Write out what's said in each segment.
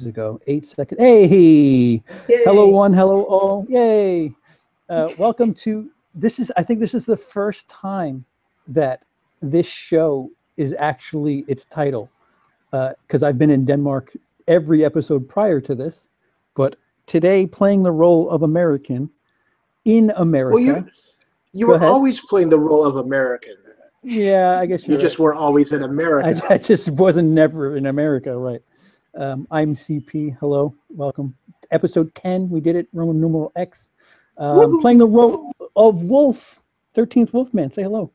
ago. 8 seconds. Hey, hello Yay. one, hello all. Yay! Welcome to this is. I think this is the first time that this show is actually its title because I've been in Denmark every episode prior to this, but today playing the role of American in Well, America. you Go were ahead. always playing the role of American. Yeah, I guess You you're just right. were always in America. I just wasn't never in America, right? I'm CP. Hello, welcome. Episode 10, we did it. Roman numeral X. Playing the role of Wolf, 13th Wolfman. Say hello.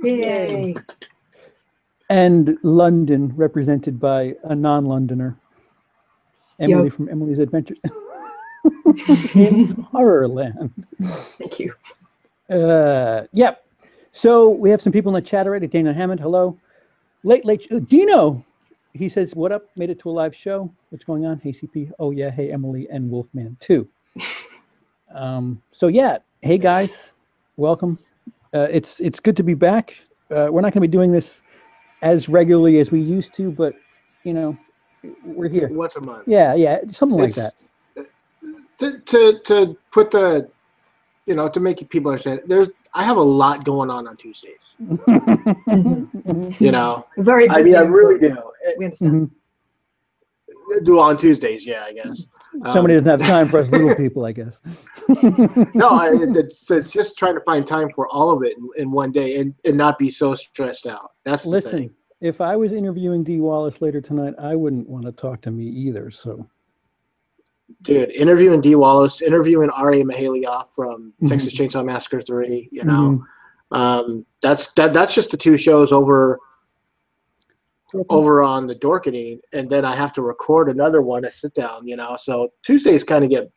Yay. And London, represented by a non-Londoner, Emily Yep. from Emily's Adventures in Horrorland. Thank you. Yep. So we have some people in the chat already. Dana Hammond, hello. Late Dino, he says, what up? Made it to a live show. What's going on? Hey, CP. Oh, yeah. Hey, Emily and Wolfman, too. So, yeah. Hey, guys. Welcome. It's good to be back. We're not going to be doing this as regularly as we used to, but, you know, we're here. Once a month. Yeah. Something like that. To put the, to make people understand, I have a lot going on Tuesdays. Very busy. I mean, I really do. We understand. Do on Tuesdays, yeah, I guess. Somebody doesn't have time for us little people, I guess. No, it's just trying to find time for all of it in one day and not be so stressed out. That's the thing. If I was interviewing Dee Wallace later tonight, I wouldn't want to talk to me either. So, dude, interviewing Dee Wallace, interviewing R.A. Mahalia from Texas Chainsaw Massacre 3, that's just the two shows over on the Dorkening, and then I have to record another one, a sit down, so Tuesdays kind of get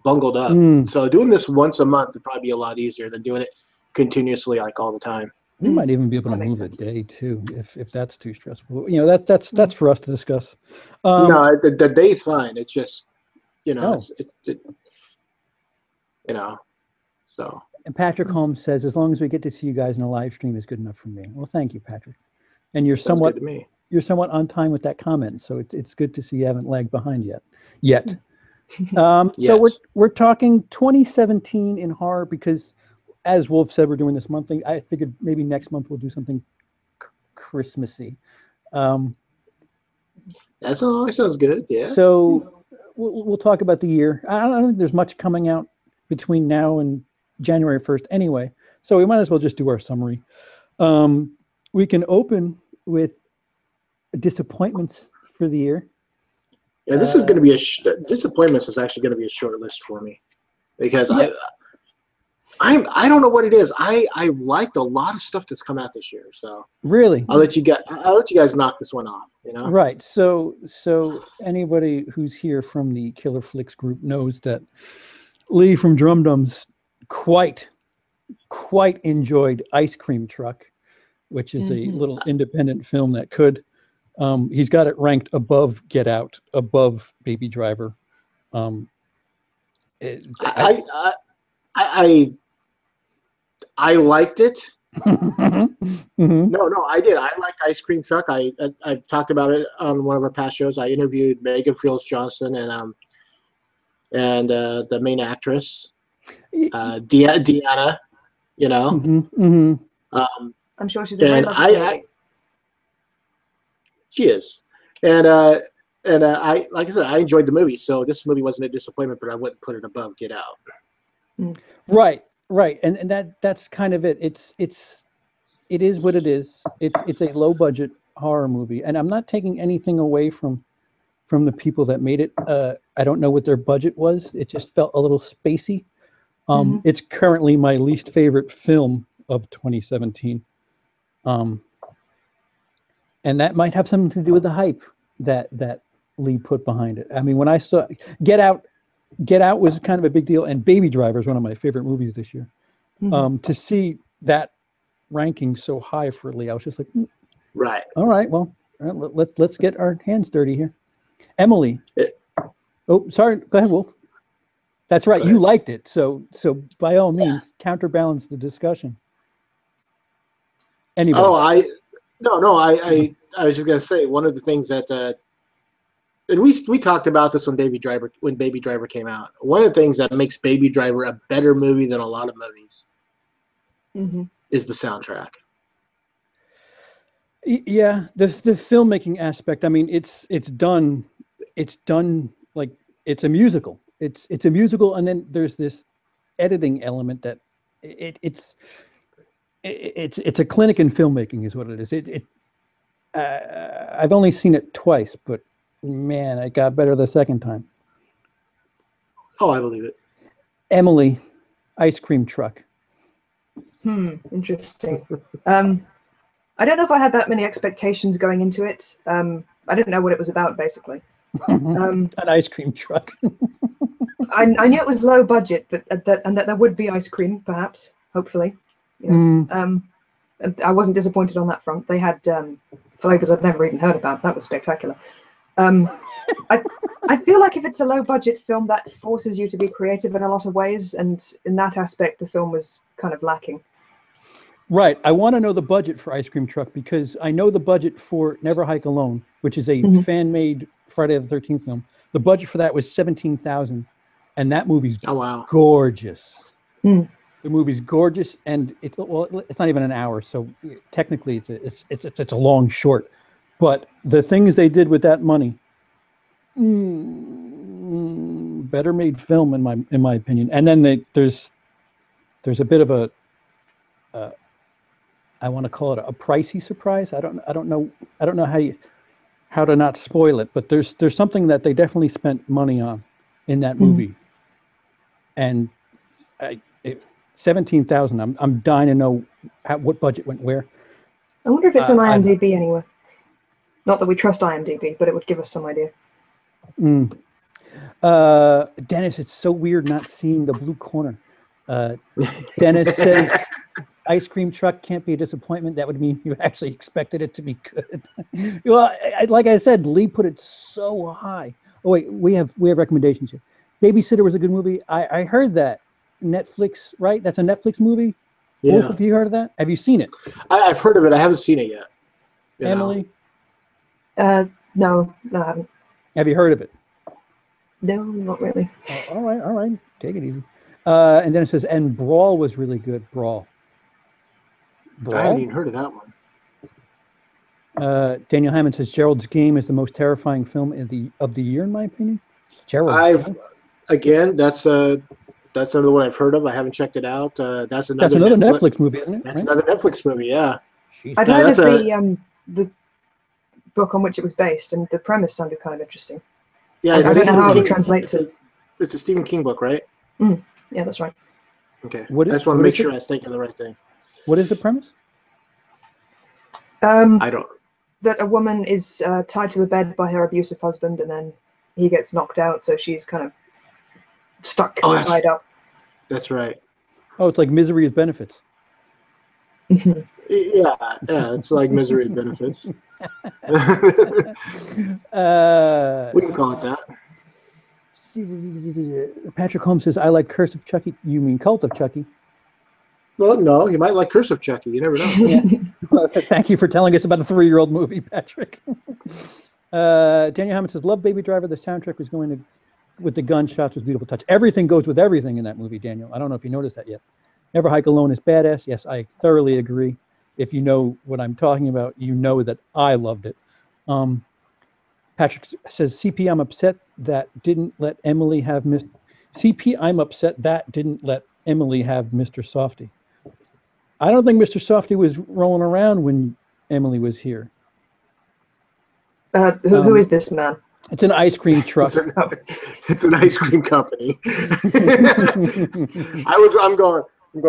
bungled up. So doing this once a month would probably be a lot easier than doing it continuously, like all the time. We might even be able to move a day too, if that's too stressful. That's for us to discuss. No, the day's fine. It's just, so. And Patrick Holmes says, as long as we get to see you guys in a live stream is good enough for me. Well, thank you, Patrick. And you're somewhat on time with that comment, so it's good to see you haven't lagged behind yet. So we're talking 2017 in horror because, as Wolf said, we're doing this monthly. I figured maybe next month we'll do something Christmassy. That sounds good. Yeah. So we'll talk about the year. I don't think there's much coming out between now and January 1st anyway, so we might as well just do our summary. We can open with disappointments for the year. Yeah, this is going to be disappointments is actually going to be a short list for me because I don't know what it is. I liked a lot of stuff that's come out this year, so really I'll let you guys knock this one off. Right. So anybody who's here from the Killer Flicks group knows that Lee from Drum Dums quite enjoyed Ice Cream Truck, which is a little independent film that could. He's got it ranked above Get Out, above Baby Driver. I liked it. Mm-hmm. No, I did. I liked Ice Cream Truck. I talked about it on one of our past shows. I interviewed Megan Fields Johnson and the main actress, Deanna. I'm sure she's a very she is, and I like I said, I enjoyed the movie. So this movie wasn't a disappointment, but I wouldn't put it above Get Out. Right, and that's kind of it. It is what it is. It's a low budget horror movie, and I'm not taking anything away from the people that made it. I don't know what their budget was. It just felt a little spacey. It's currently my least favorite film of 2017. And that might have something to do with the hype that Lee put behind it. I mean, when I saw Get Out was kind of a big deal, and Baby Driver is one of my favorite movies this year. To see that ranking so high for Lee, I was just like, right. All right, well, let's get our hands dirty here. Emily. Oh, sorry. Go ahead, Wolf. That's right. You liked it. So by all means, counterbalance the discussion. Anybody? No. I was just gonna say one of the things that, and we talked about this when Baby Driver came out. One of the things that makes Baby Driver a better movie than a lot of movies is the soundtrack. Yeah, the filmmaking aspect. I mean, it's done like it's a musical. It's a musical, and then there's this editing element that it's a clinic in filmmaking, is what it is. I've only seen it twice, but man, it got better the second time. Oh, I believe it. Emily, ice cream truck. Interesting. I don't know if I had that many expectations going into it. I didn't know what it was about, basically. An ice cream truck. I knew it was low budget, but that there would be ice cream, perhaps, hopefully. I wasn't disappointed on that front. They had flavors I'd never even heard about. That was spectacular. I feel like if it's a low budget film, that forces you to be creative in a lot of ways, and in that aspect, the film was kind of lacking. Right. I want to know the budget for Ice Cream Truck, because I know the budget for Never Hike Alone, which is a fan-made Friday the 13th film. The budget for that was $17,000, and that movie's gorgeous. The movie's gorgeous, and it's not even an hour, so technically it's a long short. But the things they did with that money, better made film in my opinion. And then there's a bit of a I want to call it a pricey surprise. I don't know how to not spoil it, but there's something that they definitely spent money on in that movie, and 17,000. I'm dying to know what budget went where. I wonder if it's on IMDb anywhere. Not that we trust IMDb, but it would give us some idea. Dennis, it's so weird not seeing the blue corner. Dennis says, ice cream truck can't be a disappointment. That would mean you actually expected it to be good. Well, like I said, Lee put it so high. Oh wait, we have recommendations here. Babysitter was a good movie. I heard that. Netflix, right? That's a Netflix movie. Yeah. Wolf, have you heard of that? Have you seen it? I've heard of it. I haven't seen it yet. Emily? No, I haven't. Have you heard of it? No, not really. Oh, all right. Take it easy. And then it says, and Brawl was really good. Brawl. I haven't even heard of that one. Daniel Hammond says Gerald's Game is the most terrifying film of the year, in my opinion. Gerald's Game. Again, that's another one I've heard of. I haven't checked it out. That's another Netflix movie, isn't it? That's another Netflix movie. Yeah. I'd heard of the book on which it was based, and the premise sounded kind of interesting. Yeah, I don't know how it would translate to. It's a Stephen King book, right? Yeah, that's right. Okay. I just want to make sure I was thinking the right thing. What is the premise? I don't. That a woman is tied to the bed by her abusive husband, and then he gets knocked out, so she's kind of stuck, tied up. That's right. Oh, it's like Misery with Benefits. Yeah, it's like Misery with Benefits. We can call it that. Patrick Holmes says, I like Curse of Chucky. You mean Cult of Chucky? Well, no, you might like Curse of Chucky. You never know. Yeah. Well, thank you for telling us about a 3-year-old movie, Patrick. Daniel Hammond says, love Baby Driver. The soundtrack was going to, with the gunshots, was beautiful touch. Everything goes with everything in that movie, Daniel. I don't know if you noticed that yet. Never Hike Alone is badass. Yes, I thoroughly agree. If you know what I'm talking about, you know that I loved it. Patrick says, CP, I'm upset that didn't let Emily have CP, I'm upset that didn't let Emily have Mr. Softy. I don't think Mr. Softy was rolling around when Emily was here. Who is this man? It's an ice cream truck. It's an ice cream company. I'm going,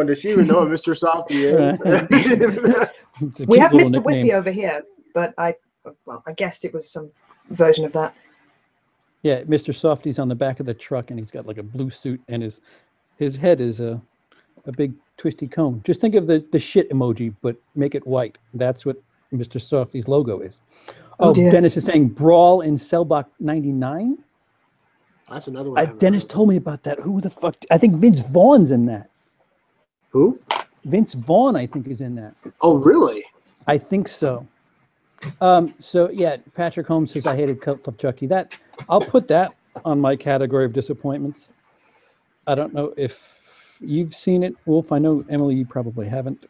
does she even know what Mr. Softy is? We have Mr. Whippy over here, but I guessed it was some version of that. Yeah, Mr. Softy's on the back of the truck, and he's got like a blue suit, and his head is a big twisty cone. Just think of the shit emoji, but make it white. That's what Mr. Softy's logo is. Oh, Dennis is saying Brawl in Cell Block 99. That's another one. Dennis told me about that. Who the fuck? I think Vince Vaughn's in that. Who? Vince Vaughn, I think, is in that. Oh, really? I think so. So yeah, Patrick Holmes says I hated Cult of Chucky. That I'll put that on my category of disappointments. I don't know if you've seen it, Wolf. I know Emily, you probably haven't.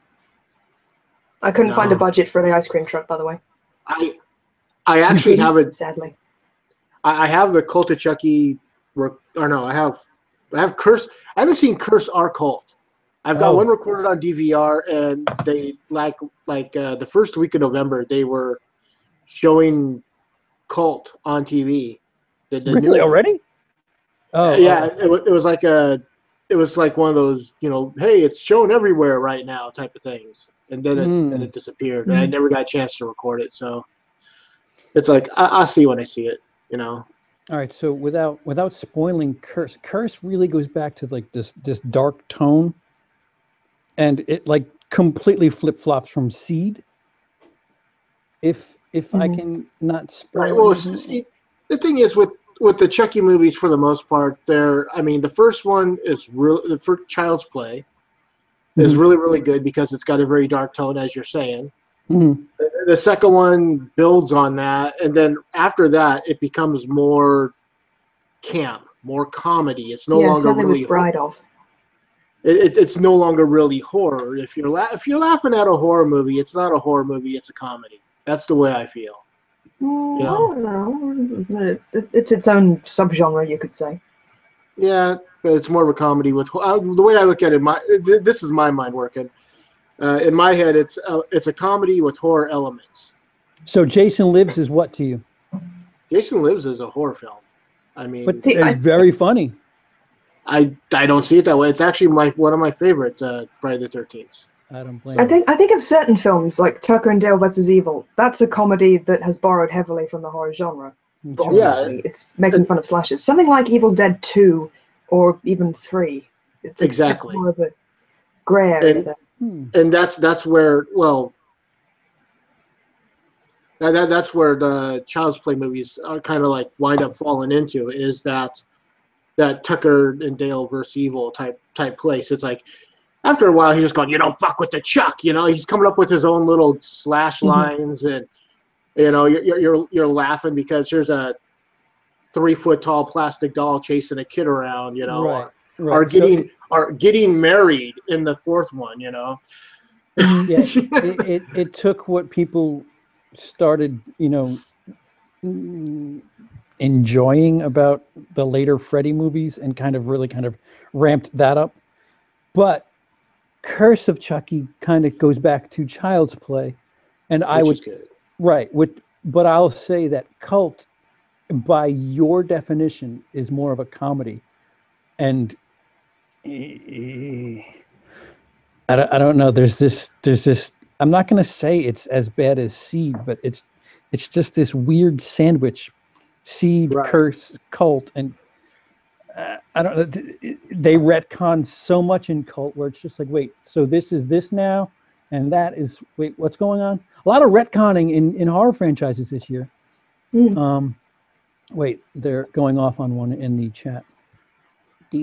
I couldn't find a No. budget for the ice cream truck, by the way. I actually have it. Sadly. I have the Cult of Chucky. Or no, I have Curse. I haven't seen Curse or Cult. I've got one recorded on DVR, and they like the first week of November they were showing Cult on TV. The Really already? Oh yeah, it was like one of those, hey, it's shown everywhere right now type of things, and then it disappeared. And I never got a chance to record it, so it's like I'll see when I see it. All right, so without spoiling Curse really goes back to like this dark tone, and it like completely flip flops from Seed. If I can not spoil. Right. Well, see, the thing is with the Chucky movies, for the most part, the first one is the first Child's Play is really, really good because it's got a very dark tone, as you're saying. Mm-hmm. The second one builds on that, and then after that, it becomes more camp, more comedy. It's no longer really Bride of. It's no longer really horror. If you're laughing at a horror movie, it's not a horror movie; it's a comedy. That's the way I feel. I don't know. It's its own subgenre, you could say. Yeah, but it's more of a comedy with the way I look at it. This is my mind working. In my head, it's a comedy with horror elements. So Jason Lives is what to you? Jason Lives is a horror film. I mean, but it's very funny. I don't see it that way. It's actually one of my favorite Friday the 13th. I don't blame. I think of certain films like Tucker and Dale vs. Evil. That's a comedy that has borrowed heavily from the horror genre. But obviously, it's making fun of slashers. Something like Evil Dead 2 or even 3. Exactly. More of a gray area there. And that's where that's where the Child's Play movies are kind of like wind up falling into, is that Tucker and Dale versus Evil type place. It's like after a while he's just going, you don't fuck with the Chuck, he's coming up with his own little slash lines, and you're laughing because there's a 3-foot tall plastic doll chasing a kid around, right. Are getting married in the fourth one, Yeah, it took what people started, enjoying about the later Freddy movies and kind of ramped that up. But Curse of Chucky kind of goes back to Child's Play, and but I'll say that Cult, by your definition, is more of a comedy, and I don't know. There's this. I'm not going to say it's as bad as Seed, but it's just this weird sandwich. Seed, Curse, Cult, and I don't know. They retcon so much in Cult where it's just like, wait, so this is this now, and that is what's going on? A lot of retconning in horror franchises this year. Wait, they're going off on one in the chat. Brawl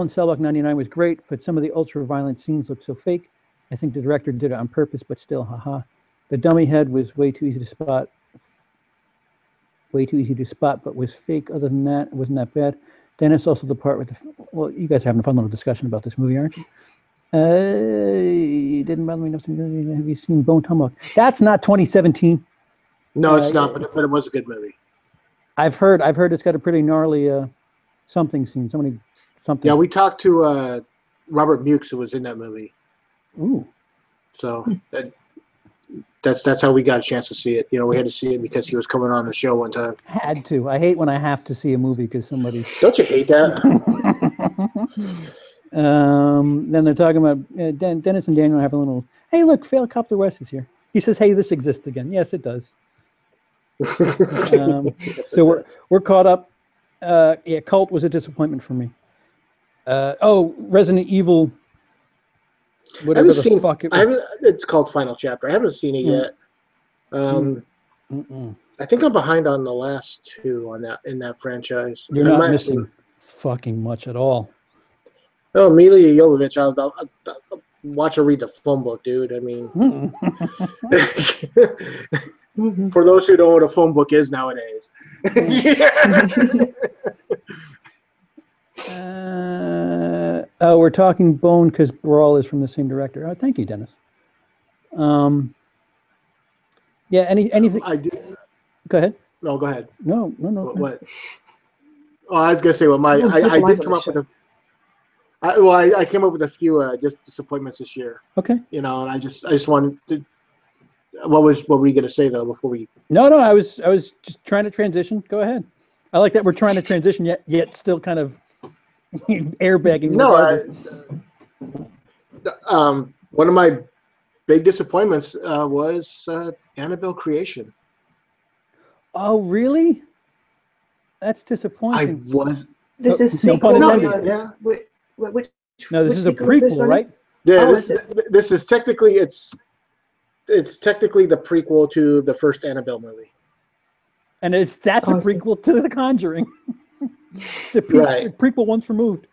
in Cellblock 99 was great, but some of the ultra-violent scenes look so fake. I think the director did it on purpose, but still, haha. The dummy head was way too easy to spot. But was fake. Other than that, it wasn't that bad. Dennis, also the part with well, you guys are having a fun little discussion about this movie, aren't you? It didn't bother me enough to. Have you seen Bone Tomahawk? That's not 2017. No, it's not, but it was a good movie. I've heard it's got a pretty gnarly something scene. Something. Yeah, we talked to Robert Mukes, who was in that movie. Ooh. So that's how we got a chance to see it. We had to see it because he was coming on the show one time. Had to. I hate when I have to see a movie because somebody. Don't you hate that? Then they're talking about Dennis and Daniel have a little. Hey, look, Failcopter West is here. He says, "Hey, this exists again." Yes, it does. So we're caught up. Yeah, Cult was a disappointment for me. Resident Evil. Whatever the fuck it was. It's called Final Chapter. I haven't seen it yet. I think I'm behind on the last two in that franchise. You're not missing fucking much at all. Oh, Mila Jovovich. watch her read the phone book, dude. I mean, for those who don't know what a phone book is nowadays. Oh, we're talking Bone because Brawl is from the same director. Oh, thank you, Dennis. Yeah, anything? I do. Go ahead. No, go ahead. No. What? Oh, I was gonna say, well, I did come up with I came up with a few just disappointments this year. Okay. You know, and I just wanted to. What were you gonna say though before we? No, I was just trying to transition. Go ahead. I like that we're trying to transition yet still kind of airbagging. No, one of my big disappointments was Annabelle Creation. Oh, really? That's disappointing. This is sequel. No, yeah. Which this is a prequel, right? Yeah, this is technically it's technically the prequel to the first Annabelle movie. And that's a prequel to The Conjuring. The prequel once removed.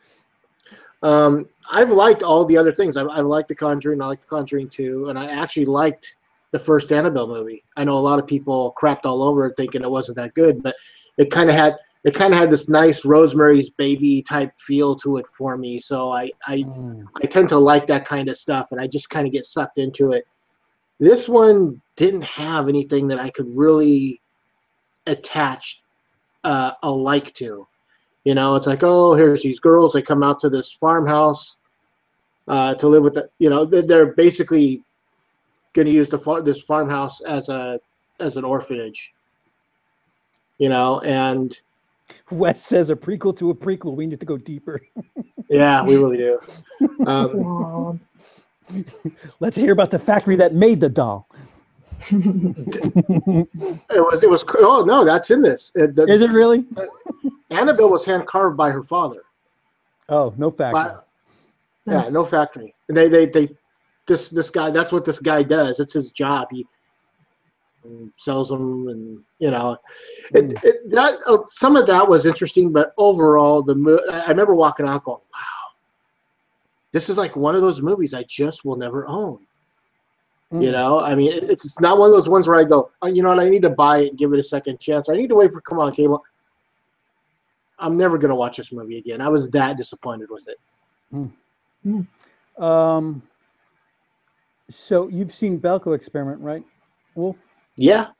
I've liked all the other things. I've liked The Conjuring. I liked The Conjuring 2, and I actually liked the first Annabelle movie. I know a lot of people crapped all over it thinking it wasn't that good, but it kind of had this nice Rosemary's Baby type feel to it for me. So I tend to like that kind of stuff, and I just kind of get sucked into it. This one didn't have anything that I could really attach a like to. You know, it's like, oh, here's these girls. They come out to this farmhouse to live with they're basically going to use this farmhouse as an orphanage. You know, and Wes says a prequel to a prequel. We need to go deeper. Yeah, we really do. Let's hear about the factory that made the doll. It was. Oh no, that's in this. Is it really? Annabelle was hand carved by her father. Oh, no factory. Yeah, no factory. And this guy. That's what this guy does. It's his job. He sells them, and some of that was interesting, but overall, I remember walking out going, "Wow, this is like one of those movies I just will never own." You know, I mean, it's not one of those ones where I go, oh, you know what, I need to buy it and give it a second chance. I need to wait for it to come on cable. I'm never going to watch this movie again. I was that disappointed with it. So you've seen Belko Experiment, right, Wolf? Yeah.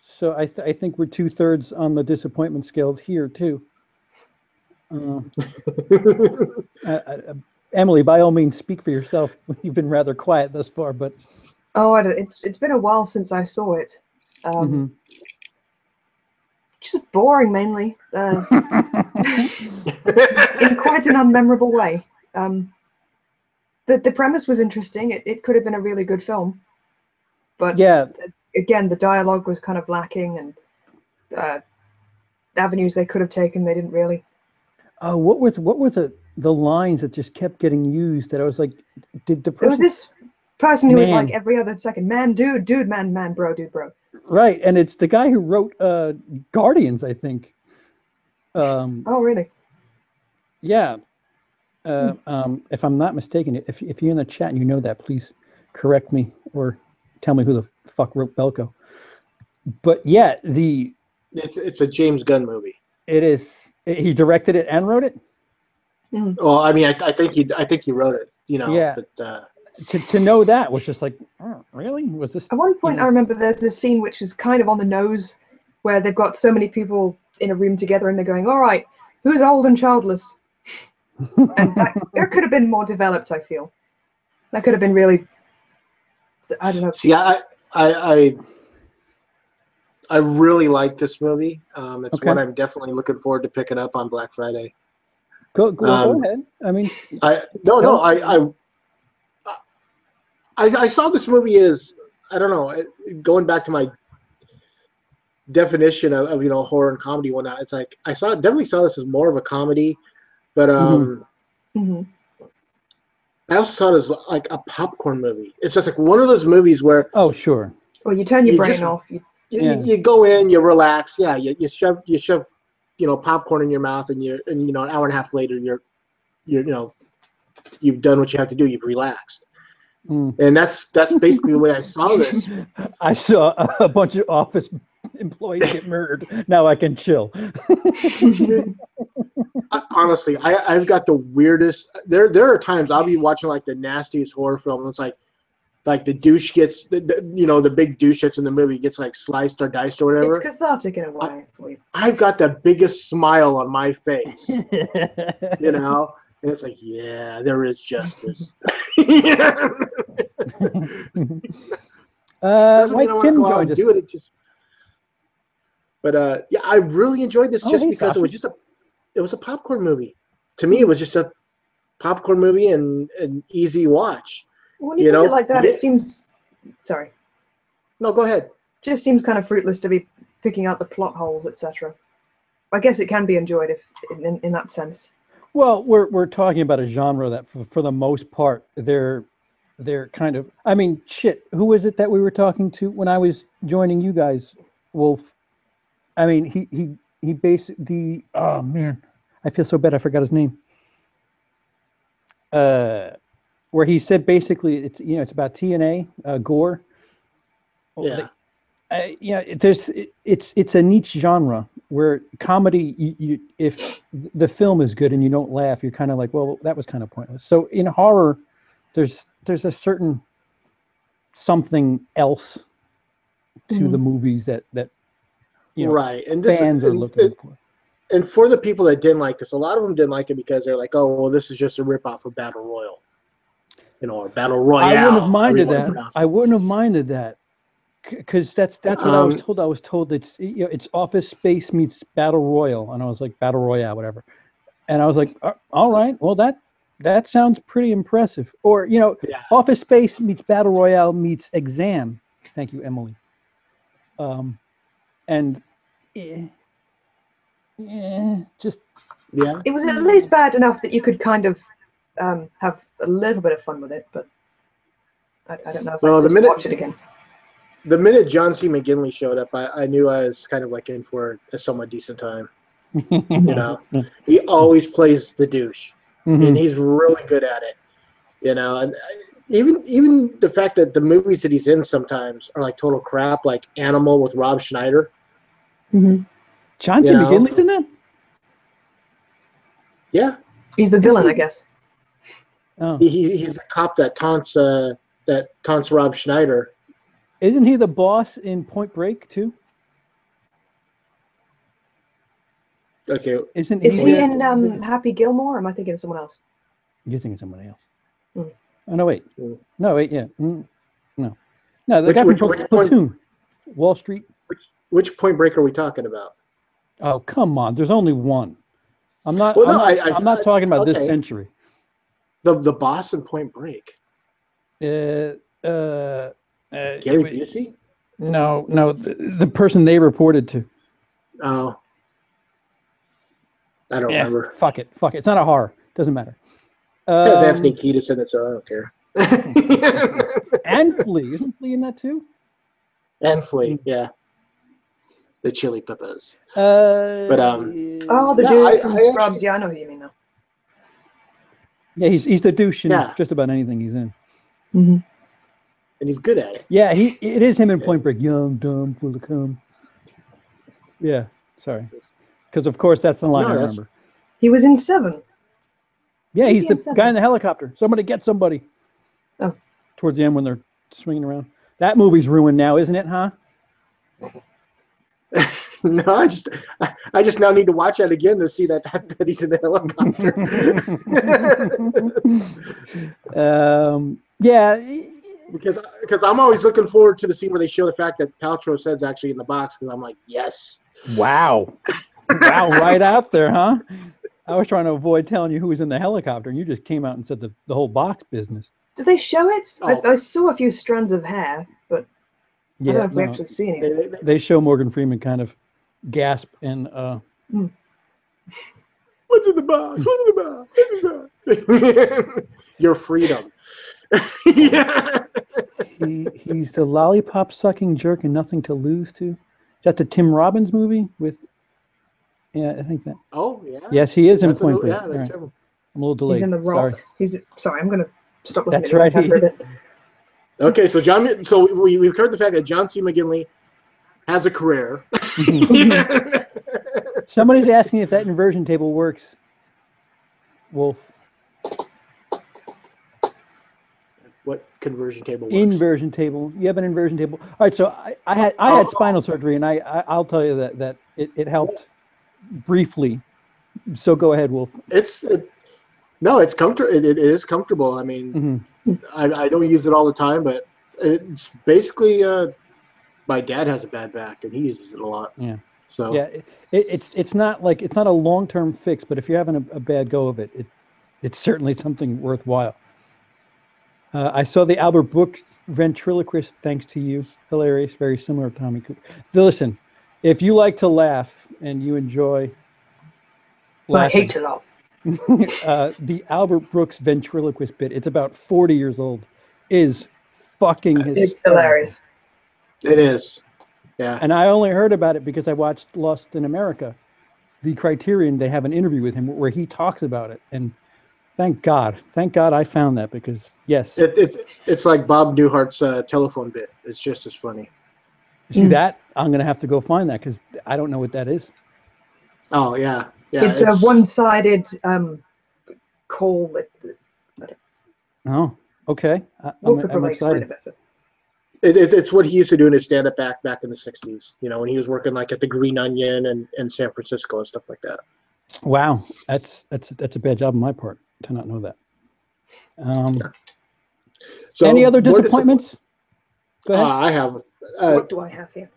So I think we're 2/3 on the disappointment scale here too. Emily, by all means, speak for yourself. You've been rather quiet thus far, but. Oh, it's been a while since I saw it. Just boring, mainly. In quite an unmemorable way. The premise was interesting. It could have been a really good film, but yeah, again, the dialogue was kind of lacking, and avenues they could have taken, they didn't really. Oh, what were the lines that just kept getting used? That I was like, did the person? There was this person who was like every other second, man, dude, man, bro, dude, bro. Right, and it's the guy who wrote Guardians, I think. Oh, really? Yeah. If I'm not mistaken, if you're in the chat and you know that, please correct me or tell me who the fuck wrote Belko. But yeah, it's a James Gunn movie. It is. He directed it and wrote it. Well, I mean, I think he wrote it. You know. Yeah. But, to know that was just like, oh, really? Was this? At one point, I remember there's a scene which is kind of on the nose, where they've got so many people in a room together, and they're going, "All right, who's old and childless?" And that could have been more developed. I feel that could have been really. I don't know. See, I really like this movie. It's one I'm definitely looking forward to picking up on Black Friday. Go ahead. I mean, I saw this movie as, I don't know, going back to my definition of horror and comedy and whatnot. It's like I definitely saw this as more of a comedy, but I also saw it as like a popcorn movie. It's just like one of those movies where sure. Well, you turn your brain off. You go in, you relax. Yeah, you shove popcorn in your mouth, and an hour and a half later you've done what you have to do. You've relaxed. And that's basically the way I saw this. I saw a bunch of office employees get murdered. Now I can chill. Honestly, I've got the weirdest. There are times I'll be watching like the nastiest horror film. And it's like the douche gets the big douche that's in the movie gets like sliced or diced or whatever. It's cathartic in a way for you. I've got the biggest smile on my face. And it's like, yeah, there is justice. White Tim joined us. But yeah, I really enjoyed this because it was a popcorn movie. To me, it was just a popcorn movie and an easy watch. When you put it like that, it seems. Sorry. No, go ahead. Just seems kind of fruitless to be picking out the plot holes, etc. I guess it can be enjoyed if in that sense. Well, we're talking about a genre that, for the most part, they're kind of. I mean, shit. Who was it that we were talking to when I was joining you guys, Wolf? I mean, he basically. Oh man, I feel so bad. I forgot his name. Where he said basically it's about TNA gore. Yeah. It's a niche genre where comedy, if the film is good and you don't laugh, you're kind of like, well, that was kind of pointless. So in horror, there's a certain something else to the movies that right, and fans are looking for. And for the people that didn't like this, a lot of them didn't like it because they're like, oh, well, this is just a ripoff of Battle Royal, or Battle Royale. I wouldn't have minded that. I wouldn't have minded that. Because that's what I was told. I was told it's Office Space meets Battle Royal, and I was like Battle Royale, whatever. And I was like, all right, well that sounds pretty impressive. Or Office Space meets Battle Royale meets Exam. Thank you, Emily. It was at least bad enough that you could kind of have a little bit of fun with it, but I don't know if I'd watch it again. The minute John C. McGinley showed up, I knew I was kind of like in for a somewhat decent time. He always plays the douche, and he's really good at it. And even the fact that the movies that he's in sometimes are like total crap, like Animal with Rob Schneider. Mm-hmm. John C. McGinley's in that? Yeah, he's the villain, I guess. Oh, he's the cop that taunts Rob Schneider. Isn't he the boss in Point Break too? Okay. Is he in Happy Gilmore, or am I thinking of someone else? You're thinking of someone else. Mm. Oh no, wait. No, wait. Yeah. No. The guy from Platoon. Wall Street. Which Point Break are we talking about? Oh come on! There's only one. I'm not. Well, I'm not talking about this century. The boss in Point Break. Gary Busey? No, the person they reported to. Oh, I don't remember. Fuck it. It's not a horror. Doesn't matter. It has Anthony Kiedis in it, so I don't care. And Flea. Isn't Flea in that too? And Flea, yeah. The Chili Peppers. The dude from Scrubs. Yeah, I know who you mean now. Yeah, he's the douche in just about anything he's in. Mm-hmm. And he's good at it. Yeah, it is him in Point Break. Young, dumb, full of cum. Yeah, sorry. Because, of course, that's the line I remember. He was in 7. Yeah, he's the guy in the helicopter. Somebody get somebody. Oh. Towards the end when they're swinging around. That movie's ruined now, isn't it, huh? No, I just now need to watch that again to see that he's in the helicopter. Yeah. Because I'm always looking forward to the scene where they show the fact that Paltrow says actually in the box, because I'm like, yes. Wow. Wow, right out there, huh? I was trying to avoid telling you who was in the helicopter, and you just came out and said the whole box business. Do they show it? Oh. I saw a few strands of hair, but I don't know if we actually see anything. They show Morgan Freeman kind of gasp and What's in the box? What's in the box? Your freedom. Yeah. He's the lollipop sucking jerk and nothing to lose to. Is that the Tim Robbins movie with? Yeah, I think that. Oh yeah. Yes, he is in Point Break. Yeah, that's right. I'm a little delayed. He's in The Rock. Sorry. Sorry, I'm going to stop looking that's at right. Okay, so we've covered the fact that John C. McGinley has a career. Somebody's asking if that inversion table works. Wolf. What conversion table works? Inversion table. You have an inversion table. All right, so I had spinal surgery, and I'll tell you that it helped briefly. So go ahead, Wolf. It's comfortable. It is comfortable. I mean, I don't use it all the time, but it's basically my dad has a bad back, and he uses it a lot. Yeah. So yeah, it's not a long-term fix, but if you're having a bad go of it, it's certainly something worthwhile. I saw the Albert Brooks ventriloquist, thanks to you. Hilarious, very similar to Tommy Cooper. Listen, if you like to laugh and you enjoy laughing, I hate to laugh. the Albert Brooks ventriloquist bit, it's about 40 years old, is fucking hysterical. It's hilarious. It is. Yeah. And I only heard about it because I watched Lost in America. The Criterion, they have an interview with him where he talks about it. And thank God I found that, because yes. It's like Bob Newhart's telephone bit. It's just as funny. See that? I'm going to have to go find that because I don't know what that is. Oh, yeah. Yeah, it's a one-sided call. Oh, okay. I'm excited. It's what he used to do in his stand-up act back in the 60s, when he was working like at the Green Onion and San Francisco and stuff like that. Wow. That's a bad job on my part to not know that. So any other disappointments? Go ahead. I have. What do I have here?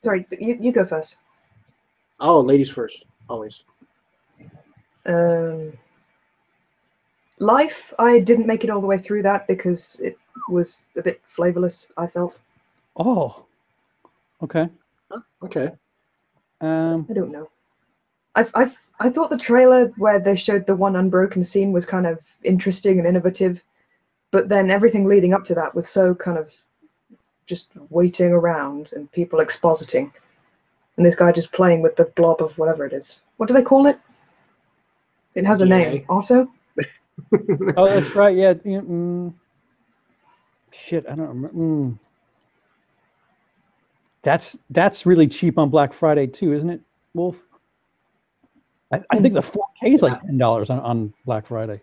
Sorry, you go first. Oh, ladies first, always. Life, I didn't make it all the way through that because it was a bit flavorless, I felt. Oh, okay. Okay. I don't know. I thought the trailer where they showed the one unbroken scene was kind of interesting and innovative, but then everything leading up to that was so kind of just waiting around and people expositing. And this guy just playing with the blob of whatever it is. What do they call it? It has a name. Otto? Oh, that's right. Yeah. Shit, I don't remember. That's really cheap on Black Friday too, isn't it, Wolf? I think the 4K is like $10 on Black Friday.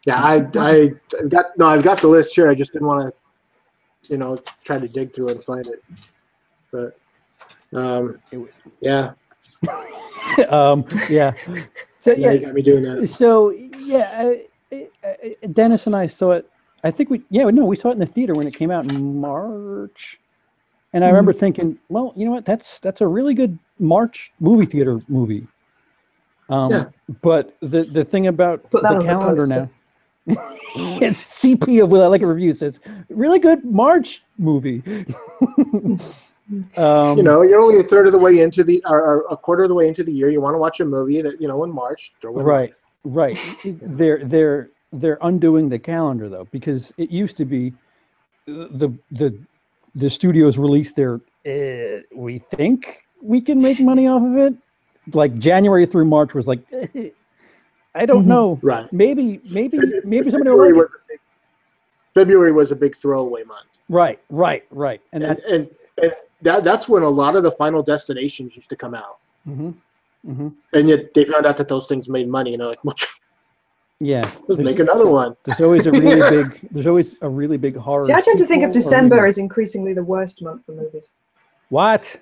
Yeah, I've got the list here. I just didn't want to, try to dig through and find it. But yeah. Yeah. So yeah, you got me doing that. So yeah, Dennis and I saw it. I think we saw it in the theater when it came out in March. And I remember thinking, well, you know what? That's a really good March movie theater movie. But the thing about the calendar now, it's CP of Will I Like a Review says, really good March movie. You're only a third of the way into or a quarter of the way into the year. You want to watch a movie that in March. Right. They're undoing the calendar though, because it used to be the studios released their we think we can make money off of it. Like January through March was like I don't know. Right. Maybe somebody will like it. February was a big throwaway month. Right. And that's when a lot of the Final Destinations used to come out. And yet they found out that those things made money, and they're like, well, yeah, let's make another one. There's always a really big horror. See, I tend to think of December as increasingly the worst month for movies. What?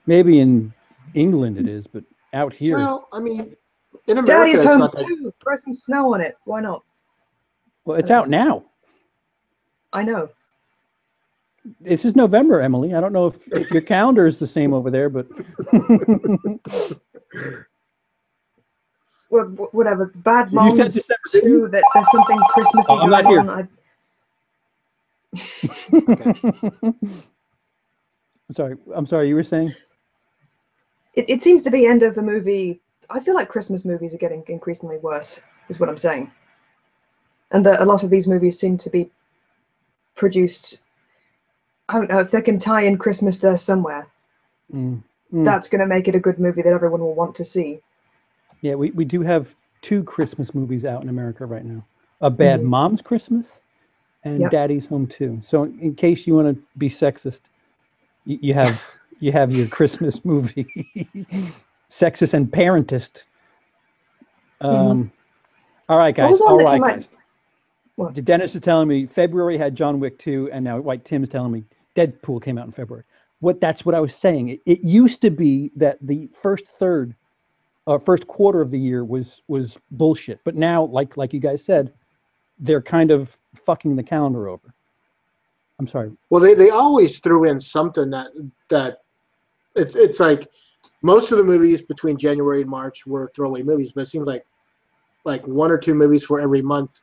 Maybe in England it is, but out here. Well, I mean, in America, Daddy's it's Home not that. 2. Throw some snow on it. Why not? Well, it's out now. I know. It's just November, Emily. I don't know if your calendar is the same over there, but well, whatever. Bad Moms 2. That there's something Christmassy going on. I'm sorry. You were saying? It seems to be end of the movie. I feel like Christmas movies are getting increasingly worse, is what I'm saying. And a lot of these movies seem to be produced. I don't know if they can tie in Christmas there somewhere. That's going to make it a good movie that everyone will want to see. Yeah, we do have 2 Christmas movies out in America right now. A Bad Mom's Christmas, and Yep. Daddy's Home Too. So in case you want to be sexist, you have your Christmas movie, sexist and parentist. All right, guys. What was one All that right, came out? guys. What? Dennis is telling me February had John Wick 2, and now White Tim's telling me Deadpool came out in February. That's what I was saying. It used to be that the first quarter of the year was bullshit, but now, like you guys said, they're kind of fucking the calendar over. I'm sorry. Well, they always threw in something that it's like most of the movies between January and March were throwaway movies, but it seems like one or two movies for every month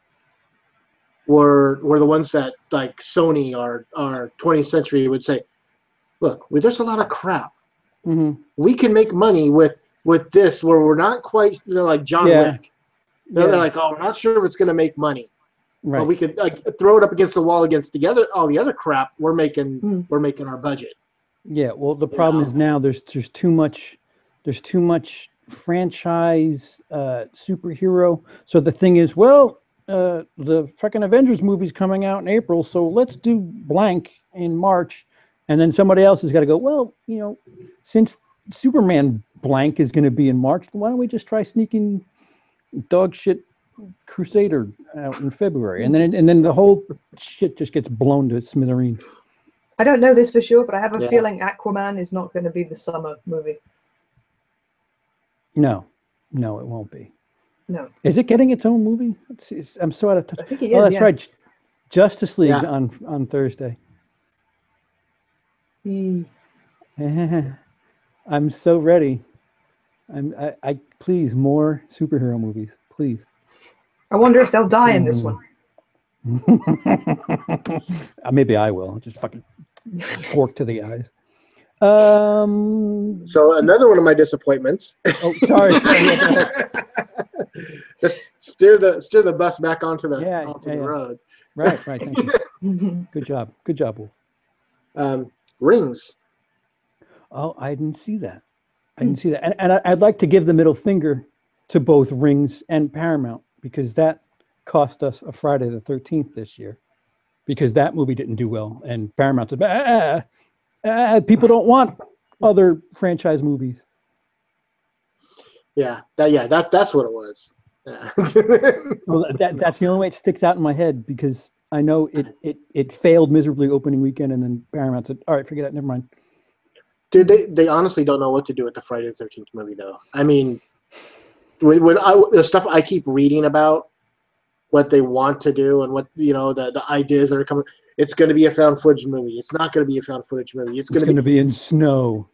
were the ones that like Sony or 20th Century would say, look, there's a lot of crap. We can make money with this where we're not quite like John Wick. They're like, oh, we're not sure if it's going to make money. Right. But we could throw it up against the wall against all the other crap. We're making our budget. Yeah. Well, the problem is now there's too much franchise superhero. So the thing is, well, the fucking Avengers movie's coming out in April, so let's do blank in March, and then somebody else has got to go. Well, since Superman blank is going to be in March, why don't we just try sneaking dog shit Crusader out in February, and then the whole shit just gets blown to smithereens. I don't know this for sure, but I have a feeling Aquaman is not going to be the summer movie. No, it won't be. No. Is it getting its own movie? I'm so out of touch. I think it is. Oh, that's right. Justice League on Thursday. I'm so ready. I please more superhero movies, please. I wonder if they'll die in this one. Maybe I will. Just fucking fork to the eyes. So another one of my disappointments. Oh, sorry. Just steer the bus back onto the road. Right. Thank you. Good job, Wolf. Rings. Oh, I didn't see that. And I'd like to give the middle finger to both Rings and Paramount, because that cost us a Friday the 13th this year, because that movie didn't do well, and Paramount said, people don't want other franchise movies. That's what it was. Yeah. Well, that's the only way it sticks out in my head, because I know it failed miserably opening weekend, and then Paramount said, all right, forget it, never mind. Dude, they honestly don't know what to do with the Friday the 13th movie, though. I mean, the stuff I keep reading about, what they want to do and what the ideas that are coming, it's going to be a found footage movie. It's not going to be a found footage movie. It's going to be in snow.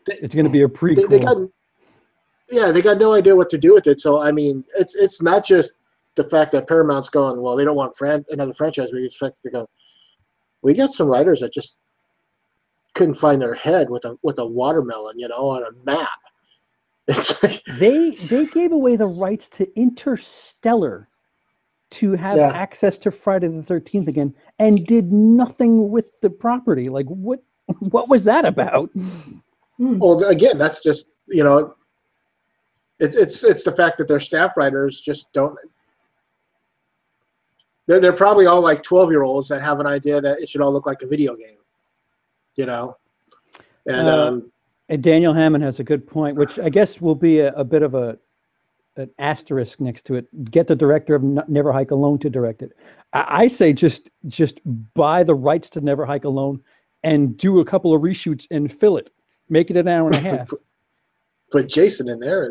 It's going to be a prequel. They got no idea what to do with it. So I mean, it's not just the fact that Paramount's going, well, they don't want another franchise movie. It's the fact that they're going, we got some writers that just couldn't find their head with a watermelon, on a map. It's like, they gave away the rights to Interstellar to have access to Friday the 13th again, and did nothing with the property. Like, what was that about? Well, again, that's just it's the fact that their staff writers just don't. They're probably all like 12-year-olds that have an idea that it should all look like a video game, And Daniel Hammond has a good point, which I guess will be a bit of an asterisk next to it. Get the director of Never Hike Alone to direct it. I say just buy the rights to Never Hike Alone and do a couple of reshoots and fill it. Make it an hour and a half. Put Jason in there.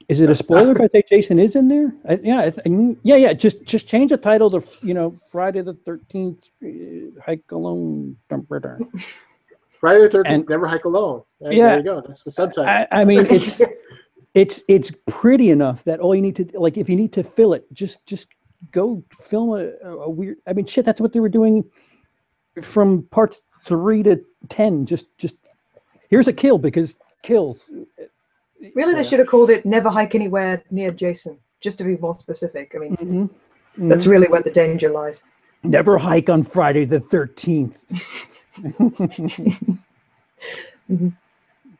Is it a spoiler if I say Jason is in there? Yeah. Just change the title to Friday the 13th Hike Alone. Friday the 13th, Never Hike Alone. There you go. That's the subtitle. I mean, it's pretty enough that all you need to, like, if you need to fill it, just go film a weird. I mean, shit, that's what they were doing from parts 3 to 10. Just here's a kill because kills. Really, they should have called it Never Hike Anywhere Near Jason, just to be more specific. I mean, that's really where the danger lies. Never hike on Friday the 13th.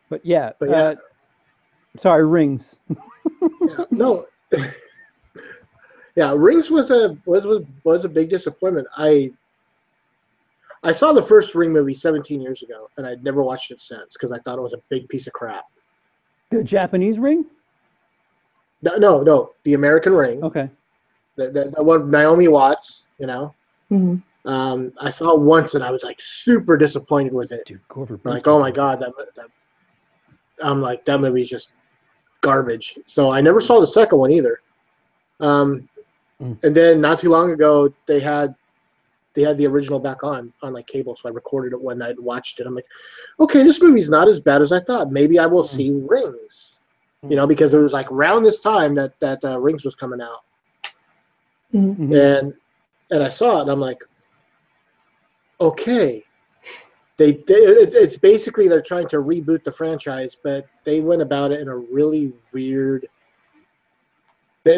But yeah. Sorry, Rings. No. Yeah, Rings was a big disappointment. I saw the first Ring movie 17 years ago, and I'd never watched it since because I thought it was a big piece of crap. The Japanese Ring? No, the American Ring. Okay. The one Naomi Watts, you know. Mm-hmm. I saw it once, and I was like super disappointed with it. Dude, like, oh my god, I'm like, that movie's just garbage. So I never saw the second one either. And then not too long ago, they had the original back on like cable, so I recorded it one night and watched it. I'm like, okay, this movie's not as bad as I thought. Maybe I will see Rings, you know, because it was like around this time that Rings was coming out, and I saw it, and I'm like, okay, it's basically they're trying to reboot the franchise, but they went about it in a really weird.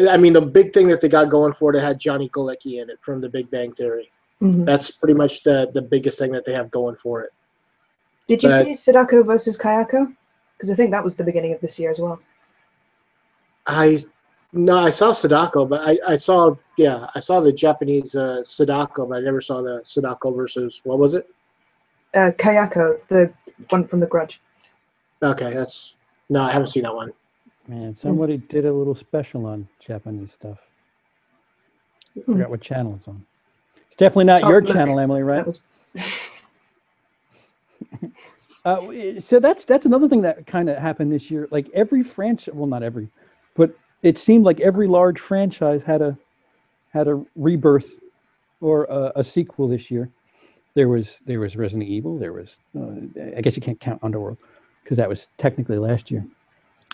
I mean, the big thing that they got going for it, it had Johnny Galecki in it from The Big Bang Theory. That's pretty much the biggest thing that they have going for it. Did you see Sadako versus Kayako? Because I think that was the beginning of this year as well. I saw Sadako, but I saw the Japanese Sadako, but I never saw the Sadako versus, what was it? Kayako, the one from The Grudge. Okay, I haven't seen that one. Man, somebody did a little special on Japanese stuff. I forgot what channel it's on. It's definitely not your channel, Emily, right? So that's another thing that kind of happened this year. Like every franchise, well, not every, but it seemed like every large franchise had a rebirth or a sequel this year. There was Resident Evil. There was I guess you can't count Underworld because that was technically last year.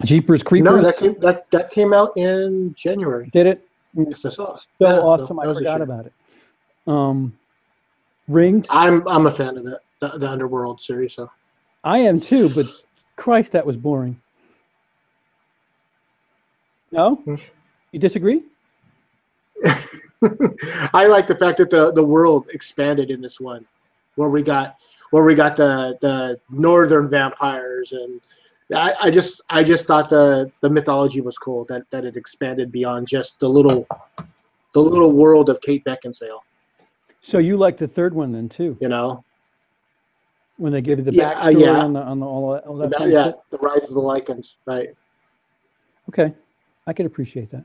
Jeepers Creepers. No, that came out in January. Did it? Yes, I saw it. So awesome! I forgot about it. Rings. I'm a fan of it, the Underworld series. So I am too, but Christ, that was boring. No, you disagree? I like the fact that the world expanded in this one, where we got the northern vampires, and I just thought the mythology was cool that it expanded beyond just the little world of Kate Beckinsale. So you like the third one then too? You know, when they give you the backstory on all that fun shit? The rise of the Lycans, right? Okay, I can appreciate that.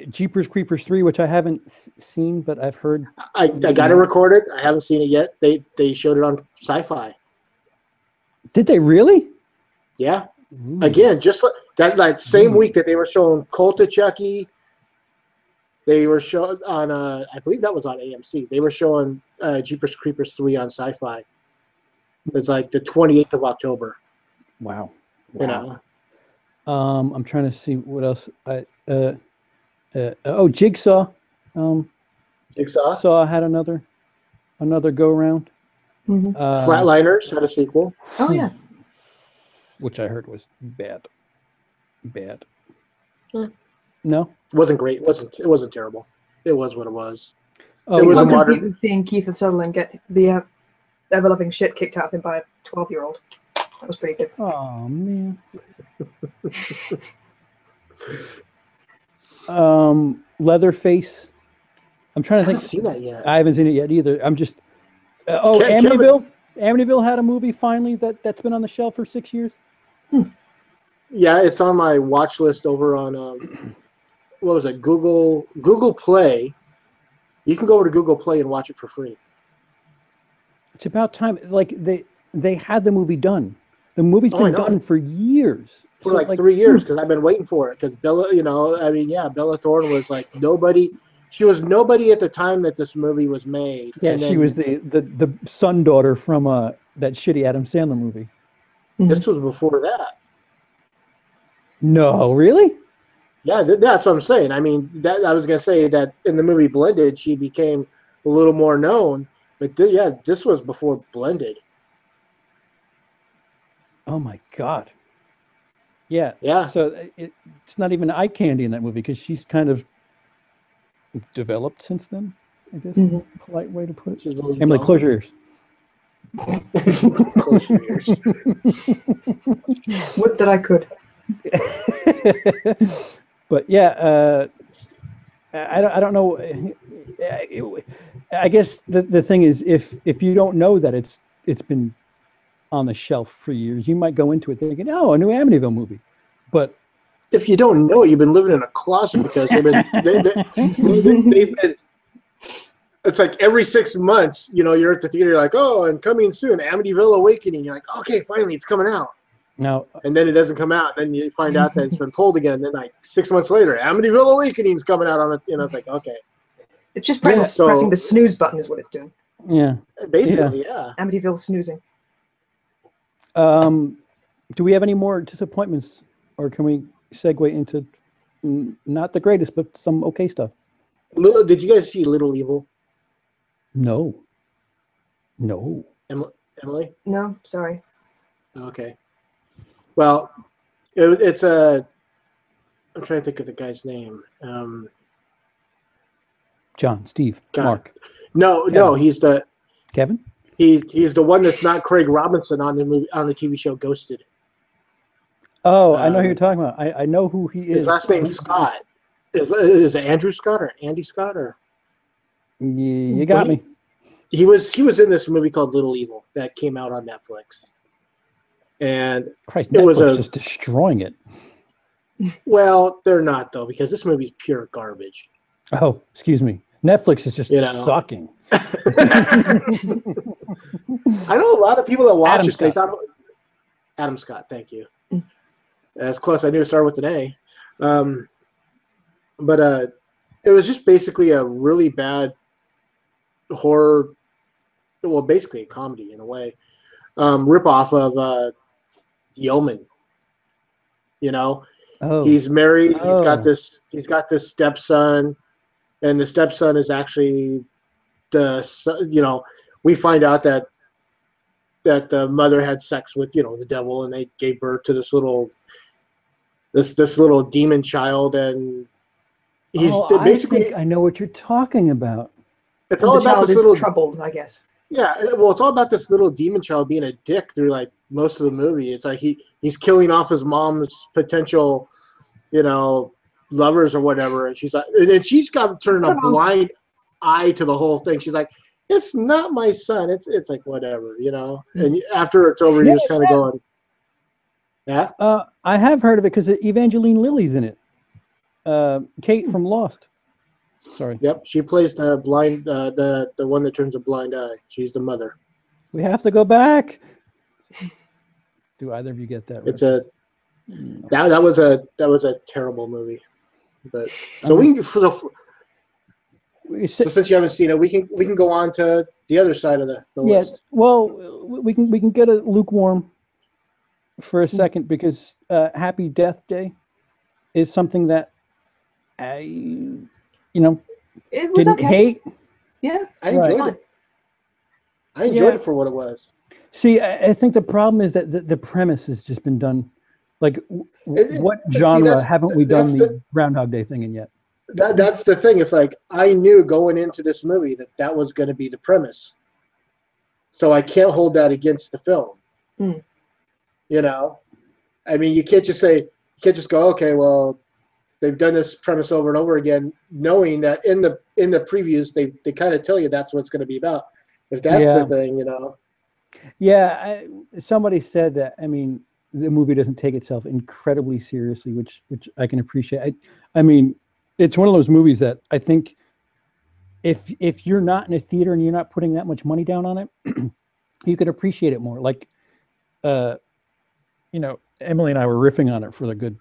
Jeepers Creepers 3, which I haven't seen, but I've heard. I got it recorded. I haven't seen it yet. They showed it on Sci-Fi. Did they really? Yeah. Ooh. Again, just like that same week that they were showing Cult of Chucky, they were showing on I believe that was on AMC. They were showing Jeepers Creepers 3 on Sci-Fi. It's like the 28th of October. Wow. You know. I'm trying to see what else. Jigsaw. Jigsaw. Saw had another go round. Flatliners had a sequel. Oh yeah. Which I heard was bad. It No, wasn't great. It wasn't terrible. It was what it was. It was a modern. Seeing Kiefer Sutherland get the ever-loving shit kicked out of him by a 12-year-old. That was pretty good. Oh man. Leatherface. I'm trying to think. I haven't seen that yet. I haven't seen it yet either. I'm just. Amityville. Amityville had a movie finally that's been on the shelf for 6 years. Yeah, it's on my watch list over on what was it? Google Play. You can go over to Google Play and watch it for free. It's about time. Like they had the movie done. The movie's been done for years. For like 3 years, because I've been waiting for it. Because Bella, Bella Thorne was like nobody. She was nobody at the time that this movie was made. Yeah, she was the son daughter from that shitty Adam Sandler movie. This was before that. No, really? Yeah, that's what I'm saying. I mean, I was gonna say that in the movie Blended, she became a little more known. But this was before Blended. Oh my God. Yeah. Yeah. So it's not even eye candy in that movie because she's kind of developed since then, I guess. Polite way to put it. Emily, close your ears. Close your ears. Would that I could. But yeah, I don't know. I guess the thing is, if you don't know that it's been on the shelf for years, you might go into it thinking, oh, a new Amityville movie. But if you don't know, you've been living in a closet because they've been. It's like every 6 months, you're at the theater, like, oh, and coming soon, Amityville Awakening. You're like, okay, finally, it's coming out. No, and then it doesn't come out. Then you find out that it's been pulled again. And then like 6 months later, Amityville Awakening's coming out on it. It's like, okay. It's just pressing the snooze button is what it's doing. Yeah. Basically, yeah. Amityville snoozing. Do we have any more disappointments, or can we segue into not the greatest, but some okay stuff? Did you guys see Little Evil? No. Emily? No, sorry. Okay. Well, it's a. I'm trying to think of the guy's name. John, Steve, Mark. No, he's the Kevin. He's the one that's not Craig Robinson on the TV show Ghosted. Oh, I know who you're talking about. I know who he is. His last name's Scott. Is it Andrew Scott or Andy Scott or? You got me. He was in this movie called Little Evil that came out on Netflix, and Christ, Netflix was just destroying it. Well, they're not though, because this movie's pure garbage. Oh, excuse me. Netflix is just sucking. I know a lot of people that watch it. They thought Adam Scott. Thank you. That's close. I knew it started with an A. But it was just basically a really bad horror. Well, basically a comedy in a way. Ripoff of The Omen. Oh. He's married. Oh. He's got this stepson, and the stepson is actually we find out that the mother had sex with the devil, and they gave birth to this little demon child, and he's basically. I know what you're talking about. It's all about this little troubled, I guess. Yeah, well, it's all about this little demon child being a dick through like most of the movie. It's like he's killing off his mom's potential, lovers or whatever, and she's like, and then she's got to turn a blind eye to the whole thing. She's like, it's not my son. It's like whatever, And after it's over, you're just kind of going, yeah. I have heard of it because Evangeline Lilly's in it. Kate from Lost. Sorry. Yep, she plays the blind, the one that turns a blind eye. She's the mother. We have to go back. Do either of you get that? It's that was a terrible movie, but so since you haven't seen it, we can go on to the other side of the list. Well, we can get a lukewarm for a second because Happy Death Day is something that I it was didn't hate. Yeah, I enjoyed it. I enjoyed it for what it was. See, I think the problem is that the premise has just been done. Like, what genre haven't we done the Groundhog Day thing in yet? That's the thing. It's like I knew going into this movie that was going to be the premise, so I can't hold that against the film. Mm. I mean, you can't just go, okay, well, they've done this premise over and over again, knowing that in the previews they kind of tell you that's what it's going to be about. If that's the thing, Yeah, somebody said that. I mean, the movie doesn't take itself incredibly seriously, which I can appreciate. I mean, it's one of those movies that I think if you're not in a theater and you're not putting that much money down on it, you could appreciate it more. Like, Emily and I were riffing on it for a good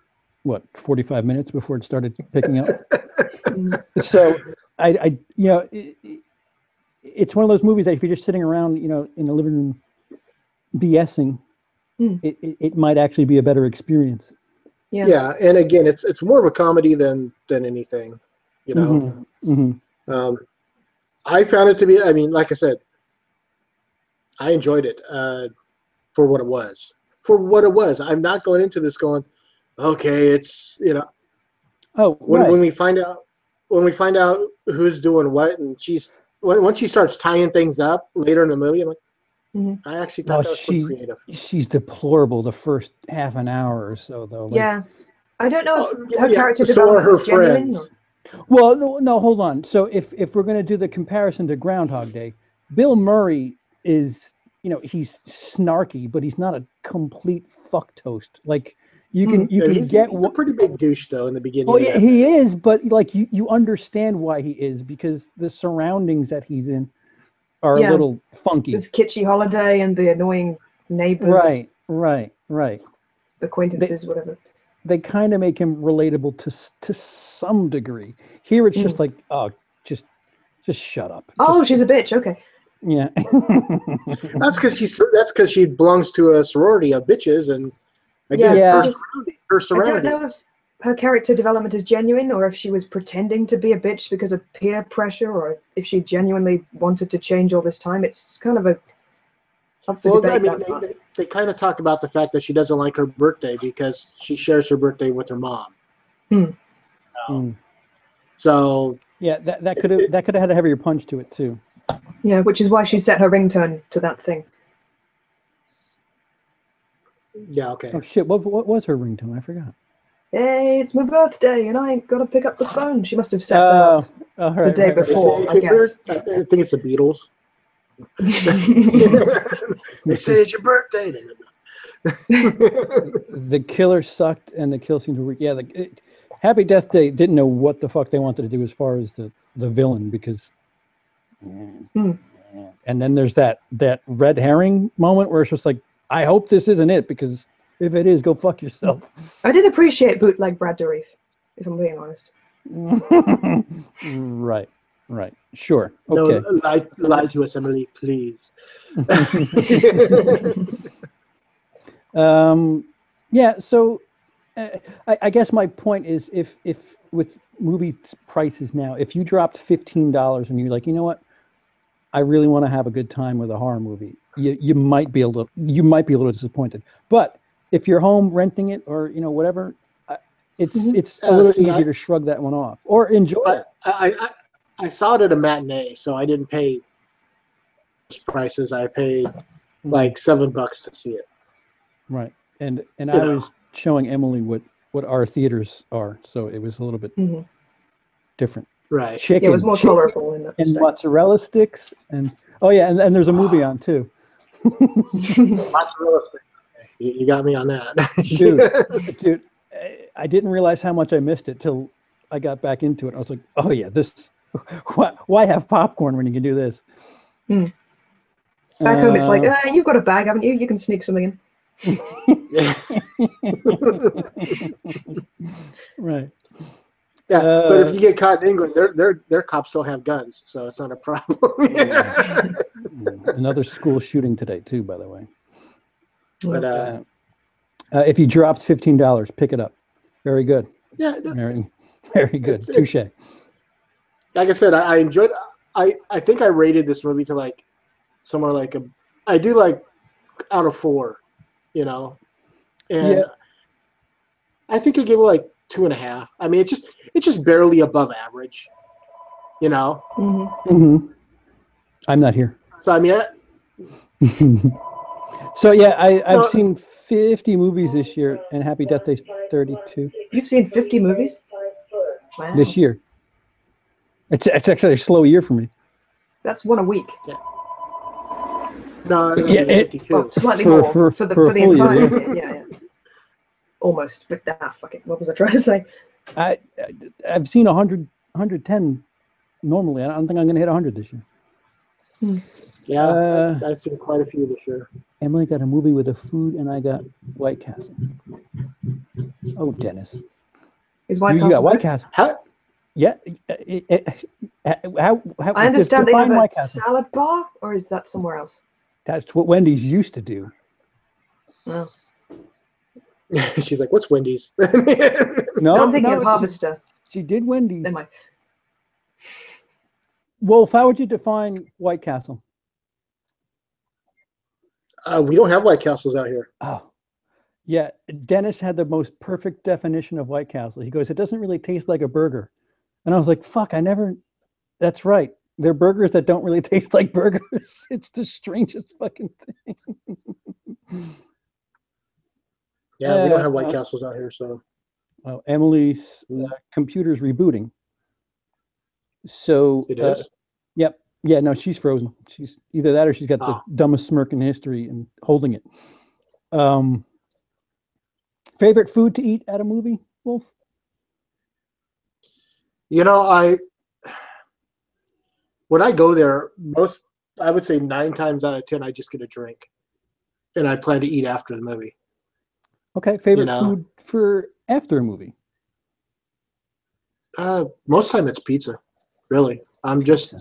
45 minutes before it started picking up. So it's one of those movies that if you're just sitting around, in the living room BSing, it might actually be a better experience. Yeah, and again, it's more of a comedy than anything, I found it to be. I mean, like I said, I enjoyed it for what it was. I'm not going into this going, okay, it's when we find out who's doing what, and once she starts tying things up later in the movie, I'm like, I actually thought that was pretty creative. She's deplorable the first half an hour or so, though. Yeah. I don't know if her yeah, character so are development her was genuine. friends. Well, no, hold on. So if we're going to do the comparison to Groundhog Day, Bill Murray is, he's snarky, but he's not a complete fuck toast. Like you can He's get a pretty big douche though in the beginning. Well, yeah, he is, but like you understand why he is, because the surroundings that he's in are a little funky. This kitschy holiday and the annoying neighbors. Right. Acquaintances, whatever. They kind of make him relatable to some degree. Here it's just like, oh, just shut up. Oh, she's a bitch. Okay. Yeah. That's because she belongs to a sorority of bitches, and again, her surroundings. I don't know if her character development is genuine, or if she was pretending to be a bitch because of peer pressure, or if she genuinely wanted to change all this time. It's kind of a they kind of talk about the fact that she doesn't like her birthday because she shares her birthday with her mom. So yeah, that could have had a heavier punch to it too. Yeah, which is why she set her ringtone to that thing. Yeah. Okay. Oh shit! What was her ringtone? I forgot. Hey, it's my birthday, and I ain't got to pick up the phone. She must have set that up the day before, I guess. I think it's the Beatles. They say it's your birthday. The killer sucked, and the kill seemed to work. Yeah, Happy Death Day didn't know what the fuck they wanted to do as far as the villain, because. And then there's that red herring moment where it's just like, I hope this isn't it, because if it is, go fuck yourself. I did appreciate bootleg Brad Dourif, if I'm being honest. Right. Sure. Okay. No, lie to us, Emily, please. Yeah. So, I guess my point is, if with movie prices now, if you dropped $15 and you're like, you know what, I really want to have a good time with a horror movie, you might be a little disappointed. But if you're home renting it, or whatever, it's a little easier to shrug that one off or enjoy it. I saw it at a matinee, so I didn't pay prices. I paid like $7 to see it. Right, and I was showing Emily what our theaters are, so it was a little bit different. Right. Chicken, it was more colorful in that and respect. Mozzarella sticks, and and there's a movie on too. Mozzarella sticks. You got me on that, dude. I didn't realize how much I missed it till I got back into it. I was like, oh yeah, this. Why have popcorn when you can do this? Back home, it's like, you've got a bag, haven't you? You can sneak something in. Right. Yeah, but if you get caught in England, their cops still have guns, so it's not a problem. Another school shooting today too, by the way. But if you dropped $15, pick it up. Very good. Yeah. Very good. Touche. Like I said, I enjoyed. I think I rated this movie to like somewhere like I do like out of 4, and I think I give it like 2.5. I mean, it's just barely above average, I'm not here. So I mean, so yeah, I've seen 50 movies this year, and Happy Death Day's 32. You've seen 50 movies? Wow. This year. It's actually a slow year for me. That's one a week. Yeah. No, slightly more for the entire year. Yeah. Almost, but fuck it. What was I trying to say? I've seen 100, 110 normally. I don't think I'm going to hit 100 this year. Yeah, I've seen quite a few this year. Emily got a movie with a food, and I got White Castle. Oh, Dennis. Is White Castle? You got White Castle. How? Yeah. How I understand they have a salad bar, or is that somewhere else? That's what Wendy's used to do. Well. She's like, "What's Wendy's?" No, I'm thinking of Harvester. She did Wendy's. Never mind. Wolf, how would you define White Castle? We don't have White Castles out here. Oh, yeah. Dennis had the most perfect definition of White Castle. He goes, "It doesn't really taste like a burger," and I was like, "Fuck, I never." That's right. They're burgers that don't really taste like burgers. It's the strangest fucking thing. Yeah, we don't have White Castles out here, so. Well, Emily's computer's rebooting. So It is. Yep. Yeah, no, she's frozen. She's either that or she's got the dumbest smirk in history and holding it. Favorite food to eat at a movie, Wolf? You know, when I go there, I would say 9 times out of 10, I just get a drink, and I plan to eat after the movie. Okay, favorite food for after a movie? Most of the time it's pizza. Really, I'm just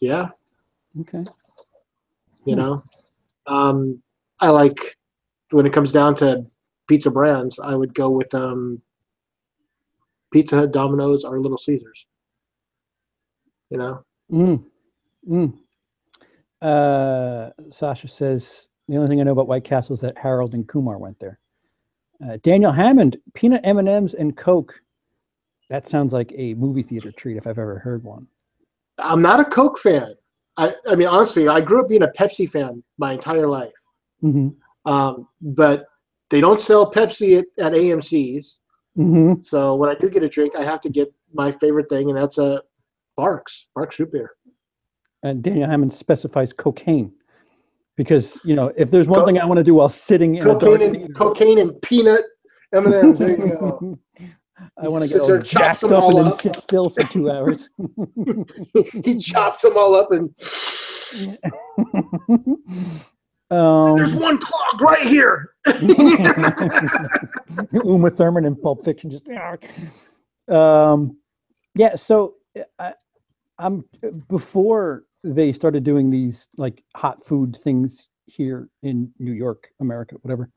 yeah. Okay. You know, I like when it comes down to pizza brands, I would go with Pizza Hut, Domino's, or Little Caesars. You know. Sasha says the only thing I know about White Castle is that Harold and Kumar went there. Daniel Hammond, peanut M&Ms and Coke. That sounds like a movie theater treat if I've ever heard one. I'm not a Coke fan. I mean, honestly, I grew up being a Pepsi fan my entire life. But they don't sell Pepsi at AMC's. So when I do get a drink, I have to get my favorite thing, and that's a Barks root beer. And Daniel Hammond specifies cocaine because, you know, if there's one thing I want to do while sitting in cocaine and peanut M&Ms. There you go. I want to get all jacked up and then sit still for 2 hours. He chops them all up and there's one clog right here. Uma Thurman in Pulp Fiction just yeah, so I'm before they started doing these like hot food things here in New York, America, whatever.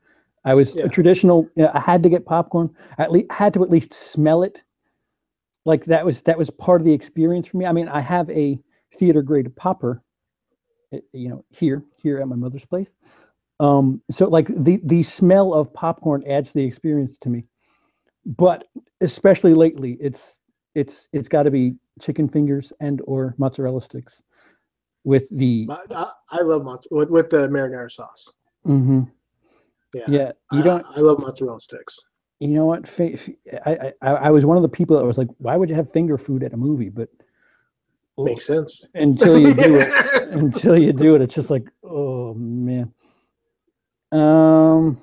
I was a traditional. I had to get popcorn. Had to at least smell it. Like that was part of the experience for me. I mean, I have a theater grade popper, you know, here at my mother's place. So like the smell of popcorn adds to the experience to me. But especially lately, it's got to be chicken fingers and or mozzarella sticks with the. I love mozzarella with the marinara sauce. Yeah, you don't. I love mozzarella sticks. You know what? I was one of the people that was like, why would you have finger food at a movie? But makes sense until you do it. Until you do it, it's just like, oh man. When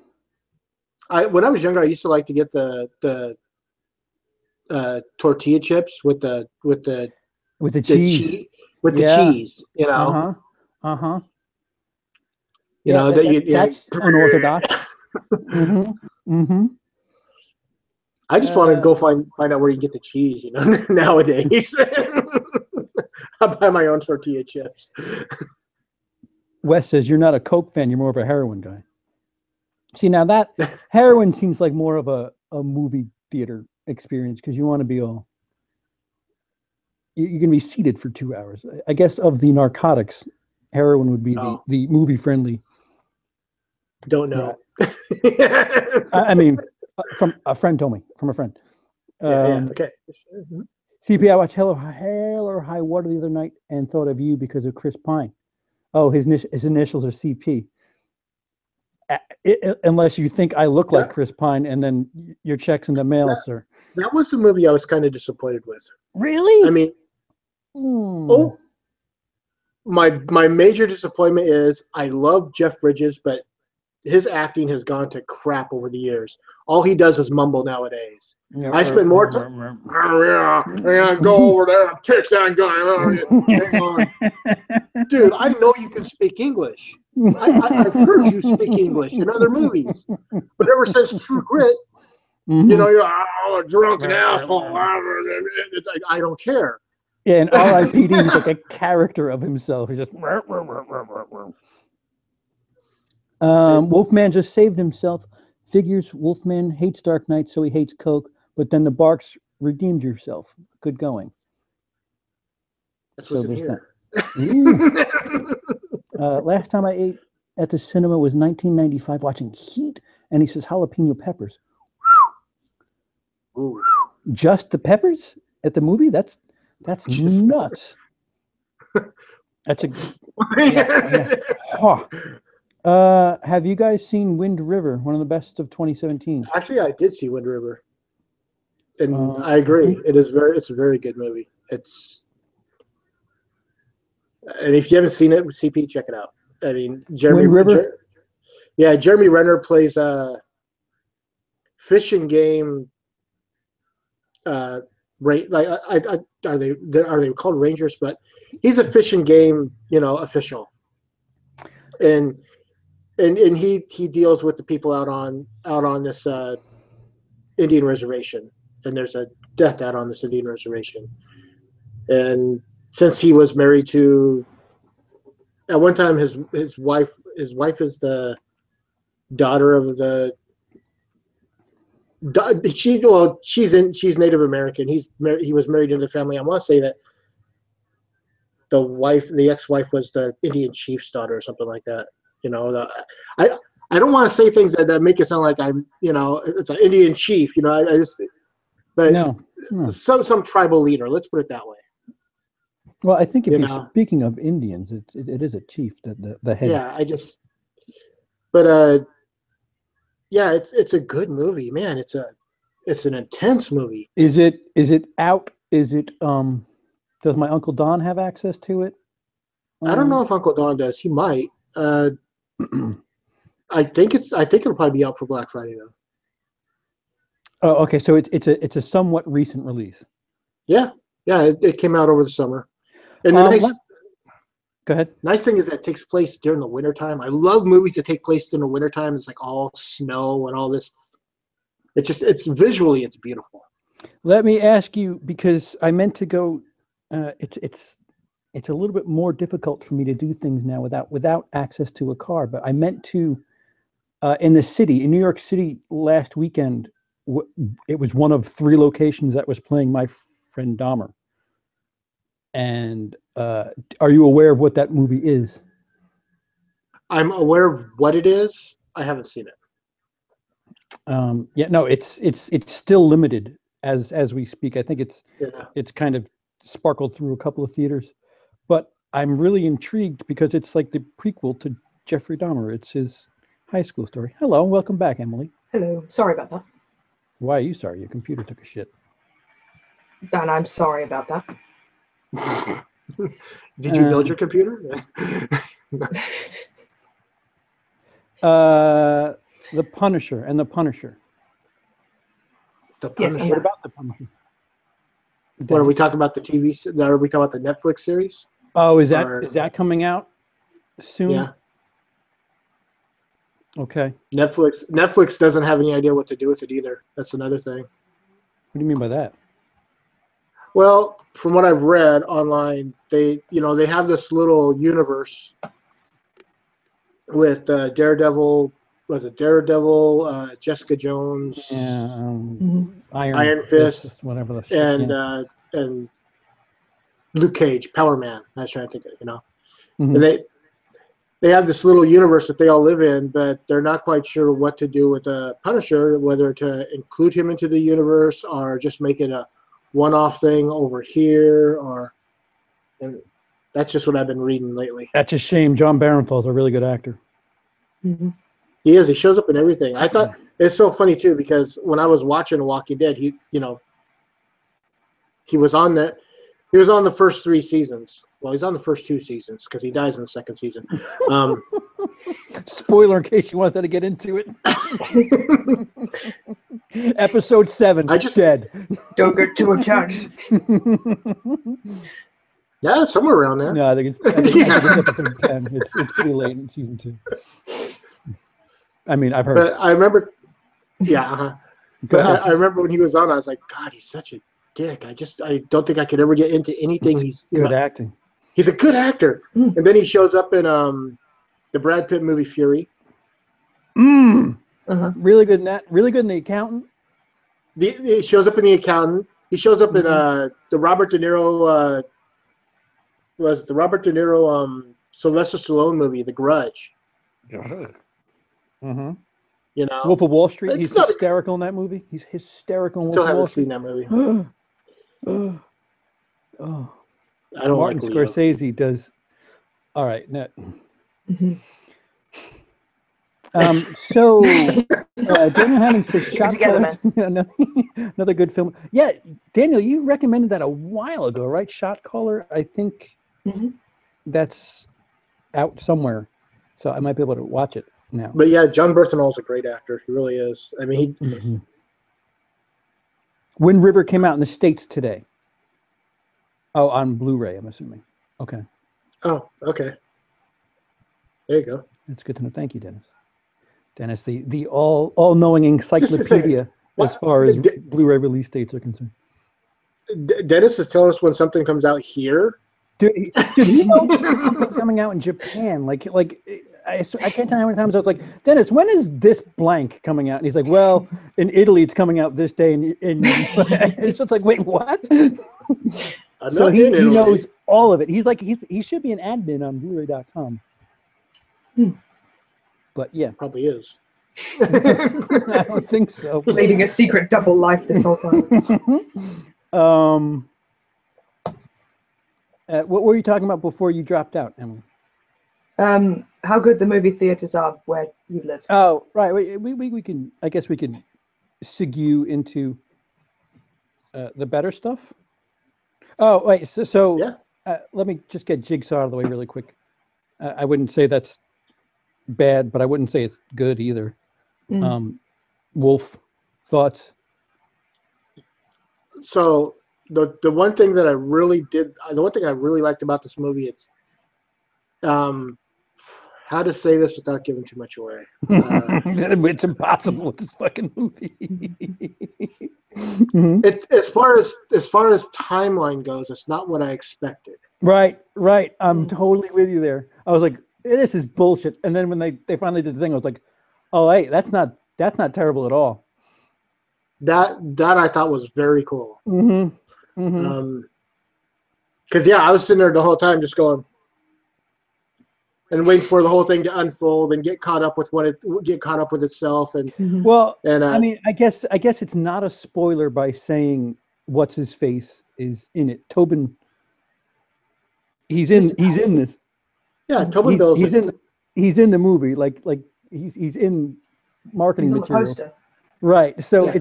I was younger, I used to like to get the tortilla chips with the cheese. The cheese, you know. You know that's unorthodox. I just want to go find out where you get the cheese, you know, nowadays. I buy my own tortilla chips. Wes says you're not a Coke fan, you're more of a heroin guy. See, now that heroin seems like more of a movie theater experience because you want to be all you're gonna be seated for 2 hours. I guess of the narcotics, heroin would be the movie friendly. Don't know. I mean, from a friend told me. From a friend. Okay. CP, I watched Hell or High Water the other night and thought of you because of Chris Pine. Oh, his initials are CP. Unless you think I look like Chris Pine, and then your check's in the mail, sir. That was the movie I was kind of disappointed with. Really? I mean, my major disappointment is I love Jeff Bridges, but his acting has gone to crap over the years. All he does is mumble nowadays. I spend more time. Go over there and take that guy. Dude, I know you can speak English. I've heard you speak English in other movies, but ever since True Grit, you know, you're a drunken asshole. I don't care. Yeah, and R.I.P.D. is like a character of himself. He's just. Wolfman just saved himself. Figures Wolfman hates Dark Knight, so he hates Coke. But then the Barks redeemed yourself. Good going. That's what's in here. Last time I ate at the cinema was 1995 watching Heat, and he says jalapeno peppers. Ooh. Just the peppers at the movie? That's nuts. That's a have you guys seen Wind River, one of the best of 2017? Actually, I did see Wind River. And I agree. It's a very good movie. And if you haven't seen it, CP, check it out. I mean, Jeremy Renner plays a fish and game. Are they called rangers? But he's a fish and game, official, and he deals with the people out on this Indian reservation, and there's a death out on this Indian reservation, and since he was married to, at one time his wife is the daughter of the. She's Native American. He was married into the family. I want to say that the ex-wife was the Indian chief's daughter or something like that. I don't want to say things that make it sound like I'm, it's an Indian chief. But no. some tribal leader. Let's put it that way. Well, I think if you're speaking of Indians, it is a chief, the head. Yeah, yeah, it's a good movie, man. It's an intense movie. Is it out? Is it does my Uncle Don have access to it? I don't know if Uncle Don does. He might. I think it'll probably be out for Black Friday though. Oh, okay. So it's a somewhat recent release. Yeah. It came out over the summer. And go ahead. Nice thing is that it takes place during the wintertime. I love movies that take place during the wintertime. It's like all snow and all this. It's visually, it's beautiful. Let me ask you, because I meant to go. It's a little bit more difficult for me to do things now without access to a car. But I meant to in New York City last weekend. It was one of 3 locations that was playing My Friend Dahmer. And are you aware of what that movie is? I'm aware of what it is. I haven't seen it. Yeah, no, it's still limited as we speak. I think it's kind of sparkled through a couple of theaters, but I'm really intrigued because it's like the prequel to Jeffrey Dahmer. It's his high school story. Hello, welcome back, Emily. Hello. Sorry about that. Why are you sorry? Your computer took a shit. And I'm sorry about that. Did you build your computer? The Punisher and the Punisher. The Punisher. Yes, what about the Punisher? What are we talking about? The TV? Are we talking about the Netflix series? Oh, is that coming out soon? Yeah. Okay. Netflix doesn't have any idea what to do with it either. That's another thing. What do you mean by that? Well, from what I've read online, they have this little universe with Daredevil. Was it Daredevil? Jessica Jones. Yeah. Iron Fist. Whatever the shit. And Luke Cage, Power Man. I was trying to think of it. Mm-hmm. And they have this little universe that they all live in, but they're not quite sure what to do with the Punisher, whether to include him into the universe or just make it a one-off thing over here, and that's just what I've been reading lately. That's a shame. John Barenthal's a really good actor. Mm-hmm. He is. He shows up in everything. I thought it's so funny too because when I was watching Walking Dead, he was on the first 3 seasons. Well, he's on the first 2 seasons because he dies in the second season. Spoiler in case you wanted to get into it. Episode 7. Dead. Don't get too attached. Yeah, somewhere around there. No, I think it's episode 10. It's pretty late in season 2. I mean, I've heard. But I remember. Yeah. Uh-huh. But I remember when he was on, I was like, God, he's such a dick. I don't think I could ever get into anything. He's good acting. He's a good actor. And then he shows up in the Brad Pitt movie Fury. Uh-huh. Really good in that. Really good in The Accountant. He shows up in The Accountant. He shows up in the Robert De Niro Sylvester Stallone movie, The Grudge. Mm-hmm. Wolf of Wall Street. He's hysterical in that movie. He's hysterical in Wolf of Wall Street. Still haven't seen that movie. I don't Martin like Leo. Scorsese does. All right. No. Mm-hmm. So Daniel Hammond says Shot together, Callers, another good film. Yeah, Daniel, you recommended that a while ago, right? Shot Caller. I think that's out somewhere, so I might be able to watch it now. But yeah, John Bernthal is a great actor. He really is. I mean, Wind River came out in the States today. Oh, on Blu-ray, I'm assuming. Okay. Oh, okay. There you go. That's good to know. Thank you, Dennis. Dennis, the all-knowing encyclopedia as far as Blu-ray release dates are concerned. Dennis is telling us when something comes out here. Dude, he knows something's coming out in Japan. Like I can't tell you how many times I was like, Dennis, when is this blank coming out? And he's like, well, in Italy it's coming out this day, and it's just like, wait, what? So he knows all of it. He's like, he should be an admin on Blu-ray.com. But yeah, probably is. I don't think so. Leading a secret double life this whole time. What were you talking about before you dropped out, Emily? How good the movie theaters are where you live. Oh, right. We can. I guess we can segue into the better stuff. Oh, wait. So yeah. Let me just get Jigsaw out of the way really quick. I wouldn't say that's bad, but I wouldn't say it's good either. Wolf, thoughts? So the one thing that I really did, the one thing I really liked about this movie, it's how to say this without giving too much away. It's impossible with this fucking movie. As far as timeline goes, it's not what I expected. Right. I'm totally with you there. I was like, this is bullshit. And then when they finally did the thing, I was like, oh, hey, that's not terrible at all. That I thought was very cool. Mm-hmm. Because I was sitting there the whole time just going and waiting for the whole thing to unfold and get caught up with itself. And I mean, I guess it's not a spoiler by saying what's his face is in it. Tobin. He's in this. Yeah, Tobin Bell's he's in the movie. Like he's in marketing materials. Right. So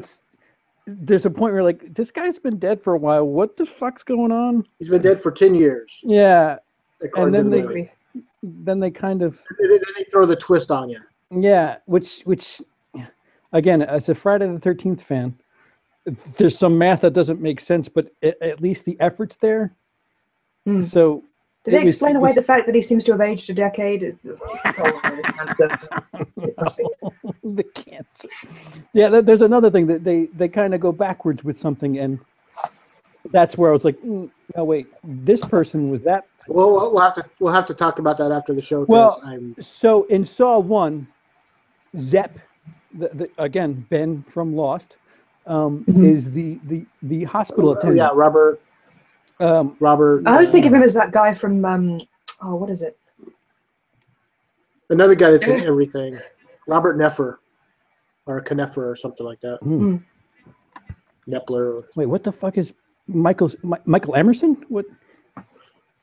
there's a point where like this guy's been dead for a while. What the fuck's going on? He's been dead for 10 years. Yeah. And then they kind of then they throw the twist on you. Yeah, which again, as a Friday the 13th fan, there's some math that doesn't make sense, but at least the effort's there. So did they explain away the fact that he seems to have aged a decade? The cancer. Yeah, there's another thing that they kind of go backwards with something, and that's where I was like, no, wait, this person was that. Well, we'll have to talk about that after the show. Well, so in Saw 1, Zepp, again Ben from Lost, is the hospital attendant. Yeah, Robert. Robert. I always think of him as that guy from what is it? Another guy that's in everything. Robert Knepper, or Knepper, or something like that. Knepler. Wait, what the fuck is Michael Emerson? What?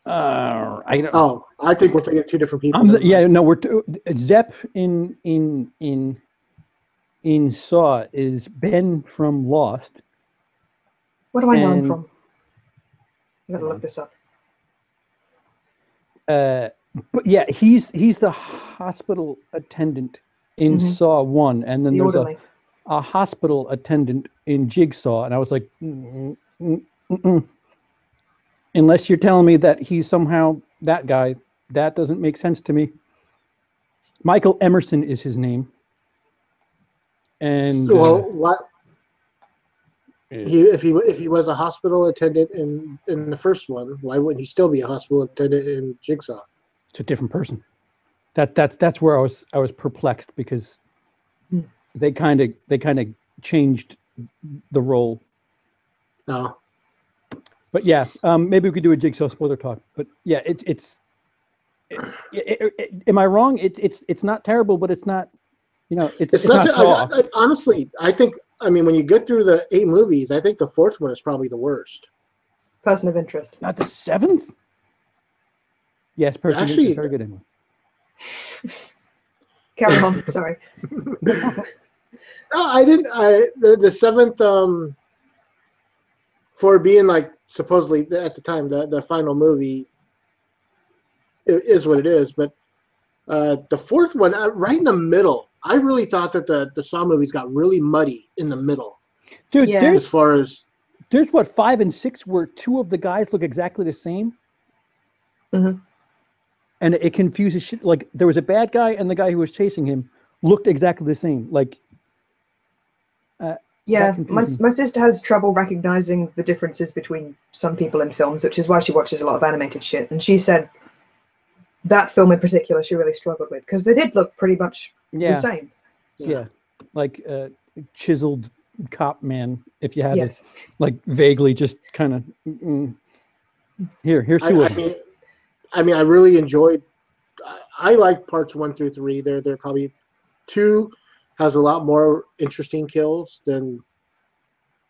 I don't. Oh, I think we're thinking of two different people. We're Zepp in Saw is Ben from Lost. What do I know him from? I'm gonna look this up. But yeah, he's the hospital attendant in Saw 1, and then there's a hospital attendant in Jigsaw, and I was like, unless you're telling me that he's somehow that guy, that doesn't make sense to me. Michael Emerson is his name, and what? If he was a hospital attendant in the first one, why wouldn't he still be a hospital attendant in Jigsaw? It's a different person. That's where I was perplexed, because they kind of changed the role. No. But yeah, maybe we could do a Jigsaw spoiler talk. But yeah, am I wrong? It's not terrible, but it's not. It's not Saw. Honestly, I think. I mean, when you get through the 8 movies, I think the 4th one is probably the worst. Person of Interest. Not the 7th? Yes, Person of Interest is very good. Carry on. Sorry. No, I didn't. The seventh, for being like supposedly at the time the final movie, is what it is. But the fourth one, right in the middle, I really thought that the Saw movies got really muddy in the middle. Dude, Yeah. As far as there's what 5 and 6 where 2 of the guys look exactly the same. Mm-hmm. And it confuses shit. Like there was a bad guy and the guy who was chasing him looked exactly the same. Like, yeah, that my confused me. sister has trouble recognizing the differences between some people in films, which is why she watches a lot of animated shit. And she said that film in particular she really struggled with because they did look pretty much Yeah. the same. Yeah. Like chiseled cop man, if you had Yes. to, like vaguely just kind of here's 2 of them. I mean, I really enjoyed. I like parts 1 through 3. They're probably 2 has a lot more interesting kills than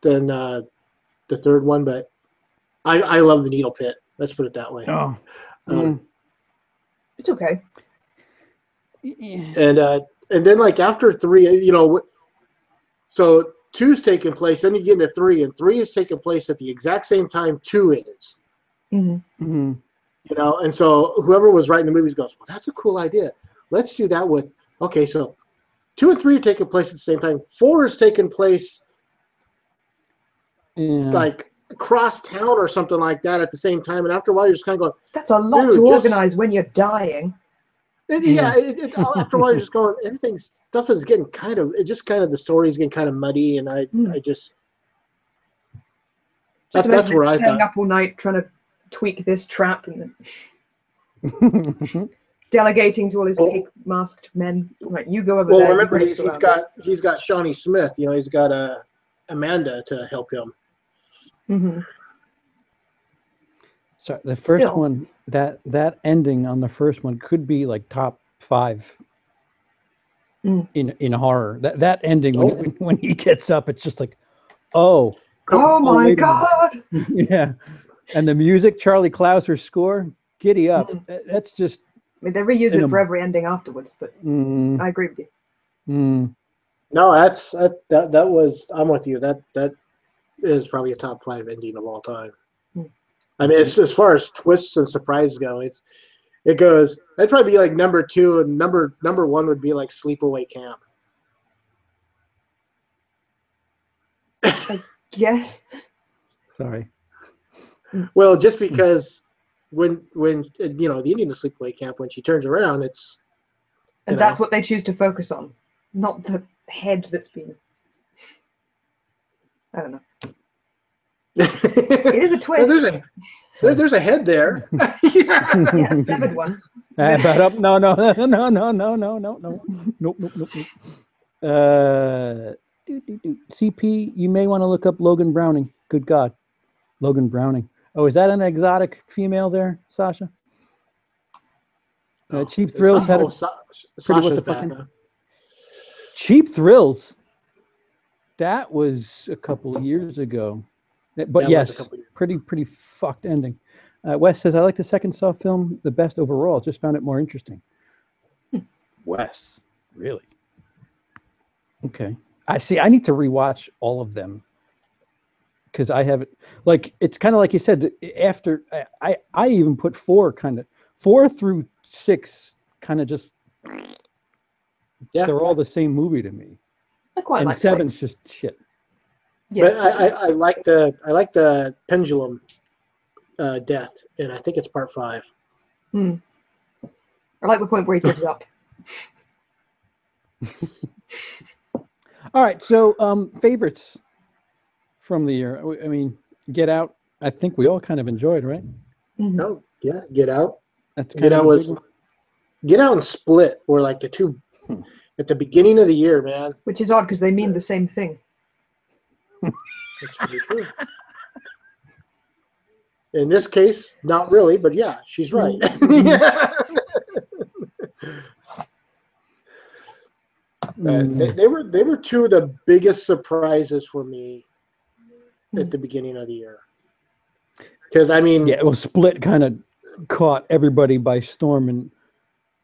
the third one, but I love the needle pit. Let's put it that way. Oh. It's okay. Yeah. And then like after 3, you know, so 2's taking place, then you get into 3, and 3 is taking place at the exact same time 2 is. Mm-hmm. Mm-hmm. You know, and so whoever was writing the movies goes, well, that's a cool idea. Let's do that with, okay, so 2 and 3 are taking place at the same time. 4 is taking place like across town or something like that at the same time. And after a while, you're just kind of going, that's a lot to organize when you're dying. After a while, you're just going, stuff is getting the story's getting kind of muddy. And I just that's where I staying thought. up all night trying to tweak this trap and then delegating to all his big masked men. Right, you go over there. Well, remember he's got Shawnee Smith. You know, he's got Amanda to help him. Mm-hmm. So the first one, that ending on the first one could be like top 5 in horror. That ending when he gets up, it's just like, oh my God. Yeah. And the music, Charlie Clouser's score, giddy up. That's just. I mean, they reuse it for every ending afterwards, but I agree with you. No, that was. I'm with you. That is probably a top 5 ending of all time. I mean, it's, as far as twists and surprises go, it goes. It'd probably be like number 2, and number 1 would be like Sleepaway Camp. I guess. Sorry. Well, just because when you know the ending of Sleepaway Camp, when she turns around, it's and that's what they choose to focus on, not the head that's been. I don't know. It is a twist. There's a head there. Yeah, a severed one. But up, no. CP, you may want to look up Logan Browning. Good God, Logan Browning. Oh, is that an exotic female there, Sasha? Cheap Thrills had a pretty what the fucking Cheap Thrills. That was a couple of years ago, but yes, pretty fucked ending. Wes says, I like the second Saw film the best overall. Just found it more interesting. Wes, really? Okay. I see. I need to rewatch all of them because I haven't. Like, it's kind of like you said. After I even put 4 through 6 kind of just. Yeah. They're all the same movie to me. I quite and like 7's just shit. Yeah, but I like the pendulum death, and I think it's part 5. I like the point where he gives up. All right, so favorites from the year. I mean, Get Out. I think we all kind of enjoyed, right? Mm-hmm. Oh yeah, Get Out. Get Out and Split were like the 2 at the beginning of the year, man. Which is odd because they mean the same thing. That's pretty true. In this case, not really, but yeah, she's right. They were 2 of the biggest surprises for me at the beginning of the year. Because I mean, yeah, well, Split kind of caught everybody by storm, and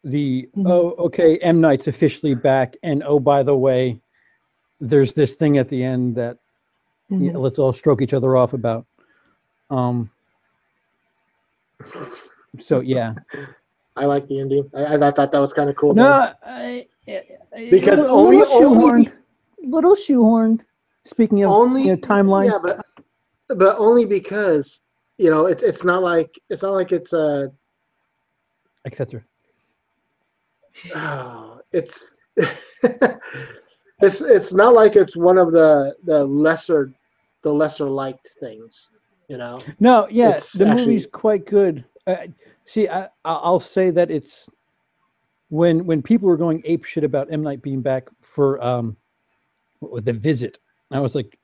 the okay, M. Night's officially back, and oh, by the way, there's this thing at the end that let's all stroke each other off about. So yeah, I like the ending. I thought that was kind of cool. No, because little shoehorned. Speaking of timelines, yeah, but only because it's not like it's etc. It's it's not like it's one of the lesser liked things, No, yeah, the actually, movie's quite good. See, I'll say that it's when people were going ape shit about M. Night being back for The Visit, I was like,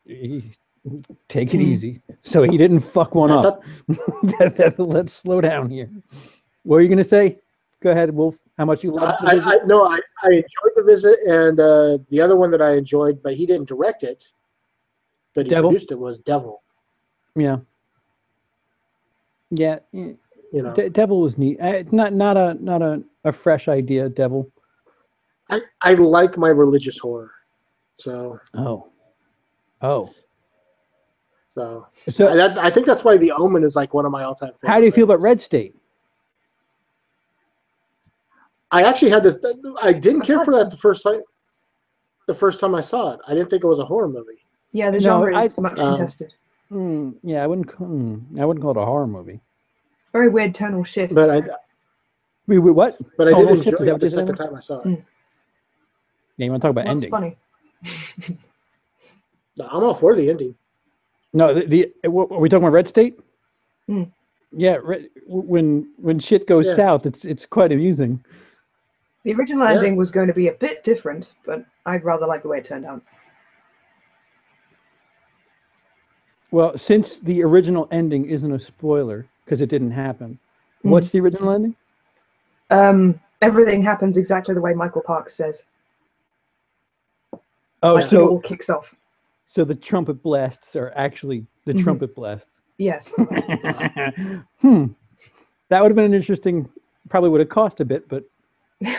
take it easy. So he didn't fuck one up. Let's slow down here. What are you gonna say? Go ahead, Wolf. How much you loved The Visit? I enjoyed The Visit, and the other one that I enjoyed, but he didn't direct it, but he produced it, was Devil. Yeah. Yeah. Devil was neat. It's not a fresh idea. Devil. I like my religious horror, so. So I think that's why The Omen is like one of my all-time favorites. How do you feel about Red State? I actually had to. I didn't care for that the first time I saw it. I didn't think it was a horror movie. Yeah, the genre is much contested. Yeah, I wouldn't call it a horror movie. Very weird tonal shift. But what? But I did enjoy it the second time I saw it. Yeah, you want to talk about ending? That's funny. I'm all for the ending. No, are we talking about Red State? Yeah, when shit goes south, it's quite amusing. The original ending was going to be a bit different, but I'd rather like the way it turned out. Well, since the original ending isn't a spoiler because it didn't happen, what's the original ending? Everything happens exactly the way Michael Parks says. Oh, so it all kicks off. So the trumpet blasts are actually the trumpet blasts. Yes. That would have been an interesting. Probably would have cost a bit, but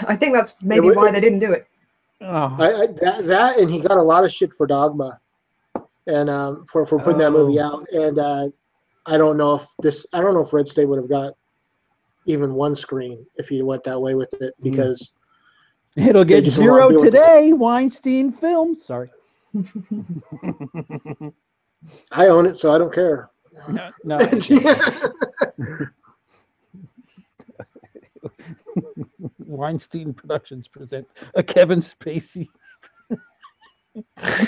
I think that's maybe why they didn't do it. That and he got a lot of shit for Dogma, and for putting that movie out. And I don't know if Red State would have got even one screen if he went that way with it, because it'll get 0 today. Weinstein Films. Sorry. I own it, so I don't care. No. Weinstein Productions present a Kevin Spacey,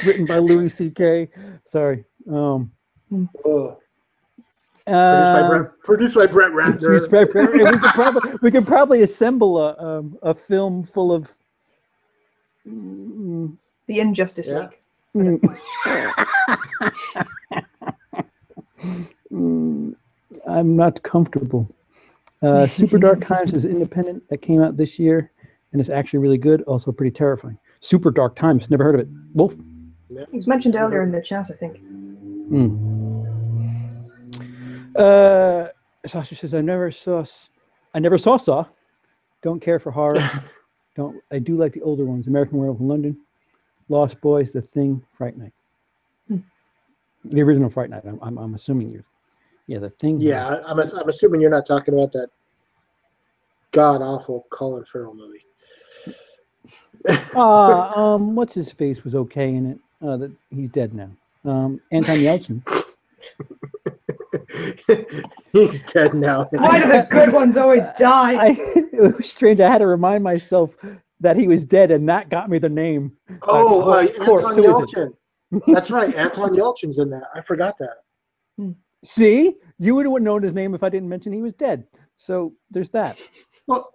written by Louis C.K. Sorry. Produced by Brett Ratner. We could probably assemble a film full of the Injustice League. I'm not comfortable. Super Dark Times is independent that came out this year, and it's actually really good. Also pretty terrifying. Super Dark Times. Never heard of it. Wolf? It was mentioned earlier in the chat, I think. Sasha says, I never saw Saw. Don't care for horror. I do like the older ones. American Werewolf in London, Lost Boys, The Thing, Fright Night. The original Fright Night. I'm assuming you're. Yeah, The Thing. Yeah, I'm assuming you're not talking about that god awful Colin Farrell movie. What's his face was okay in it. He's dead now. Anton Yelchin. He's dead now. Why do the good ones always die? It was strange. I had to remind myself that he was dead, and that got me the name. Anton Yelchin. That's right. Anton Yelchin's in that. I forgot that. See? You would have known his name if I didn't mention he was dead. So there's that. Well,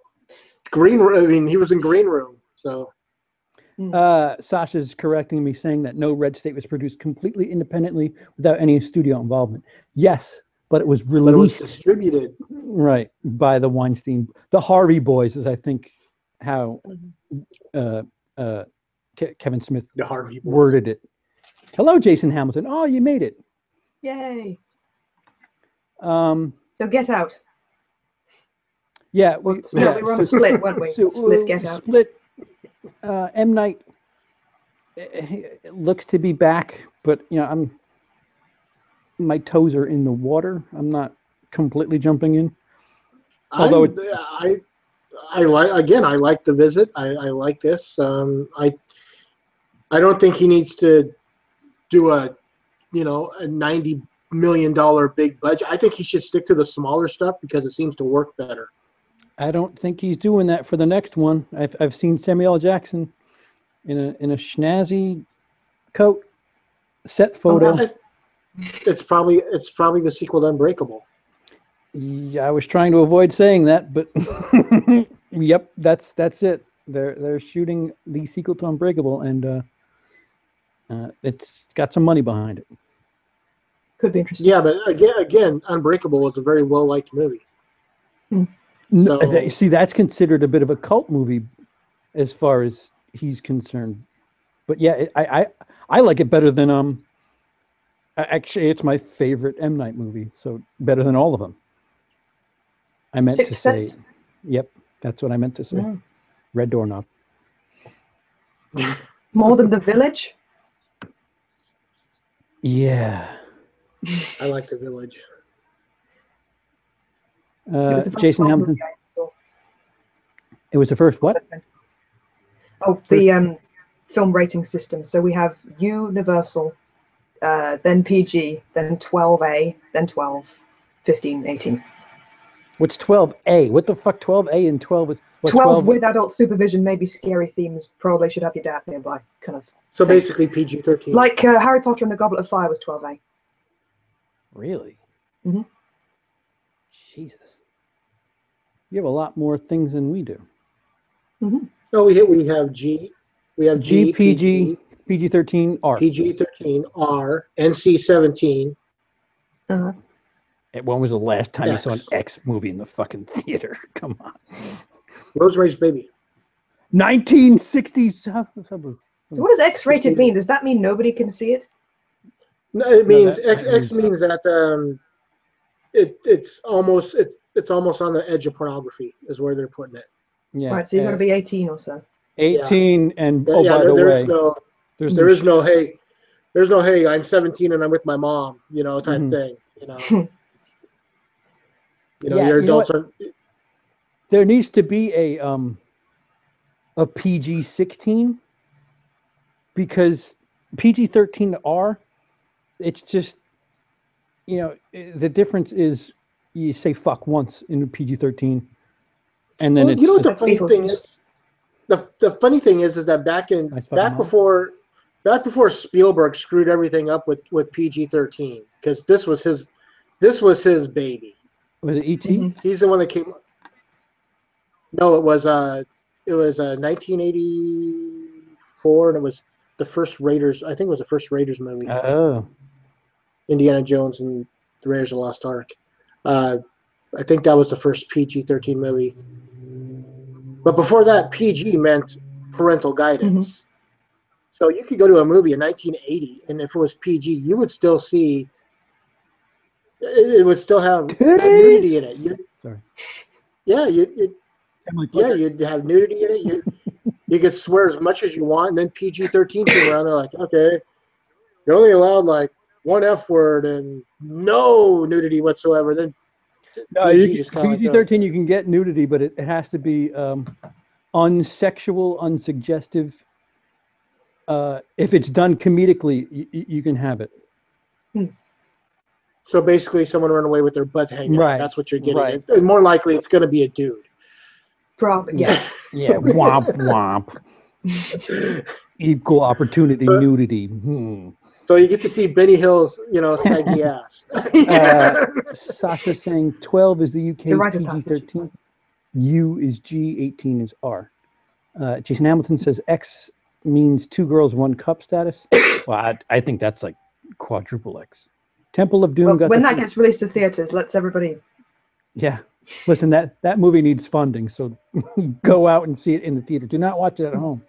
he was in Green Room. So Sasha's correcting me, saying that no, Red State was produced completely independently without any studio involvement. Yes, but it was released, distributed, right, by the Weinstein, the Harvey Boys, is I think how Kevin Smith the Harvey Boys worded it. Hello, Jason Hamilton. Oh, you made it! Yay! So Get Out. Yeah, Well, no, we were on a split, weren't we? Split, Get Out. Split. M. Night it looks to be back, but my toes are in the water. I'm not completely jumping in. Although I like The Visit. I like this. I don't think he needs to do a $90 million big budget. I think he should stick to the smaller stuff because it seems to work better. I don't think he's doing that for the next one. I've seen Samuel L. Jackson in a schnazzy coat set photo. It's probably the sequel to Unbreakable. Yeah, I was trying to avoid saying that, but yep, that's it. They're shooting the sequel to Unbreakable, and it's got some money behind it. Could be interesting. Yeah, but again, Unbreakable is a very well liked movie. So, see, that's considered a bit of a cult movie, as far as he's concerned. But yeah, I like it better than Actually, it's my favorite M. Night movie, so better than all of them. I meant to say, yep, that's what I meant to say. Yeah. Red Doorknob. More than The Village? Yeah. I like The Village. Jason Hamilton. It was the first what? Oh, the film rating system. So we have Universal, then PG, then 12A, then 12, 15, 18. What's 12A? What the fuck? 12A and 12 is... 12 with adult supervision, maybe scary themes, probably should have your dad nearby, kind of. So basically PG-13. Like Harry Potter and the Goblet of Fire was 12A. Really? Mm-hmm. Jesus. You have a lot more things than we do. Mm-hmm. No, we have G. We have G, PG, PG-13, R. PG-13, R, NC-17. Uh-huh. When was the last time you saw an X movie in the fucking theater? Come on. Rosemary's Baby. 1967. So what does X-rated mean? Does that mean nobody can see it? No, it means X means that it's almost on the edge of pornography is where they're putting it. Yeah. Right, so you've got to be 18 or so. 18 and by the way, there is no hey, I'm 17 and I'm with my mom, type thing. Your adults are. There needs to be a PG-16 because PG-13R, it's just, the difference is you say fuck once in PG-13, and then it's. What the funny thing is? The funny thing is that back before Spielberg screwed everything up with PG-13, because this was his baby. Was it E.T.? Mm-hmm. He's the one that came. No, it was 1984, and it was the first Raiders. I think it was the first Raiders movie. Oh. Indiana Jones and the Raiders of the Lost Ark. I think that was the first PG-13 movie. But before that, PG meant parental guidance. Mm-hmm. So you could go to a movie in 1980, and if it was PG, you would still see. It would still have nudity in it. Sorry. Yeah, you'd have nudity in it. You could swear as much as you want, and then PG-13 came around. They're like, okay, you're only allowed like one F word and no nudity whatsoever. Then PG-13 you can get nudity, but it has to be unsexual, unsuggestive. If it's done comedically, you can have it. So basically, someone run away with their butt hanging. Right. That's what you're getting. Right. And more likely, it's going to be a dude. Probably, yeah. Yeah, womp womp. Equal opportunity nudity. So you get to see Benny Hill's, saggy ass. Sasha saying 12 is the UK's PG-13. U is G, 18 is R. Jason Hamilton says X means 2 girls, 1 cup status. Well, I think that's like quadruple X. Temple of Doom. When that gets released to theaters, let's everybody. Yeah, listen, that movie needs funding, so go out and see it in the theater. Do not watch it at home.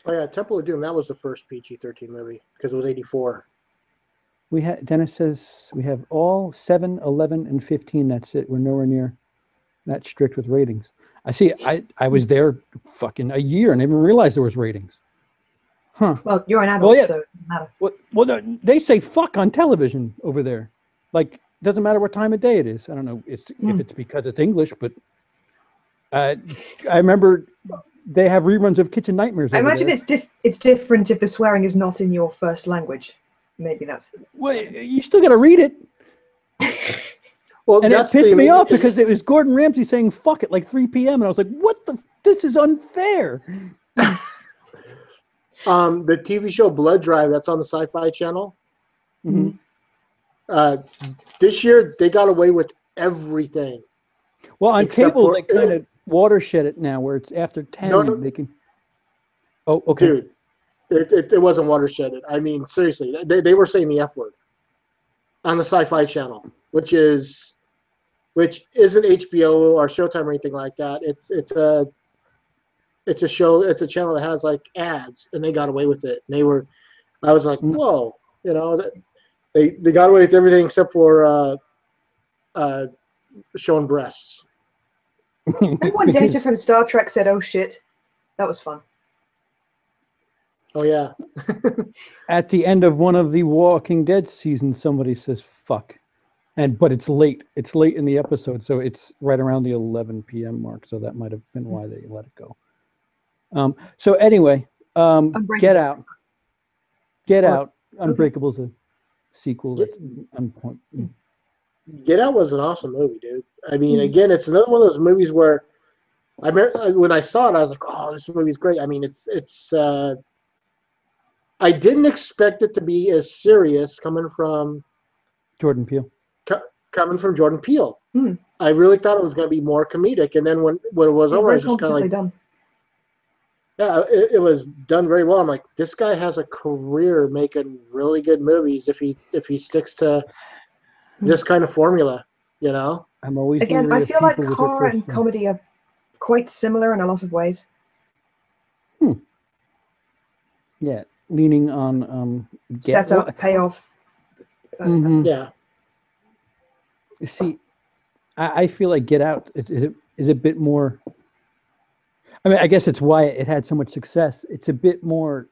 Oh yeah, Temple of Doom. That was the first PG-13 movie because it was 84. Dennis says we have all 7, 11, and 15. That's it. We're nowhere near that strict with ratings. I see. I was there fucking a year and I didn't realize there was ratings. Huh. Well, you're an adult, so it doesn't matter. Well, no, they say fuck on television over there. Like, doesn't matter what time of day it is. I don't know if it's because it's English, but I remember they have reruns of Kitchen Nightmares. I imagine it's different if the swearing is not in your first language. Maybe that's. Well, you still got to read it. Well, and it pissed me off because it was Gordon Ramsay saying "fuck" at like 3 p.m. and I was like, "What the? This is unfair." The TV show Blood Drive that's on the Sci-Fi Channel. Mm-hmm. This year they got away with everything. Well, on cable they kind of watershed it now, where it's after 10. They can. Oh, okay. Dude, it wasn't watersheded. I mean, seriously, they were saying the F word on the Sci-Fi Channel, which isn't HBO or Showtime or anything like that. It's a show. It's a channel that has like ads, and they got away with it. And I was like, whoa, you know, they got away with everything except for showing breasts. And one data from Star Trek said, "Oh shit," that was fun. Oh yeah. At the end of one of the Walking Dead seasons, somebody says "fuck," but it's late. It's late in the episode, so it's right around the 11 p.m. mark. So that might have been why they let it go. So anyway, Get Out. Get Out. Unbreakable's a sequel that's on point. Get Out was an awesome movie, dude. I mean, again, it's another one of those movies where when I saw it, I was like, "Oh, this movie's great." I mean, it's. I didn't expect it to be as serious coming from Jordan Peele. I really thought it was going to be more comedic, and then when it was over, I was just kind of like, done. Yeah, it was done very well. I'm like, this guy has a career making really good movies if he sticks to this kind of formula, you know. I'm always again. I feel like horror and comedy are quite similar in a lot of ways. Yeah, leaning on setup, payoff. Yeah. See, I feel like Get Out is a bit more. I mean, I guess it's why it had so much success. It's a bit more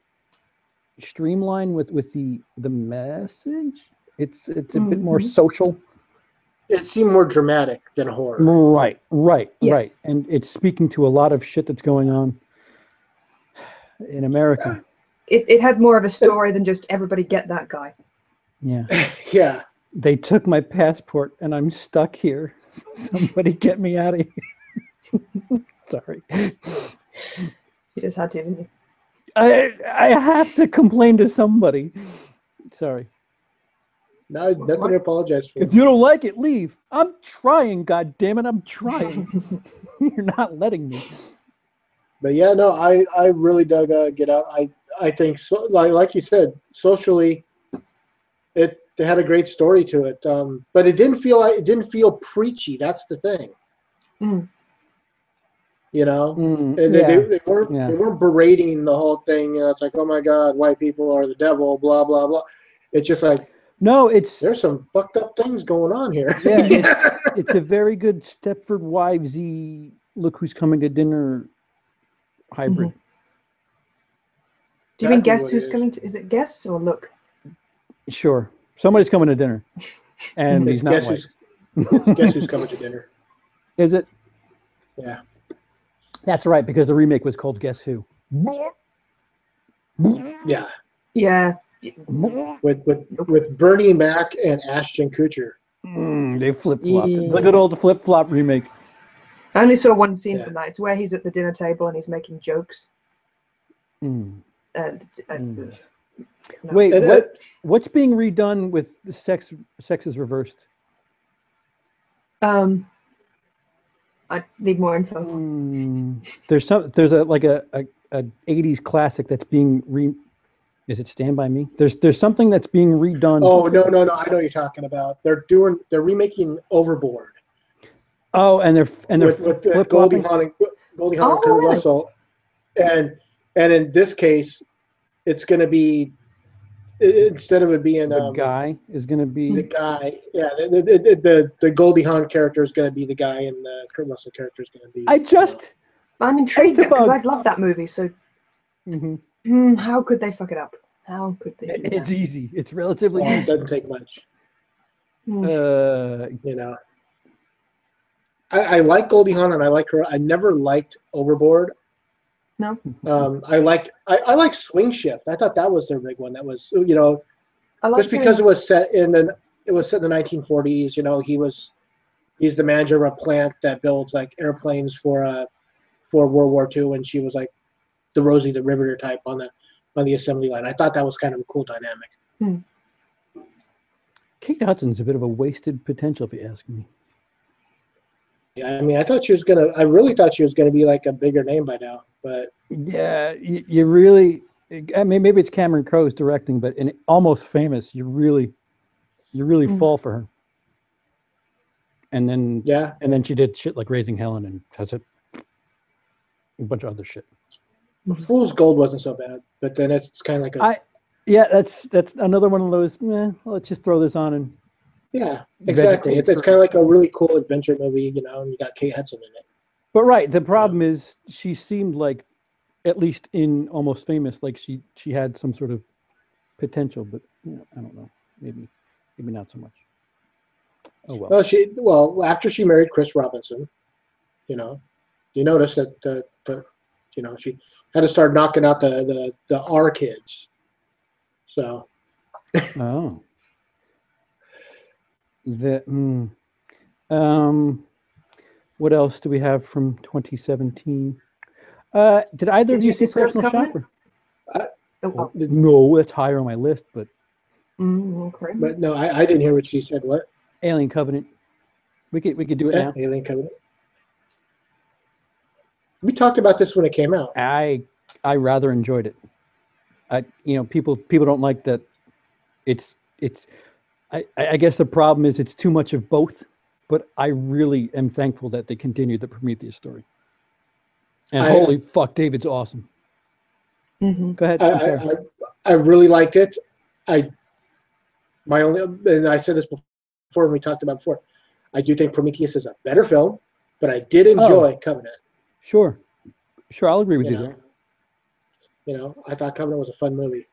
streamlined with the message. It's a bit more social. It seemed more dramatic than horror. Right. And it's speaking to a lot of shit that's going on in America. It had more of a story than just everybody get that guy. Yeah. Yeah. They took my passport and I'm stuck here. Somebody get me out of here. Sorry. You just had to, didn't you? I have to complain to somebody. Sorry. No, nothing to apologize for. If you don't like it, leave. I'm trying, God damn it, I'm trying. You're not letting me. But yeah, no, I really dug Get Out. I think so, like you said, socially, it had a great story to it. But it didn't feel preachy. That's the thing. You know, they weren't berating the whole thing. You know, it's like, oh my God, white people are the devil, blah blah blah. It's just like, no, there's some fucked up things going on here. Yeah, it's a very good Stepford Wivesy look who's coming to dinner hybrid. Do you mean Guess Who's Coming to? Is it Guess or Look? Sure, somebody's coming to dinner, and he's not white. Guess Who's Coming to Dinner? Is it? Yeah. That's right, because the remake was called Guess Who. Yeah. Yeah. With Bernie Mac and Ashton Kutcher. They flip-flop. The good old flip-flop remake. I only saw one scene from that. It's where he's at the dinner table and he's making jokes. Wait, what's being redone with the sex is reversed? I need more info. There's a 80s classic that's being Is it Stand By Me? There's something that's being redone. Oh no! I know what you're talking about. They're remaking Overboard. Oh, and they're with Goldie Hawn and Kurt Russell, and in this case, it's going to be instead of it being the guy is going to be the guy. Yeah, the Goldie Hawn character is going to be the guy, and the Kurt Russell character is going to be. I'm intrigued It's a because bug. I'd love that movie. So, how could they fuck it up? How could they do that? It's easy. It's relatively It easy. doesn't take much. You know, I like Goldie Hawn and I like her. I never liked Overboard. No. I like Swing Shift. I thought that was their big one. That was, you know, just because it was set in the 1940s. You know, he's the manager of a plant that builds like airplanes for World War II, and she was like the Rosie the Riveter type on the assembly line. I thought that was kind of a cool dynamic. Kate Hudson's a bit of a wasted potential, if you ask me. Yeah, I mean, I really thought she was gonna be like a bigger name by now, but yeah, you really. I mean, maybe it's Cameron Crowe's directing, but in Almost Famous, you really fall for her. And then she did shit like Raising Helen and has a bunch of other shit. Fool's Gold wasn't so bad, but then it's kind of like that's another one of those. Let's just throw this on and. Yeah, exactly. It's kind of like a really cool adventure movie, you know, and you got Kate Hudson in it. But right, the problem is she seemed like, at least in Almost Famous, like she had some sort of potential, but I don't know, maybe not so much. Oh well. Well, after she married Chris Robinson, you know, you notice that you know, she had to start knocking out the R kids. So. Oh. What else do we have from 2017? Did either of you see Personal Shopper? No, that's higher on my list, but. Okay. But no, I didn't hear what she said. What? Alien Covenant. We could do it now. Alien Covenant. We talked about this when it came out. I rather enjoyed it. People don't like that. It's. I guess the problem is it's too much of both, but I really am thankful that they continued the Prometheus story. And holy fuck, David's awesome. Go ahead. I really liked it. And I said this before when we talked about before. I do think Prometheus is a better film, but I did enjoy Covenant. Sure, I'll agree with you there. You know, I thought Covenant was a fun movie.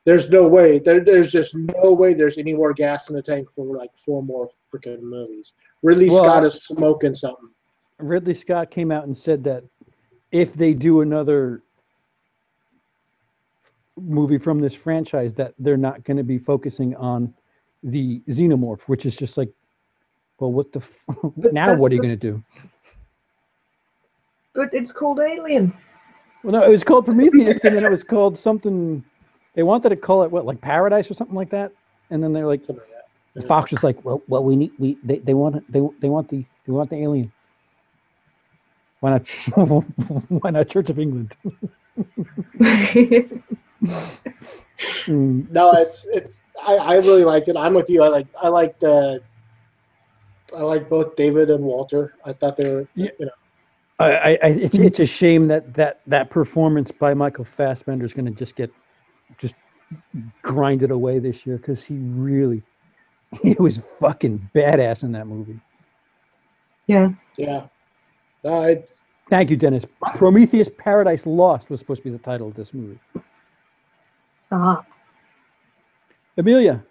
There's no way. There's just no way there's any more gas in the tank for like 4 more freaking movies. Ridley Scott is smoking something. Ridley Scott came out and said that if they do another movie from this franchise, that they're not going to be focusing on the xenomorph, which is just like, well, what the now? What are you going to do? But it's called Alien. Well, no, it was called Prometheus, and then it was called something. They wanted to call it like Paradise or something like that, and then they're like, Fox was like, well, they want the alien. Why not Church of England? No, I really liked it. I'm with you. I liked both David and Walter. I thought they were, It's a shame that performance by Michael Fassbender is going to just grinded away this year, because he was fucking badass in that movie. Yeah. Thank you, Dennis. Prometheus Paradise Lost was supposed to be the title of this movie. Amelia.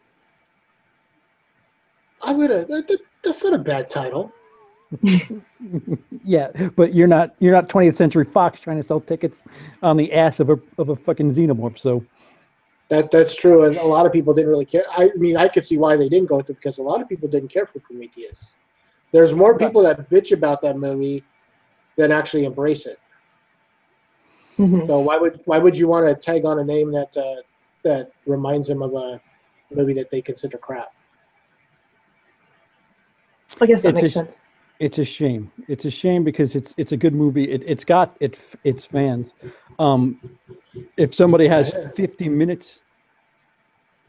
That's not a bad title. Yeah, but you're not 20th Century Fox trying to sell tickets on the ass of a fucking xenomorph. So that's true, and a lot of people didn't really care. I mean, I could see why they didn't go with it, because a lot of people didn't care for Prometheus. There's more people that bitch about that movie than actually embrace it. So why would you want to tag on a name that reminds them of a movie that they consider crap? I guess that makes sense. It's a shame. It's a shame, because it's a good movie. It's got its fans. If somebody has 50 minutes,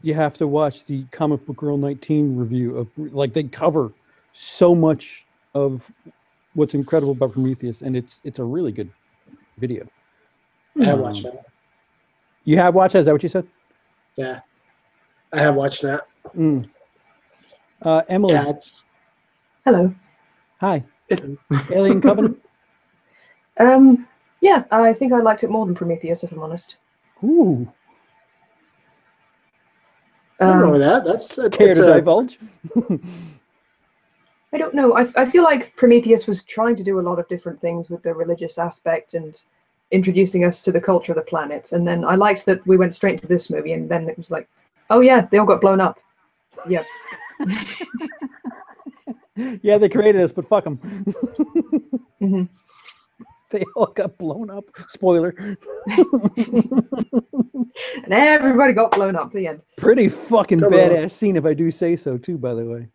you have to watch the Comic Book Girl 19 review of, like, they cover so much of what's incredible about Prometheus, and it's a really good video. I watched that. You have watched that? Is that what you said? Yeah. I have watched that. Emily. Yeah, Hello. Hi. Alien Covenant. Yeah, I think I liked it more than Prometheus, if I'm honest. Ooh. Nothing wrong with that. That's Care to divulge? I don't know. I feel like Prometheus was trying to do a lot of different things with the religious aspect and introducing us to the culture of the planet. And then I liked that we went straight to this movie, and then it was like, oh yeah, they all got blown up. Yeah. Yeah, they created us, but fuck them. Mm-hmm. They all got blown up. Spoiler. And everybody got blown up at the end. Pretty fucking badass scene, if I do say so, too. By the way.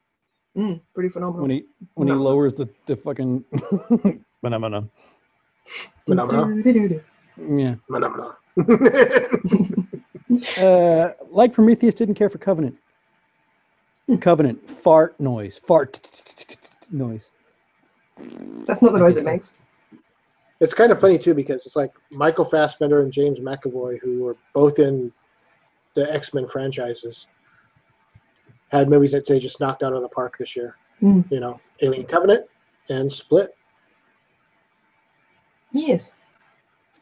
Pretty phenomenal. When he lowers the fucking phenomena. Yeah. Like Prometheus, didn't care for Covenant. Covenant fart noise. Noise. That's not the noise it makes. It's kind of funny too because it's like Michael Fassbender and James McAvoy, who were both in the X-Men franchises, had movies that they just knocked out of the park this year. You know, Alien Covenant and Split. Yes.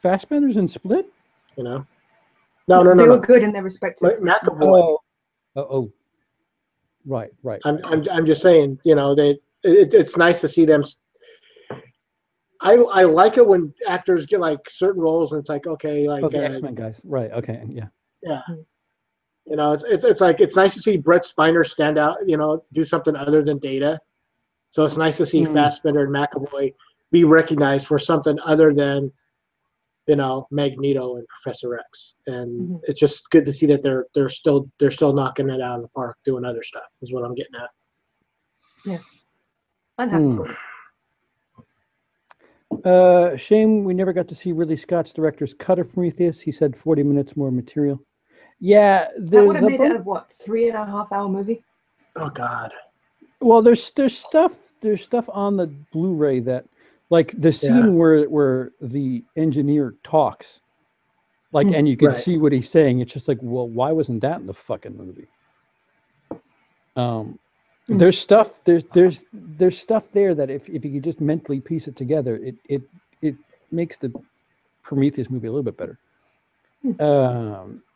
Fassbender's in Split? You know? No. They were good in their respective. McAvoy. Oh. Right. I'm just saying, you know, it's nice to see them. I like it when actors get like certain roles and it's like, okay, like X-Men guys. Right. Okay. Yeah. Yeah. You know, it's like it's nice to see Brett Spiner stand out, you know, do something other than Data. So it's nice to see Fassbender and McAvoy be recognized for something other than, you know, Magneto and Professor X. And it's just good to see that they're still knocking it out of the park, doing other stuff. Is what I'm getting at. Yeah, I'm happy for it. Shame we never got to see Ridley Scott's director's cut of Prometheus. He said 40 minutes more material. Yeah, that would have made it a 3.5 hour movie. Oh God. Well, there's stuff on the Blu-ray that, like the scene where the engineer talks, like, and you can see what he's saying. It's just like, well, why wasn't that in the fucking movie? There's stuff there that if you could just mentally piece it together, it makes the Prometheus movie a little bit better.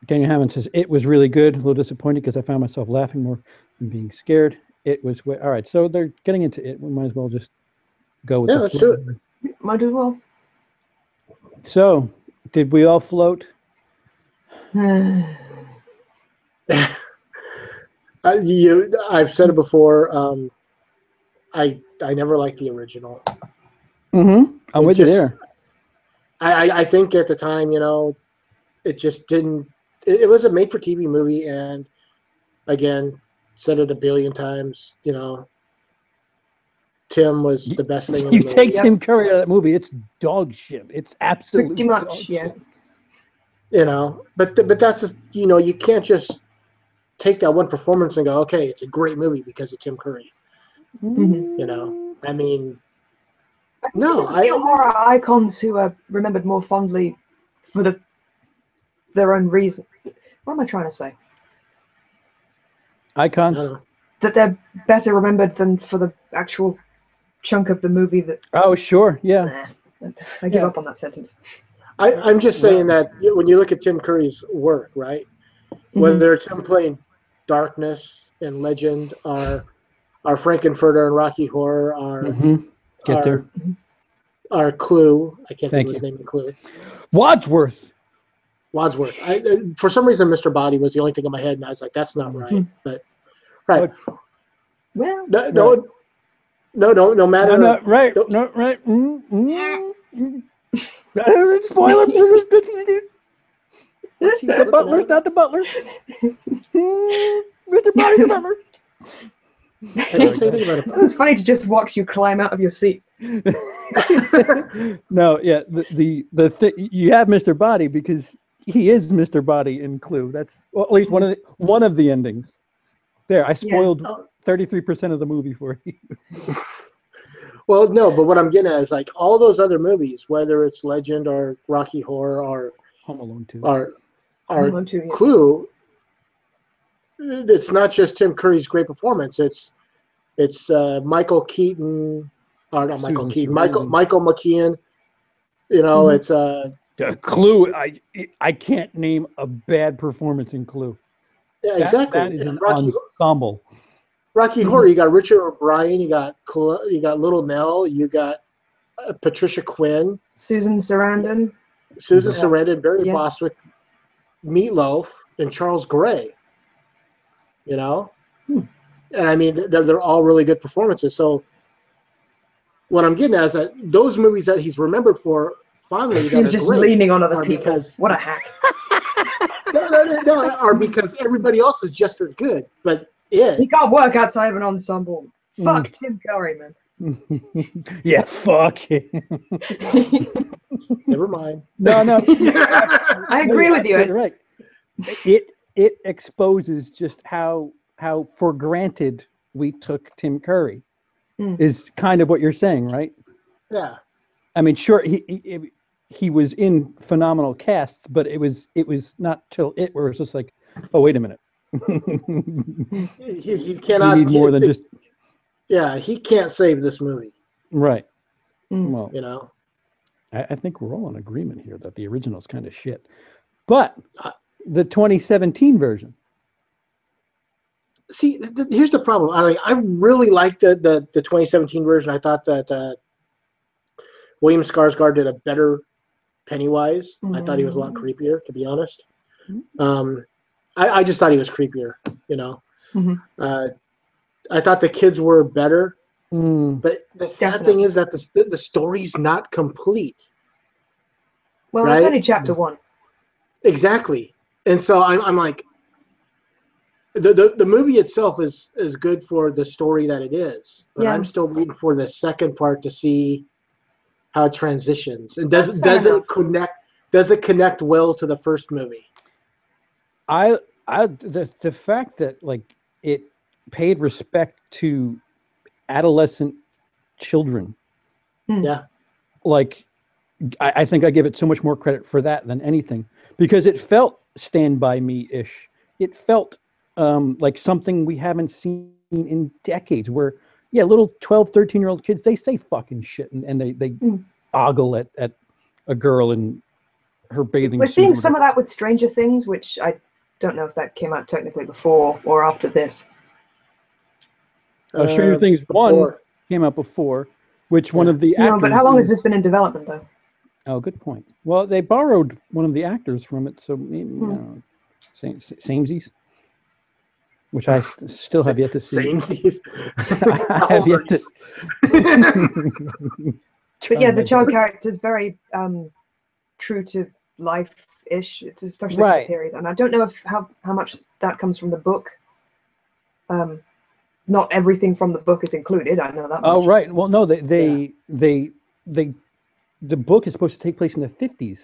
Daniel Hammond says it was really good. A little disappointed because I found myself laughing more than being scared. It was all right. So they're getting into it. We might as well just go with let's do it. Might as well. So, did we all float? I've said it before. I never liked the original. I'm with you there. I think at the time, you know, it just didn't. It was a made-for-TV movie, and again, said it a billion times. You know, Tim was the best thing. You take Tim Curry out of that movie, it's dog shit. It's absolutely pretty much, yeah. Shit. You know, but that's just, you know, you can't just take that one performance and go, okay, it's a great movie because of Tim Curry. You know, I mean, no, I feel more icons who are remembered more fondly for their own reason. What am I trying to say? Icons? That they're better remembered than for the actual chunk of the movie that. Oh, sure, yeah. I give up on that sentence. I'm just saying that when you look at Tim Curry's work, right? Whether it's him playing Darkness and Legend, or Frankenfurter and Rocky Horror, or Clue. I can't think of his name in Clue. Wadsworth. For some reason, Mr. Body was the only thing in my head, and I was like, "That's not right." But right. Well, no matter. No, right. No, right. Spoiler. The butler's not the butler. Mr. Body's the butler. I didn't say anything about it. It was funny to just watch you climb out of your seat. No, yeah, you have Mr. Body because he is Mr. Body in Clue. That's at least one of the endings. There, I spoiled 33% of the movie for you. Well, no, but what I'm getting at is like all those other movies, whether it's Legend or Rocky Horror or Home Alone 2 or Clue, it's not just Tim Curry's great performance. It's Michael Keaton, or not Michael Keaton, Michael McKean. You know, it's Clue. I can't name a bad performance in Clue. Yeah, exactly. That is an ensemble. Rocky Horror. You got Richard O'Brien. You got Little Nell. You got Patricia Quinn, Susan Sarandon, Barry Bostwick, Meatloaf, and Charles Gray. You know, and I mean they're all really good performances. So what I'm getting at is that those movies that he's remembered for fondly, you're just leaning on other people. Because, what a hack! no, are because everybody else is just as good, but he can't work outside of an ensemble. Fuck Tim Curry, man. Yeah, fuck him. Never mind. No. I agree with you. Right. It exposes just how for granted we took Tim Curry. Is kind of what you're saying, right? Yeah. I mean, sure, he was in phenomenal casts, but it was not till where it's just like, oh, wait a minute. he cannot. We need more than just. Yeah, he can't save this movie. Right. Well, you know, I think we're all in agreement here that the original is kind of shit, but the 2017 version. See, here's the problem. I really liked the 2017 version. I thought that William Skarsgård did a better Pennywise. I thought he was a lot creepier, to be honest. I just thought he was creepier, you know. I thought the kids were better, but the sad thing is that the story's not complete. Well, right? It's only chapter 1. Exactly, and so I'm like, the movie itself is good for the story that it is, but I'm still waiting for the second part to see how it transitions. And does it connect well to the first movie? The fact that like it paid respect to adolescent children. Yeah. Like I think I give it so much more credit for that than anything, because it felt Stand By Me-ish. It felt like something we haven't seen in decades, where little 12, 13-year-old kids, they say fucking shit and they ogle at a girl in her bathing We're suit. seeing some of that with Stranger Things, which I don't know if that came out technically before or after this. Stranger Things 1 came out before, which one of the actors... No, but how long has this been in development, though? Oh, good point. Well, they borrowed one of the actors from it, so samesies. Which I still have yet to see. Samesies. I have yet to. But yeah, the child character is very true to life-ish. It's especially for the period, and I don't know how much that comes from the book. Not everything from the book is included. I know that much. Oh, right. Well, no, the book is supposed to take place in the 50s,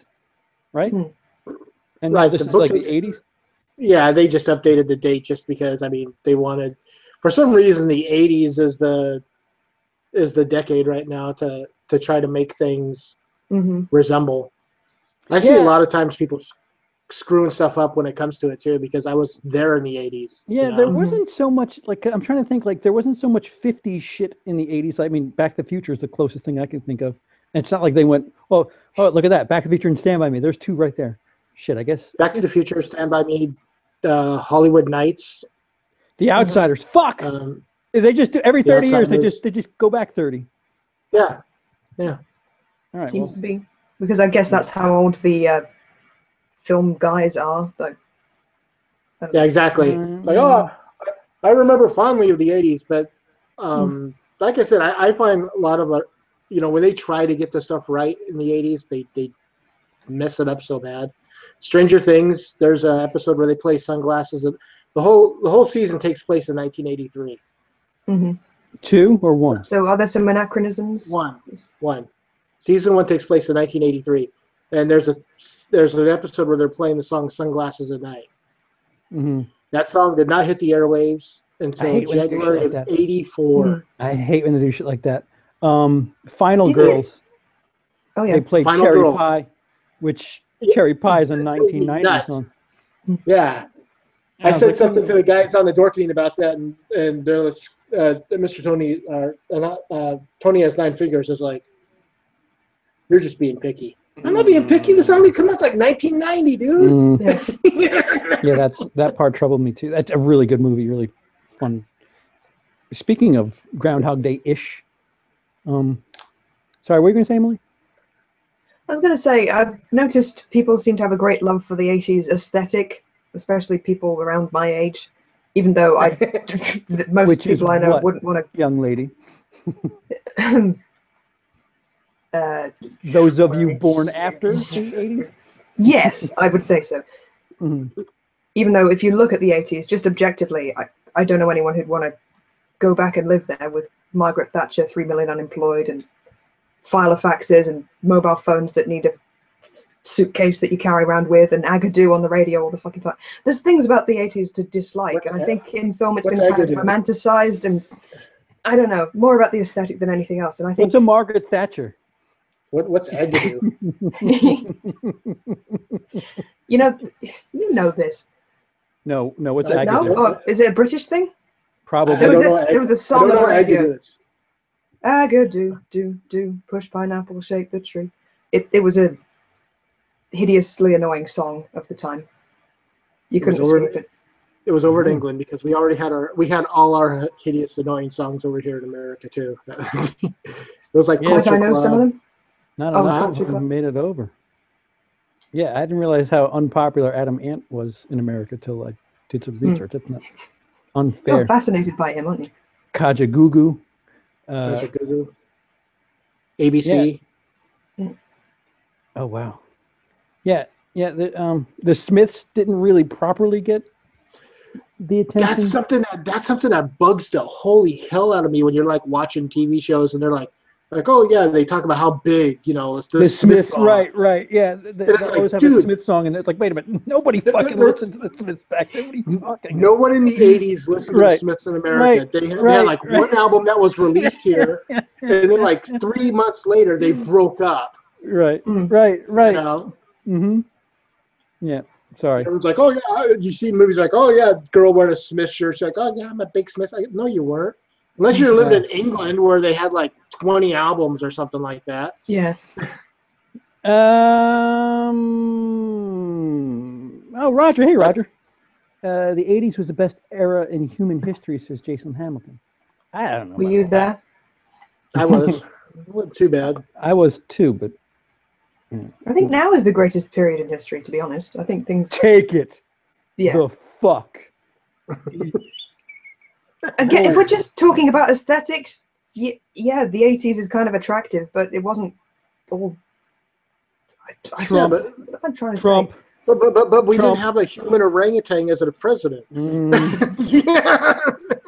right? And now this is like the 80s. Yeah, they just updated the date just because, I mean, they wanted, for some reason, the 80s is the decade right now to try to make things resemble. I see a lot of times people screwing stuff up when it comes to it too, because I was there in the 80s. Yeah, there wasn't so much, like, I'm trying to think, like, there wasn't so much 50s shit in the 80s. I mean, Back to the Future is the closest thing I can think of. And it's not like they went, oh, look at that, Back to the Future and Stand By Me. There's two right there. Shit, I guess. Back to the Future, Stand By Me, Hollywood Nights. The Outsiders. Fuck! They just do, every 30 years, they just go back 30. Yeah. All right. Seems to be. Because I guess that's how old the film guys are. Like, yeah, exactly. Like, I remember fondly of the 80s, but like I said, I find a lot of, when they try to get the stuff right in the 80s, they mess it up so bad. Stranger Things, there's an episode where they play sunglasses. The whole season takes place in 1983. 2 or 1? So are there some anachronisms? 1. Season 1 takes place in 1983, and there's an episode where they're playing the song "Sunglasses at Night." That song did not hit the airwaves until January of '84. I hate when they do shit like that. Final Girls. Oh yeah, they played Final Cherry Girls. Pie, which Cherry Pie is a 1990 song. Yeah. I said something to the guys on the Dorkening about that, and they're like, Mr. Tony, Tony has 9 fingers. I was like, you're just being picky. I'm not being picky. This movie come out like 1990, dude. Yeah, that part troubled me too. That's a really good movie, really fun. Speaking of Groundhog Day-ish, sorry, what were you going to say, Emily? I was going to say, I've noticed people seem to have a great love for the 80s aesthetic, especially people around my age, even though most people I know wouldn't want to... Young lady. Those of you born after the 80s? Yes, I would say so. Mm-hmm. Even though if you look at the 80s, just objectively, I don't know anyone who'd want to go back and live there with Margaret Thatcher, 3 million unemployed, and filofaxes and mobile phones that need a suitcase that you carry around with, and Agadoo on the radio all the fucking time. There's things about the 80s to dislike, and I think in film it's been kind of romanticized, and I don't know, more about the aesthetic than anything else. And I think what's a Margaret Thatcher? What's Agadoo? you know this. No, what's Agadoo? No, is it a British thing? Probably. There was a song on the radio. Agadoo, do, push pineapple, shake the tree. It was a hideously annoying song of the time. You couldn't escape it. It was over in England because we already had all our hideous annoying songs over here in America too. It was like I know some of them. Not enough of them made it over. Yeah, I didn't realize how unpopular Adam Ant was in America till I did some research. It's not unfair. You're fascinated by him, aren't you? Kajagoogoo. ABC. Yeah. Oh wow. Yeah. The Smiths didn't really properly get the attention. That's something that bugs the holy hell out of me when you're like watching TV shows and they're like, oh yeah, they talk about how big, the Smiths, right, yeah. They always have a Smith song, and it's like, wait a minute, nobody fucking listened to the Smiths back then. What are you talking? No one in the '80s listened to the Smiths in America. They had like one album that was released here, and then like 3 months later they broke up. Right. Mm-hmm. Yeah. Sorry. Everyone's like, oh yeah, you see movies like, oh yeah, girl wearing a Smith shirt. She's like, oh yeah, I'm a big Smith. No, you weren't. Unless you're living in England where they had like 20 albums or something like that. Yeah. Oh, Roger. Hey, Roger. The 80s was the best era in human history, says Jason Hamilton. I don't know. Were you there? I was. It wasn't too bad. I was too, but... I think now is the greatest period in history, to be honest. I think things... Take it. Yeah. The fuck. Again, if we're just talking about aesthetics, yeah, the 80s is kind of attractive, but it wasn't all... Trump. I'm trying to Trump. say... But we didn't have a human orangutan as a president. Yeah.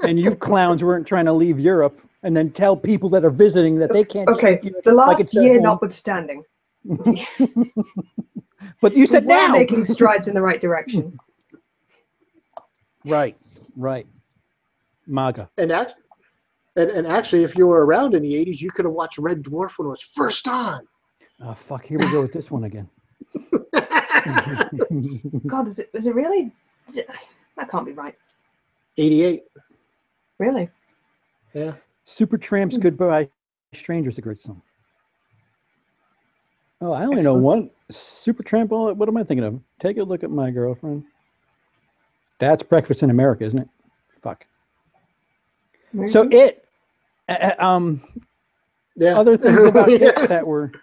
And you clowns weren't trying to leave Europe and then tell people that are visiting that they can't... Okay, the last year notwithstanding. But you said now! We're making strides in the right direction. Right. MAGA. And actually, if you were around in the 80s, you could have watched Red Dwarf when it was first on. Oh, fuck. Here we go with this one again. God, was it really? That can't be right. 88. Really? Yeah. Supertramp's Goodbye Stranger's a great song. Oh, I only know one. Supertramp, what am I thinking of? Take a look at my girlfriend. That's Breakfast in America, isn't it? Fuck. Maybe. So it, other things about it that were...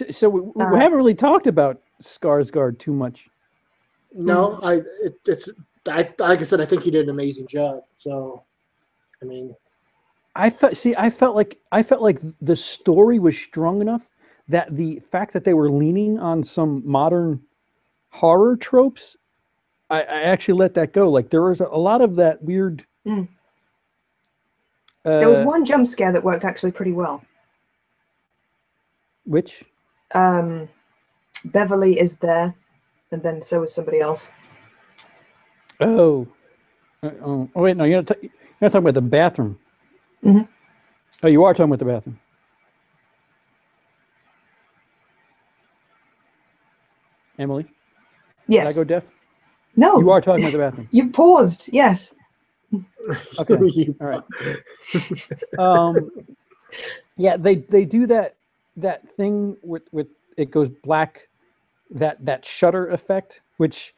So we haven't really talked about Skarsgård too much. No, like I said, I think he did an amazing job. So, I mean, I felt like the story was strong enough that the fact that they were leaning on some modern horror tropes, I actually let that go. Like there was a lot of that weird. There was one jump scare that worked actually pretty well. Which? Beverly is there, and then so is somebody else. Oh wait, no, you're not talking about the bathroom. Mm-hmm. Oh, you are talking about the bathroom. Emily? Did I Yes. go deaf? No. You are talking about the bathroom. You paused. Yes. Okay. All right. Yeah, they do that thing with it goes black, that shutter effect, which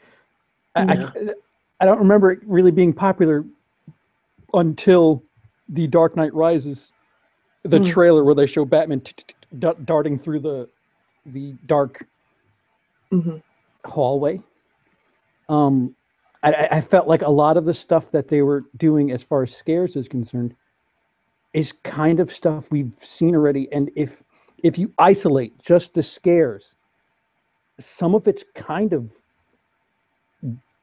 I don't remember it really being popular until The Dark Knight Rises, the trailer where they show Batman darting through the dark hallway. I felt like a lot of the stuff that they were doing as far as scares is concerned is kind of stuff we've seen already. And if you isolate just the scares, some of it's kind of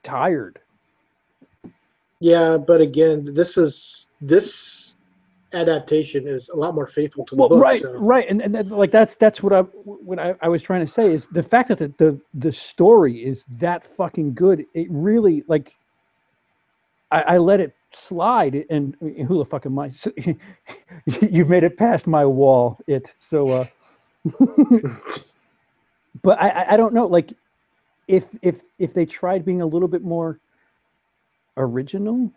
tired. Yeah, but again, this adaptation is a lot more faithful to the book. Right, so. right, and like that's what I was trying to say is the fact that the story is that fucking good. It really, like, I let it slide, and who the fuck am I? So, you've made it past my wall. But I don't know, like, if they tried being a little bit more original,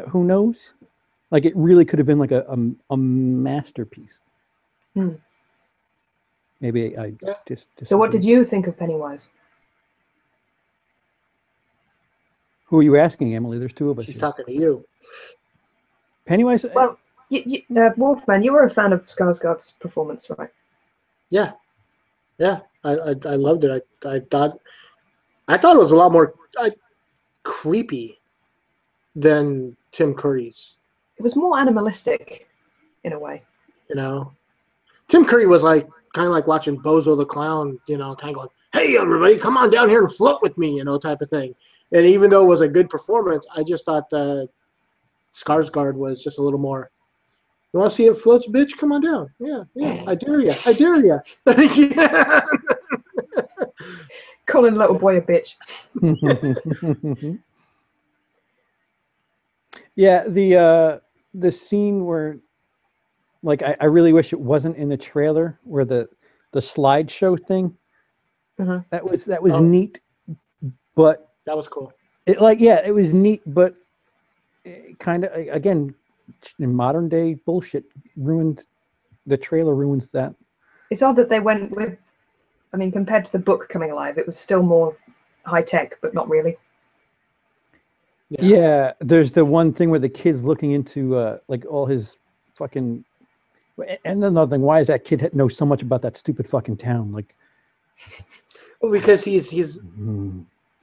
who knows? Like, it really could have been like a masterpiece. Maybe I just. So, what did you think of Pennywise? Who are you asking, Emily? There's two of us. She's talking to you. Pennywise. Well, Wolfman, you were a fan of Skarsgård's performance, right? Yeah, I loved it. I thought it was a lot more creepy than Tim Curry's. It was more animalistic, in a way. You know, Tim Curry was like kind of like watching Bozo the Clown. You know, kind of going, "Hey, everybody, come on down here and float with me," you know, type of thing. And even though it was a good performance, I just thought Skarsgård was just a little more. You want to see it floats, bitch? Come on down. Yeah, I dare you. I dare you. Yeah. Calling little boy a bitch. Yeah, the scene where, like, I really wish it wasn't in the trailer, where the slideshow thing. That was neat, but that was cool. It was neat, but kind of, again, in modern day bullshit, ruined the trailer. Ruins that. It's odd that they went with. I mean, compared to the book coming alive, it was still more high tech, but not really. Yeah, there's the one thing where the kid's looking into like all his fucking. And another thing, why does that kid know so much about that stupid fucking town? Like, well, because he's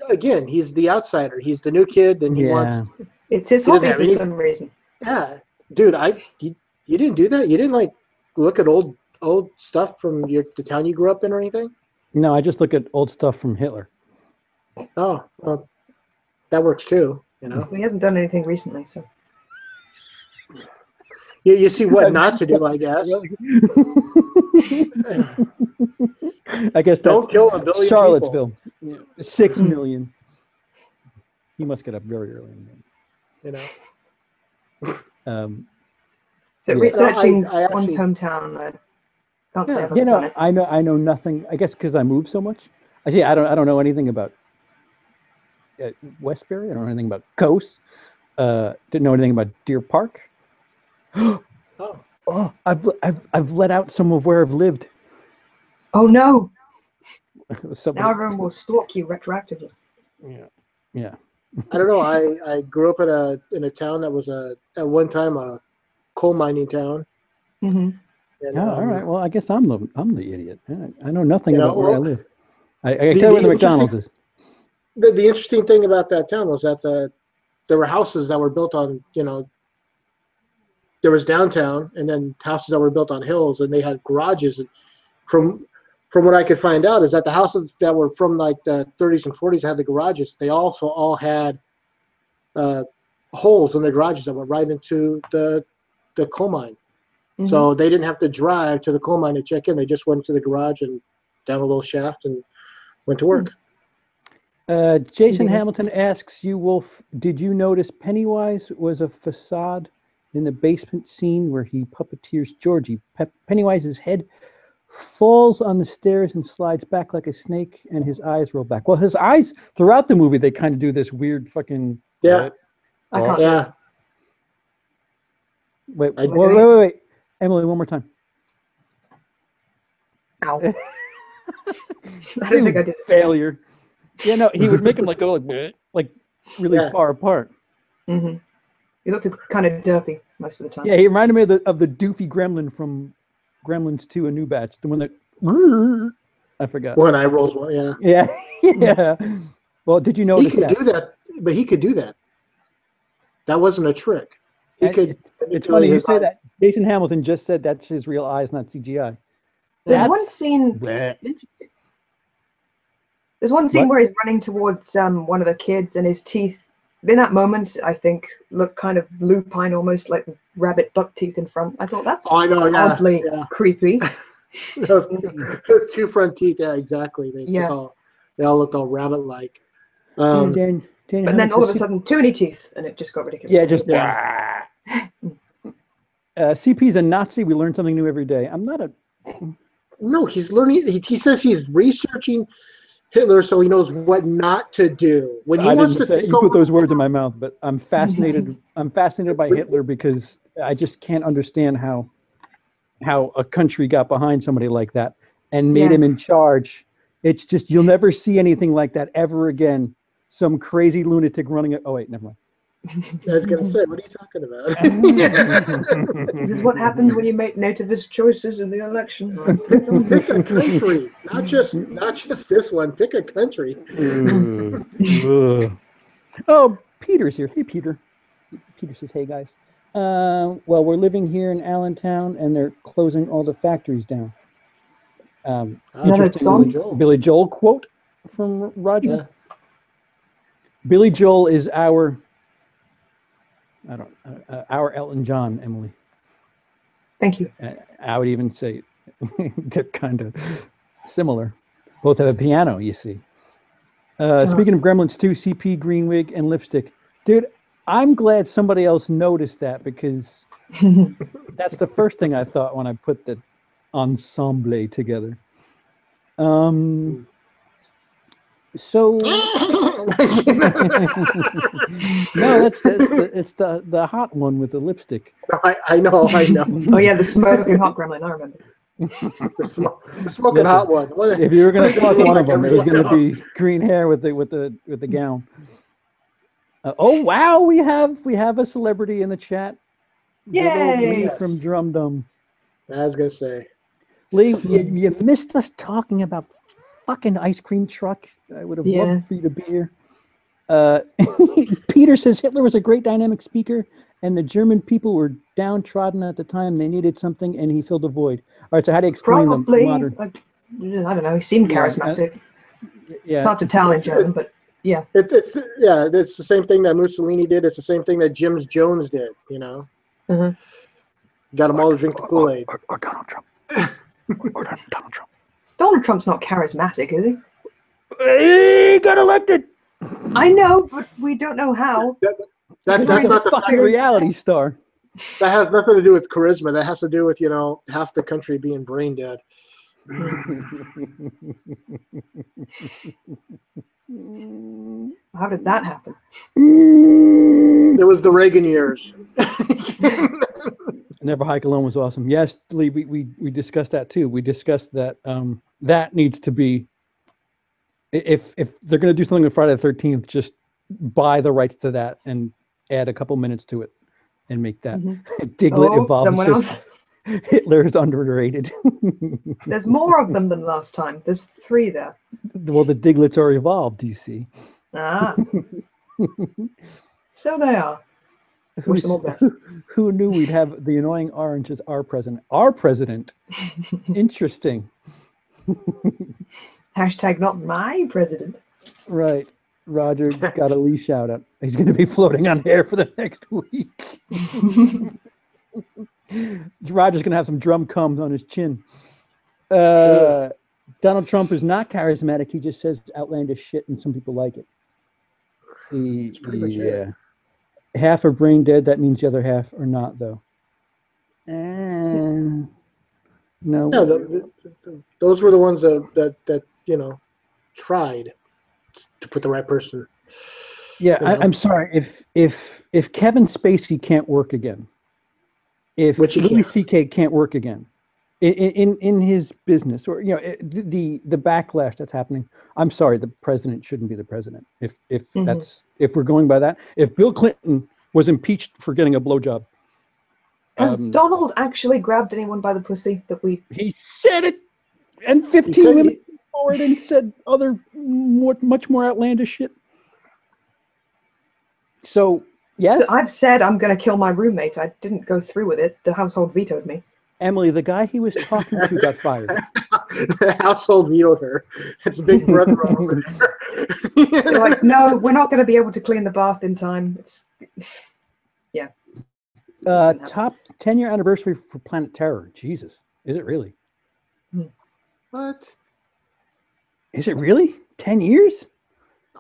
again, he's the outsider. He's the new kid, and he wants. It's his hobby for some reason. Yeah, dude, you didn't do that. You didn't like look at old stuff from the town you grew up in or anything. No, I just look at old stuff from Hitler. Oh, well, that works too. You know, well, he hasn't done anything recently, so. You see what not to do, I guess. I guess don't kill a billion Charlottesville. People. 6 million. He must get up very early in the morning. You know. So researching one's hometown, I can't say I've ever done it. I know nothing. I guess because I moved so much. I don't know anything about Westbury. I don't know anything about Coast. Didn't know anything about Deer Park. Oh, I've let out some of where I've lived. Oh no! Now everyone will stalk you retroactively. Yeah. I don't know. I grew up in a town that was at one time a coal mining town. Mm-hmm. And, all right. Well, I guess I'm the idiot. I know nothing about where I live. I can tell where the McDonald's is. The interesting thing about that town was that there were houses that were built on, there was downtown and then houses that were built on hills, and they had garages. And from what I could find out is that the houses that were from like the 30s and 40s had the garages. They also all had holes in the garages that went right into the coal mine. Mm-hmm. So they didn't have to drive to the coal mine to check in. They just went to the garage and down a little shaft and went to work. Jason Hamilton asks you, Wolf, did you notice Pennywise was a facade in the basement scene where he puppeteers Georgie? Pennywise's head falls on the stairs and slides back like a snake, and his eyes roll back. Well, his eyes throughout the movie, they kind of do this weird fucking. Yeah. I can't. Yeah. Wait. Emily, one more time. Ow. I don't think I did. Failure. Yeah, no, he would make him like go like really far apart. Mm-hmm. He looked kind of derpy most of the time. Yeah, he reminded me of the doofy gremlin from Gremlins 2: A New Batch, the one that I forgot. When I rolls one, yeah. Yeah, yeah. Well, did you notice he could do that? But he could do that. That wasn't a trick. He could. It's funny you say that. Jason Hamilton just said that's his real eyes, not CGI. There's one scene. There's one scene where he's running towards one of the kids, and his teeth, in that moment, I think, look kind of lupine, almost like rabbit buck teeth in front. I thought that's oddly creepy. those two front teeth, yeah, exactly. They all looked all rabbit-like. But then all of a sudden, too many teeth, and it just got ridiculous. Yeah, just. CP's a Nazi. We learn something new every day. I'm not a. No, he's learning. He says he's researching Hitler so he knows what not to do. When he wants to take you put those words in my mouth, but I'm fascinated. I'm fascinated by Hitler because I just can't understand how a country got behind somebody like that and made him in charge. It's just you'll never see anything like that ever again. Some crazy lunatic running it. Oh wait, never mind. I was going to say, what are you talking about? This is what happens when you make nativist choices in the election. Pick a country, not just this one. Pick a country. Oh, Peter's here. Hey, Peter. Peter says, "Hey guys. Well, we're living here in Allentown, and they're closing all the factories down." Billy Joel quote from Roger. Yeah. Billy Joel is our Elton John, Emily. Thank you. I would even say they're kind of similar. Both have a piano, you see. Speaking of Gremlins 2, CP, green wig, and lipstick. Dude, I'm glad somebody else noticed that because that's the first thing I thought when I put the ensemble together. So no, it's the hot one with the lipstick. I know. Oh yeah, the smoking hot gremlin. I remember. the smoking hot one. If you were gonna fuck one of them, it was gonna be green hair with the gown. Oh wow, we have a celebrity in the chat. Yay! Lee from Drum Dum. I was gonna say, Lee, you missed us talking about fucking ice cream truck. I would have loved for you to be here. Peter says Hitler was a great dynamic speaker, and the German people were downtrodden at the time. They needed something, and he filled the void. All right, so how do you explain them? Modern? I don't know. He seemed charismatic. It's hard to tell in German, but yeah. It's the same thing that Mussolini did. It's the same thing that James Jones did. You know, got them all to drink the Kool-Aid. Or Donald Trump. or Donald Trump. Donald Trump's not charismatic, is he? He got elected. I know, but we don't know how. That's not the fucking reality star. That has nothing to do with charisma. That has to do with half the country being brain dead. How did that happen? It was the Reagan years. Never Hike Alone was awesome. Yes, Lee, we discussed that too. We discussed that that needs to be, if they're going to do something on Friday the 13th, just buy the rights to that and add a couple minutes to it and make that. Diglett evolves. Hitler's underrated. There's more of them than last time. There's 3 there. Well, the Diglets are evolved, you see. Ah. So they are. Wish them all best. Who knew we'd have the annoying orange as our president? Our president. Interesting. Hashtag not my president. Right. Roger got a Lee shout out. He's going to be floating on air for the next week. Roger's going to have some drum comes on his chin. Donald Trump is not charismatic. He just says outlandish shit, and some people like it. Yeah. Half are brain dead. That means the other half are not, though. No. Yeah, those were the ones that tried to put the right person. Yeah, I'm sorry. If Kevin Spacey can't work again, if Louis C.K. can't work again in his business, or the backlash that's happening, I'm sorry, the president shouldn't be the president. If we're going by that, if Bill Clinton was impeached for getting a blowjob, has Donald actually grabbed anyone by the pussy that we? He said it, and 15 women forward and said other much more outlandish shit. So, yes. I've said I'm going to kill my roommate. I didn't go through with it. The household vetoed me. Emily, the guy he was talking to got fired. The household vetoed her. It's Big Brother over there. They're like, no, we're not going to be able to clean the bath in time. It's, yeah. Top 10-year anniversary for Planet Terror. Jesus. Is it really? What? Is it really? 10 years?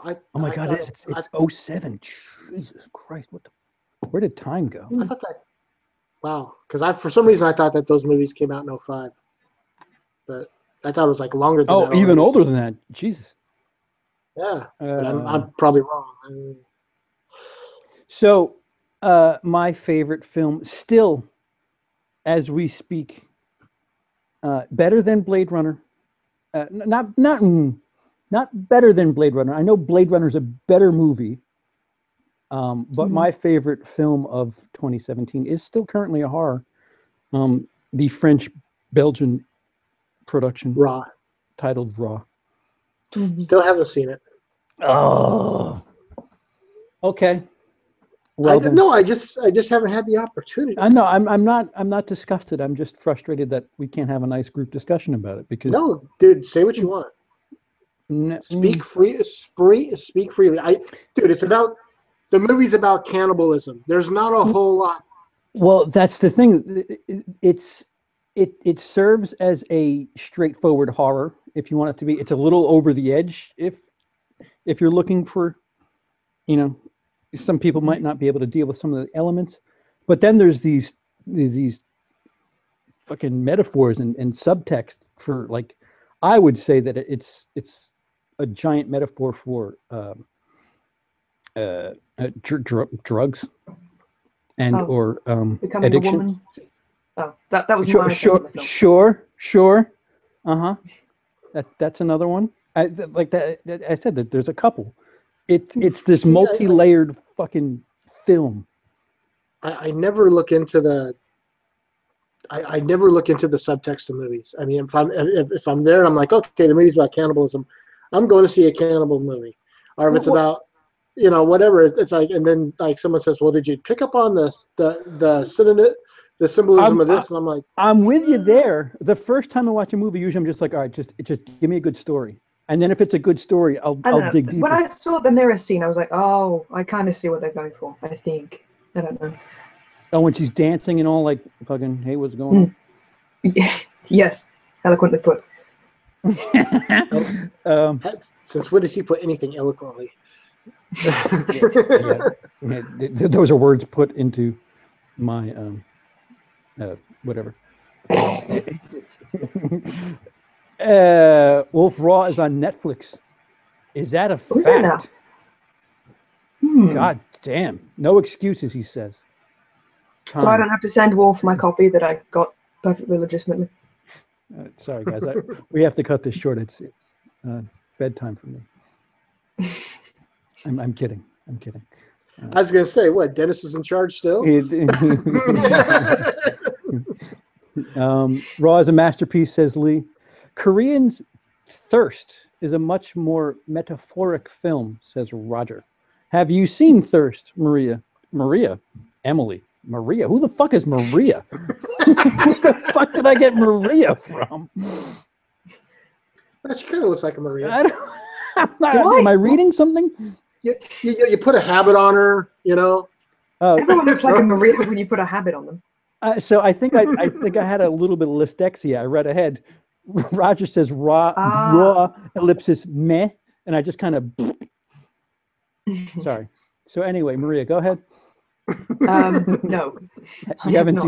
Oh my God, it's 07. Jesus Christ, where did time go? I thought that, wow, because for some reason I thought that those movies came out in 05. But I thought it was like longer than that. Oh, even older than that. Jesus. Yeah, but I'm probably wrong. So, my favorite film, still, as we speak, better than Blade Runner. Not better than Blade Runner. I know Blade Runner is a better movie, but my favorite film of 2017 is still currently a horror. The French-Belgian production, Raw, titled Raw. Still haven't seen it. Oh, okay. Well, I just haven't had the opportunity. I know. I'm not disgusted. I'm just frustrated that we can't have a nice group discussion about it. Because no, dude, say what you want. Speak freely. Dude, it's about the movie's about cannibalism. There's not a whole lot. Well, that's the thing. It serves as a straightforward horror. If you want it to be, it's a little over the edge. If you're looking for, some people might not be able to deal with some of the elements, but then there's these fucking metaphors and subtext for, like, I would say that it's a giant metaphor for drugs and or becoming addiction. A woman. Oh, that was my sure. That's another one. Like that. I said that there's a couple. It's this multi-layered fucking film. I never look into the. I never look into the subtext of movies. I mean, if I'm there and I'm like, okay, the movie's about cannibalism, I'm going to see a cannibal movie. Or if it's about, whatever, it's like, and then like someone says, well, did you pick up on the symbolism of this? And I'm like, I'm with you there. The first time I watch a movie, usually I'm just like, all right, just give me a good story. And then if it's a good story, I'll dig deeper. When I saw the mirror scene, I was like, oh, I kind of see what they're going for, I think. I don't know. Oh, when she's dancing and all, like, fucking, hey, what's going on? Yes, eloquently put. Since when does he put anything eloquently? Yeah. Those are words put into my whatever. Wolf Raw is on Netflix. Is that a fact? That now? God damn. No excuses, he says. So I don't have to send Wolf my copy that I got perfectly legitimately. Sorry, guys. We have to cut this short. It's bedtime for me. I'm kidding. I was going to say, what, Dennis is in charge still? Raw is a masterpiece, says Lee. Koreans' Thirst is a much more metaphoric film, says Roger. Have you seen Thirst, Maria? Emily. Maria? Who the fuck is Maria? Who the fuck did I get Maria from? Well, she kind of looks like a Maria. Am I reading something? You put a habit on her, Everyone looks like a Maria when you put a habit on them. So I think I had a little bit of dyslexia. I read ahead. Roger says raw ellipsis meh, and I just kind of sorry. So anyway, Maria, go ahead. No, you haven't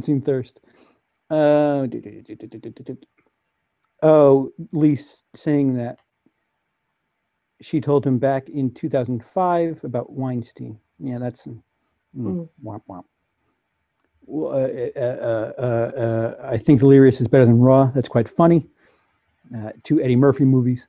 seen Thirst. Oh, Lee's saying that she told him back in 2005 about Weinstein. Yeah, that's womp womp. I think Delirious is better than Raw. That's quite funny. 2 Eddie Murphy movies.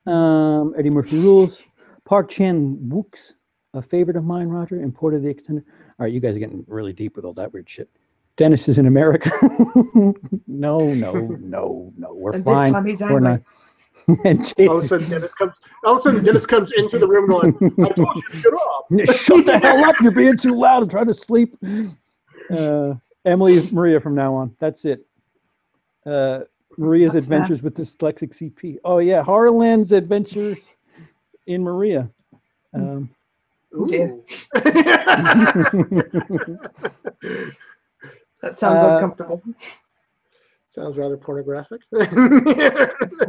Eddie Murphy rules. Park Chan Wook's a favorite of mine, Roger. Imported the extended. All right, you guys are getting really deep with all that weird shit. Dennis is in America. No. We're And fine. this time he's We're angry. not. And All of a sudden, Dennis comes into the room going, "I told you to get off." Shut the hell up! You're being too loud. I'm trying to sleep. Emily Maria from now on. That's it. Maria's That's Adventures with Dyslexic CP. Oh yeah, Horrorland's Adventures in Maria. Oh dear. That sounds uncomfortable. Sounds rather pornographic.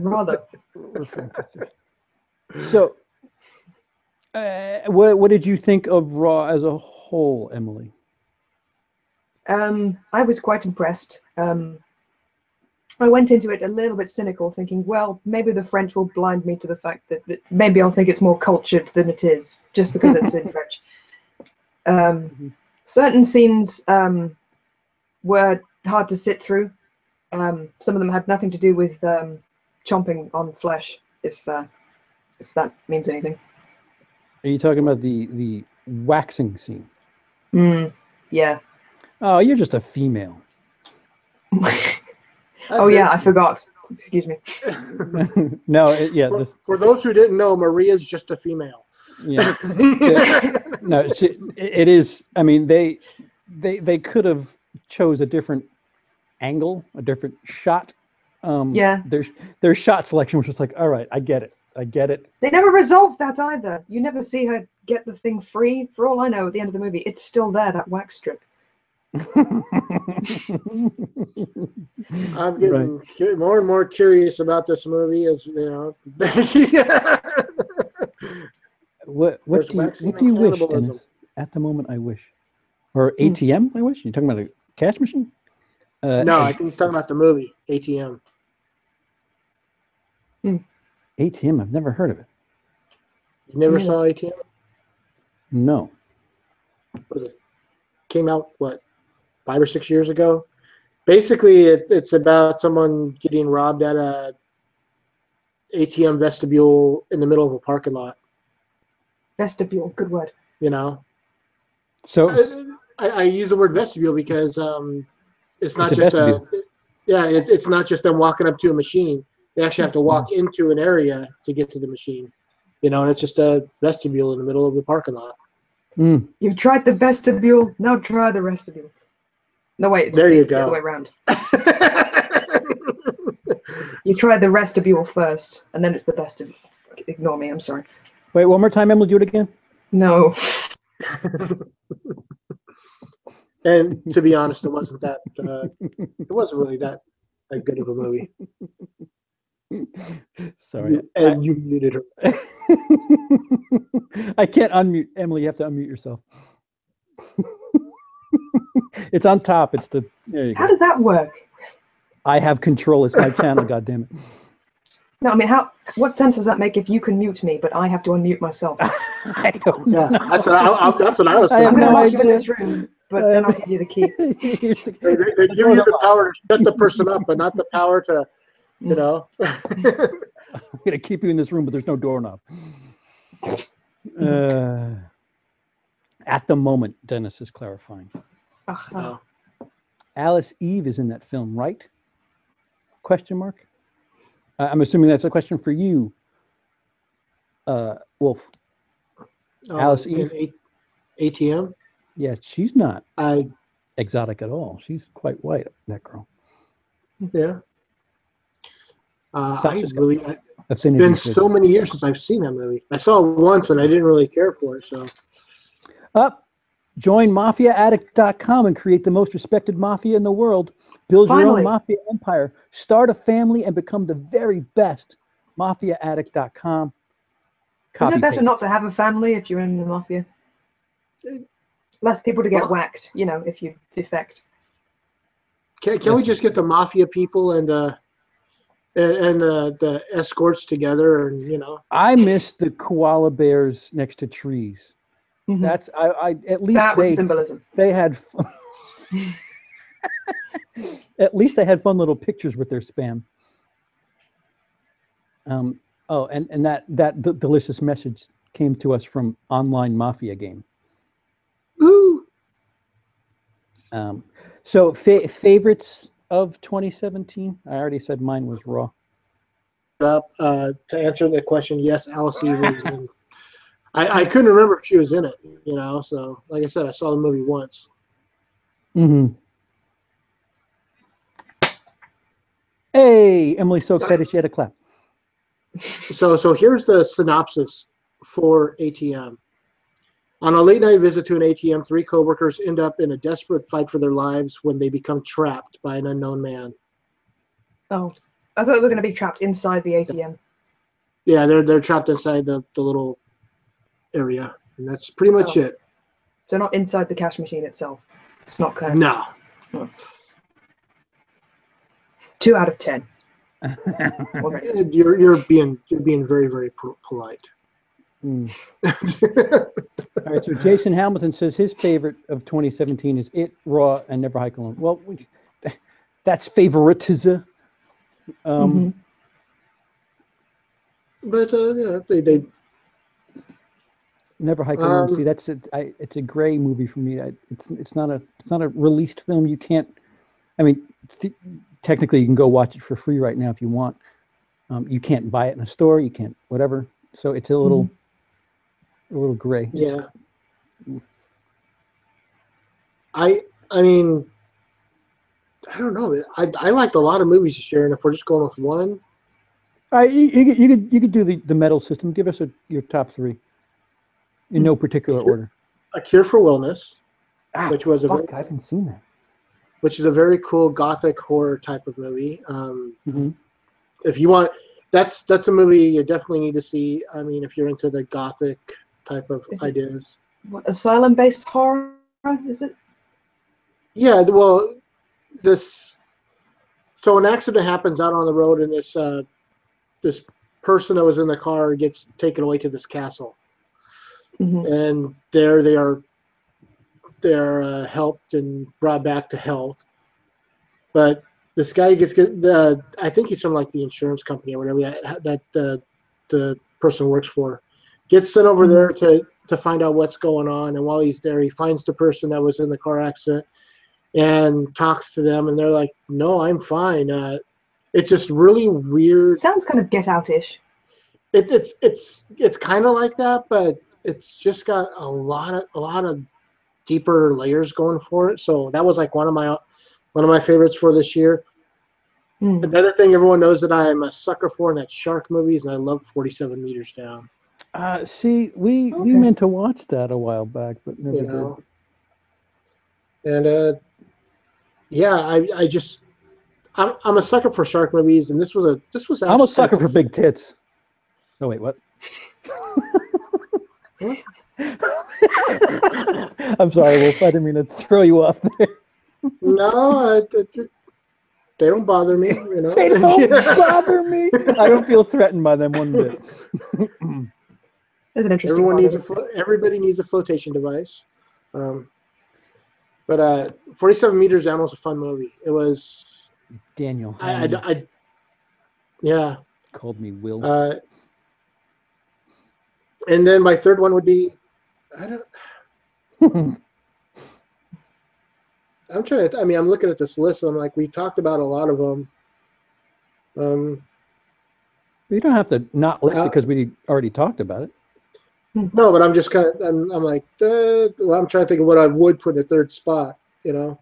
Rather. So, what did you think of Raw as a whole, Emily? I was quite impressed. I went into it a little bit cynical, thinking, well, maybe the French will blind me to the fact that maybe I'll think it's more cultured than it is, just because it's in French. Certain scenes were hard to sit through. Some of them had nothing to do with chomping on flesh, if that means anything. Are you talking about the waxing scene? Yeah. Oh, you're just a female. Oh yeah, I forgot. Excuse me. No, For those who didn't know, Maria's just a female. Yeah. No, it is. I mean, they could have chose a different angle, a different shot. Yeah. Their shot selection was just like, all right, I get it. They never resolved that either. You never see her get the thing free. For all I know, at the end of the movie, it's still there, that wax strip. I'm getting more and more curious about this movie, as you know. What do you wish, Dennis? At the moment, I wish. Or ATM, I wish? You talking about a cash machine? No, I think he's talking about the movie, ATM. ATM, I've never heard of it. You never saw ATM? No. What was it? Came out, 5 or 6 years ago? Basically, it's about someone getting robbed at a ATM vestibule in the middle of a parking lot. Vestibule, good word. You know? So I use the word vestibule because it's not it's just it's not just them walking up to a machine. They actually have to walk into an area to get to the machine. You know, and it's just a vestibule in the middle of the parking lot. You've tried the vestibule, now try the vestibule. No, wait, it's the other way around. You try the vestibule first, and then it's the vestibule. Ignore me, I'm sorry. Wait, one more time, Emily, do it again? No. And to be honest, it wasn't really that good of a movie. Sorry. And you muted her. I can't unmute. Emily, you have to unmute yourself. It's on top. There you go. How does that work? I have control. It's my channel, goddammit. No, I mean, what sense does that make if you can mute me, but I have to unmute myself? I don't know. Yeah, that's what I was thinking. I'm going to lock you in this room, but then I'll give you the key. They give you the power to shut the person up, but not the power to, you know. I'm going to keep you in this room, but there's no doorknob. At the moment, Dennis is clarifying. Uh-huh. Alice Eve is in that film, right? Question mark. I'm assuming that's a question for you, Wolf. Alice Eve. ATM? Yeah, she's not exotic at all. She's quite white, that girl. Yeah. It's been so many years since I've seen that movie. I saw it once and I didn't really care for it. So, join MafiaAddict.com and create the most respected mafia in the world. Build your own mafia empire. Start a family and become the very best. MafiaAddict.com. Isn't it better not to have a family if you're in the mafia? Less people to get whacked, if you defect. Can we just get the mafia people and the escorts together, and I miss the koala bears next to trees. That's I at least that was symbolism. They had at least they had fun little pictures with their spam. Oh, and that delicious message came to us from Online Mafia Game. Woo! So favorites of 2017? I already said mine was Raw. To answer the question, yes, Alice Eve was in. I couldn't remember if she was in it, So, like I said, I saw the movie once. Hey, Emily's so excited she had a clap. So here's the synopsis for ATM. On a late-night visit to an ATM, 3 coworkers end up in a desperate fight for their lives when they become trapped by an unknown man. Oh, I thought we were going to be trapped inside the ATM. Yeah, they're trapped inside the little area, and that's pretty much it. So not inside the cash machine itself. It's not kind of... No. Oh. 2 out of 10. You're being very, very polite. All right, so Jason Hamilton says his favorite of 2017 is It, Raw, and Never Hike Alone. Well, that's favoritism. But they Never Hike Alone. See, that's it. It's a gray movie for me. It's not a released film. You can't. I mean, technically, you can go watch it for free right now if you want. You can't buy it in a store. You can't whatever. So it's a little gray. Yeah. I mean, I don't know. I liked a lot of movies this year, and if we're just going with one, you could do the medal system. Give us your top 3 in no particular order. A Cure for Wellness, which was I haven't seen that. Which is a very cool gothic horror type of movie. If you want, that's a movie you definitely need to see. I mean, if you're into the gothic type of ideas. What, asylum-based horror, is it? Yeah, well, so an accident happens out on the road, and this person that was in the car gets taken away to this castle, and there they're helped and brought back to health. But this guy I think he's from like the insurance company or whatever that the person works for, gets sent over there to find out what's going on. And while he's there, he finds the person that was in the car accident and talks to them, and they're like, "No, I'm fine." It's just really weird. Sounds kind of Get Out-ish. It's kind of like that, but it's just got a lot of deeper layers going for it. So that was like one of my favorites for this year. Another thing everyone knows that I am a sucker for, and that's shark movies, and I love 47 Meters Down. See, we meant to watch that a while back, but never did. And I'm a sucker for shark movies, and this was I'm a sucker for big tits. Oh wait, what? I'm sorry, Wolf. I didn't mean to throw you off there. No, they don't bother me. They don't bother me. I don't feel threatened by them one bit. That's an interesting. Everybody needs a flotation device. But 47 Meters Down was a fun movie. It was Daniel. Yeah. Called me Will. And then my third one would be, I'm looking at this list, and I'm like, we talked about a lot of them. You don't have to not list it because we already talked about it. No, but I'm just kind of, I'm like, I'm trying to think of what I would put in the third spot, And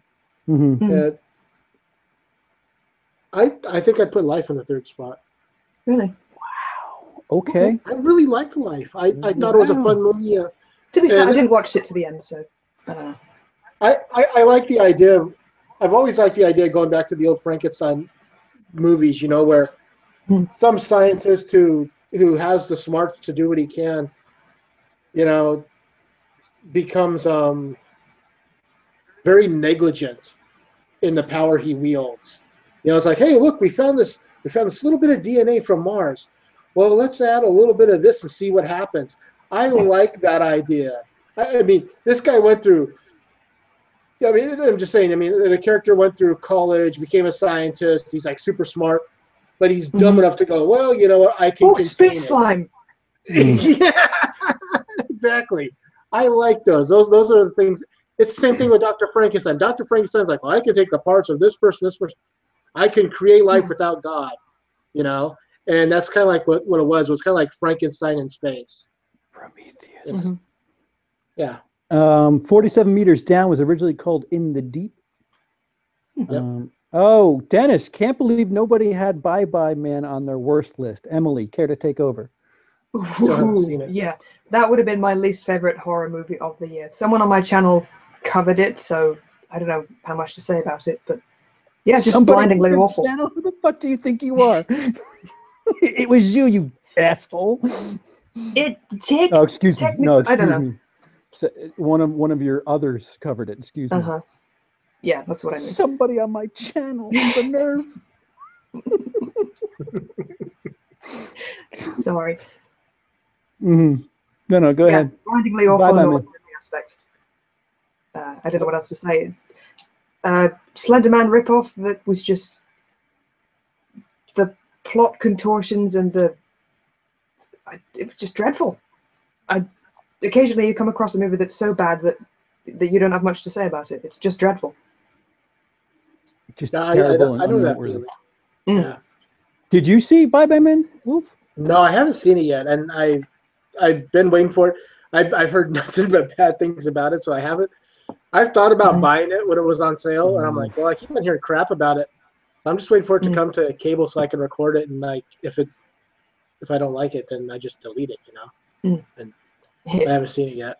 I think I'd put Life in the third spot. Really? Wow. Okay. I really liked Life. I thought it was a fun movie. To be fair, I didn't watch it to the end, so I don't know. I like the idea. I've always liked the idea of going back to the old Frankenstein movies, where some scientist who has the smarts to do what he can, becomes very negligent in the power he wields. You know, it's like, hey, look, we found this little bit of DNA from Mars. Well, let's add a little bit of this and see what happens. I like that idea. I mean, this guy went through. I mean, I'm just saying. I mean, the character went through college, became a scientist. He's like super smart, but he's dumb enough to go, well, you know what? I can contain space it. slime. Yeah, exactly. I like those. Those are the things. It's the same thing with Dr. Frankenstein. Dr. Frankenstein's like, well, I can take the parts of this person, this person. I can create life without God, you know? And that's kind of like what it was. It was kind of like Frankenstein in space. Prometheus. Yeah. 47 meters down was originally called In the Deep. Yep. Oh, Dennis, can't believe nobody had Bye Bye Man on their worst list. Emily, care to take over? Still haven't seen it. Yeah, that would have been my least favorite horror movie of the year. Someone on my channel covered it, so I don't know how much to say about it, but yeah, just blindingly awful. Channel? Who the fuck do you think you are? It was you, you asshole. Oh, excuse me. No, I don't know. me. So, one of your others covered it. Excuse me. Yeah, that's what I mean. Somebody on my channel, the nerve. Sorry. No, go ahead. Blindingly awful in every aspect. I don't know what else to say. Slender Man ripoff that was just the plot contortions and it was just dreadful. Occasionally you come across a movie that's so bad that you don't have much to say about it. It's just dreadful. Just terrible I know that feeling. Yeah. Did you see Bye Bye Man, Wolf? No, I haven't seen it yet, and I've been waiting for it. I've heard nothing but bad things about it, so I haven't. I've thought about buying it when it was on sale, and I'm like, well, I keep on hearing crap about it. So I'm just waiting for it to come to cable so I can record it, and like if I don't like it, then I just delete it, you know. And I haven't seen it yet.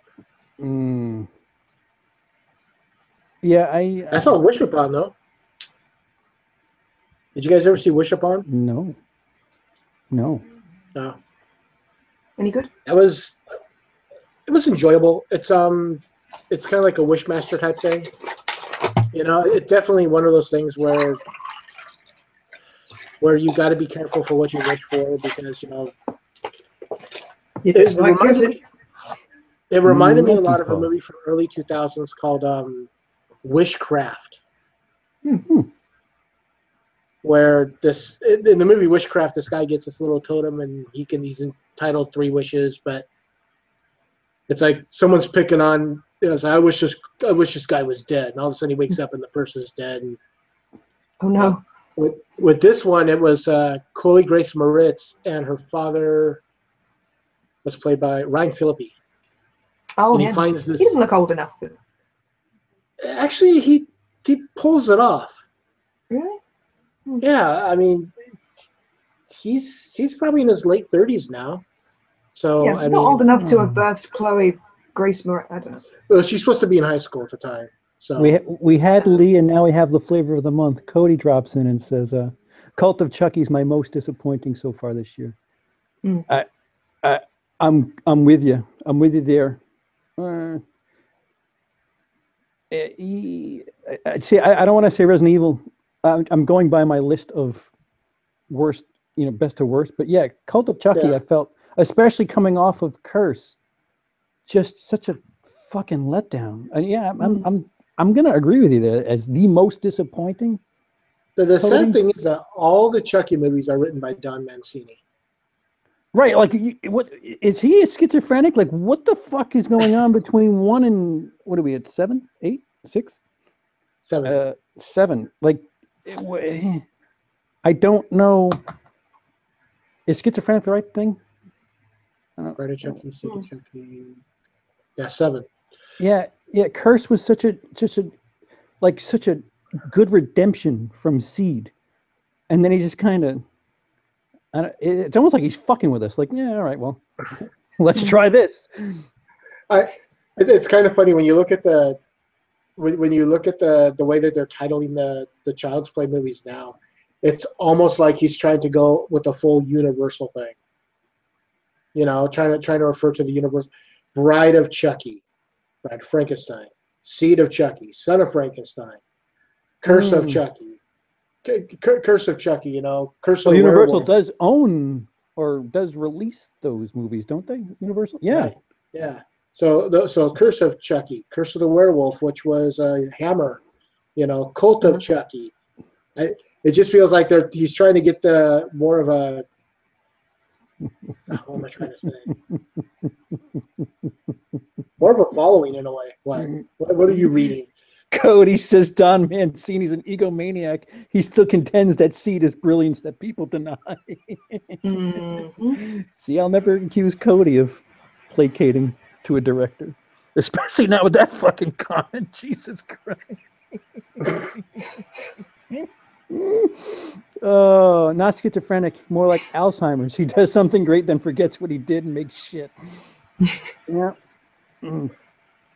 Yeah, I saw Wish Upon though. Did you guys ever see Wish Upon? No. No. Any good? It was enjoyable. It's kind of like a Wishmaster type thing. You know, it's definitely one of those things where you got to be careful for what you wish for, because you know it reminded me a lot of a movie from early 2000s called Wishcraft. Where in the movie Wishcraft, this guy gets this little totem and he's entitled 3 wishes, but it's like someone's picking on, you know, so I wish this guy was dead, and all of a sudden he wakes up and the person's dead. And oh no. With this one, it was Chloe Grace Moretz, and her father was played by Ryan Phillippe. Oh, and yeah. He doesn't look old enough. Actually, he pulls it off. Really? Yeah, I mean, he's probably in his late 30s now. So yeah, not old enough to have birthed Chloe Grace Moretz. I don't know. Well, she's supposed to be in high school at the time. So we had Lee, and now we have the flavor of the month. Cody drops in and says, "Cult of Chucky's my most disappointing so far this year." I'm with you. I'm with you there. See, I don't want to say Resident Evil. I'm going by my list of worst, you know, best to worst. But yeah, Cult of Chucky, I felt, especially coming off of Curse, just such a fucking letdown. And yeah, I'm gonna agree with you there as the most disappointing. The sad thing is that all the Chucky movies are written by Don Mancini. Right, like, what is he a schizophrenic? Like, what the fuck is going on between 1 and what are we at 7, 8, 6, 7? 7. Like, I don't know. Is schizophrenic the right thing? Bride of Chucky, City Chucky. Yeah, 7. Yeah. Curse was such a good redemption from Seed, and then he just kind of. It's almost like he's fucking with us. Like, yeah, all right, well, let's try this. It's kind of funny when you look at the way that they're titling the Child's Play movies now. It's almost like he's trying to go with a full Universal thing. You know, trying to refer to the universe. Bride of Chucky, Bride of Frankenstein, Seed of Chucky, Son of Frankenstein, Curse of Chucky. Curse of Chucky, you know. Curse of Well, the Universal Werewolf. does own or does release those movies, don't they? Universal? Yeah. Right. Yeah. So Curse of Chucky, Curse of the Werewolf, which was Hammer, you know, Cult of Chucky. It just feels like he's trying to get the more of a what am I trying to say? More of a following in a way. What are you reading? Cody says Don Mancini's an egomaniac. He still contends that seed is brilliance that people deny. See, I'll never accuse Cody of placating to a director, especially not with that fucking comment. Jesus Christ. Oh, not schizophrenic, more like Alzheimer's. He does something great, then forgets what he did and makes shit. Yeah.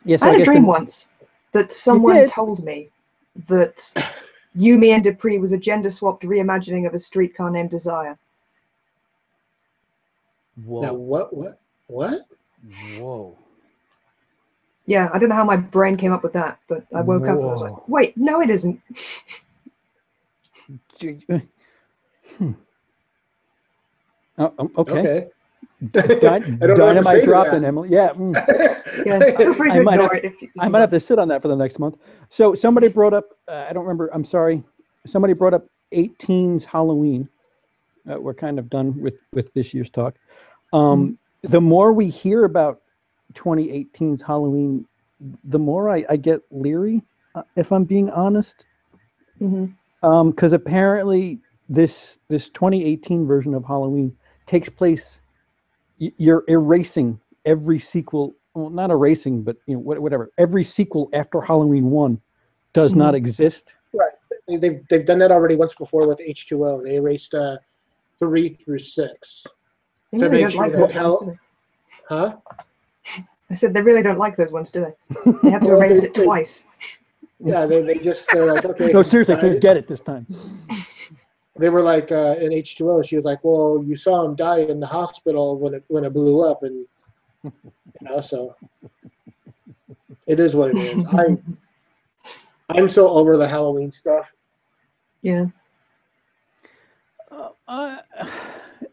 Yes, I had a dream once that someone told me that You, Me, and Dupree was a gender-swapped reimagining of A Streetcar Named Desire. Whoa. Now, what? Whoa. Yeah, I don't know how my brain came up with that, but I woke up and I was like, wait, no, it isn't. Okay. Dynamite dropping, Emily. Yeah. Yeah, feel free to ignore it if you might have to sit on that for the next month. So somebody brought up, I don't remember, I'm sorry. Somebody brought up 18's Halloween. We're kind of done with this year's talk. The more we hear about 2018's Halloween, the more I get leery, if I'm being honest. Because apparently this 2018 version of Halloween takes place, you're erasing every sequel, well, not erasing, but you know, whatever. Every sequel after Halloween 1 does not exist. Right. They've done that already once before with H2O. They erased 3 through 6. They really don't like those ones, do they? Huh? I said they really don't like those ones, do they? They have to erase it twice. Yeah, they're like, okay. No, seriously, forget it this time. They were like in H2O. She was like, "Well, you saw him die in the hospital when it blew up, and you know, so it is what it is." I'm so over the Halloween stuff. Yeah.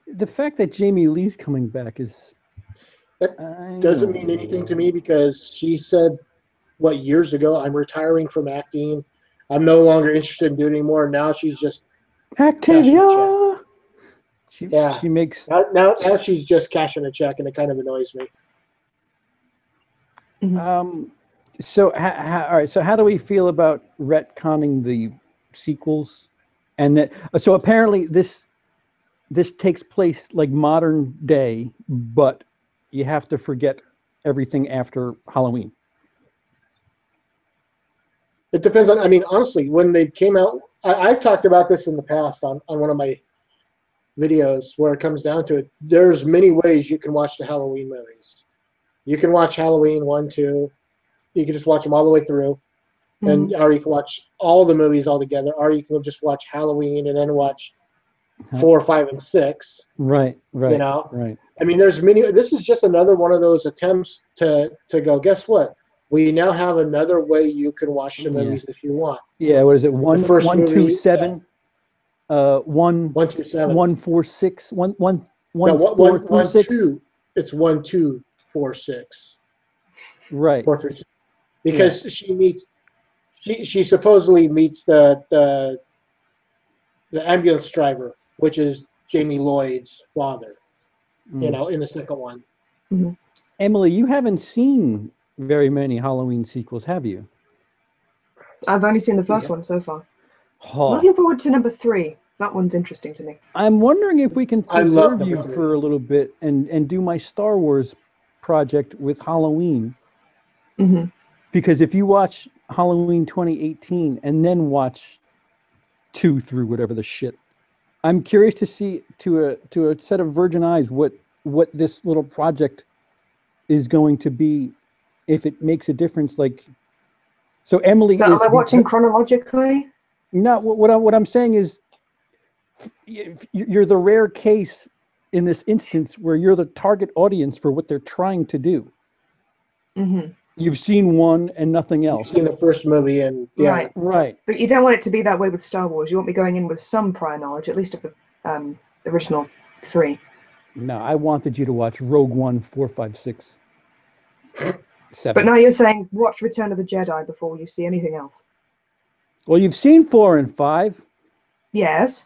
The fact that Jamie Lee's coming back doesn't mean anything to me because she said, what, years ago, I'm retiring from acting. I'm no longer interested in doing it anymore. Now she's just Activia. She makes now she's just cashing a check, and it kind of annoys me. So all right. So how do we feel about retconning the sequels? And that so apparently this takes place like modern day, but you have to forget everything after Halloween. It depends on. I mean, honestly, when they came out, I've talked about this in the past on one of my videos. Where it comes down to it, there's many ways you can watch the Halloween movies. You can watch Halloween 1, 2. You can just watch them all the way through, or you can watch all the movies all together, or you can just watch Halloween and then watch 4, 5, and 6. Right. You know. Right. I mean, there's many. This is just another one of those attempts to go. Guess what? We now have another way you can watch the movies if you want. Yeah, what is it? 1, The first 1, movie, 2, 7. 1 through 7. 1, 4, 6. 1, 1, 1, No, 4 through 6. 2. It's 1, 2, 4, 6. Right. 4 through 6. Because she supposedly meets the ambulance driver, which is Jamie Lloyd's father. You know, in the second one. Emily, you haven't seen very many Halloween sequels, have you? I've only seen the first one so far. Oh. Looking forward to number 3. That one's interesting to me. I'm wondering if we can preserve you for a little bit and do my Star Wars project with Halloween. Because if you watch Halloween 2018 and then watch 2 through whatever the shit, I'm curious to see to a set of virgin eyes what this little project is going to be, if it makes a difference. Like, so Emily, so am I watching chronologically? No, what I'm saying is, you're the rare case in this instance where you're the target audience for what they're trying to do. You've seen one and nothing else. You've seen the first movie, and yeah, Right. But you don't want it to be that way with Star Wars. You want me going in with some prior knowledge, at least of the original 3. No, I wanted you to watch Rogue One, 4, 5, 6, 7. But now you're saying watch Return of the Jedi before you see anything else. Well, you've seen 4 and 5. Yes.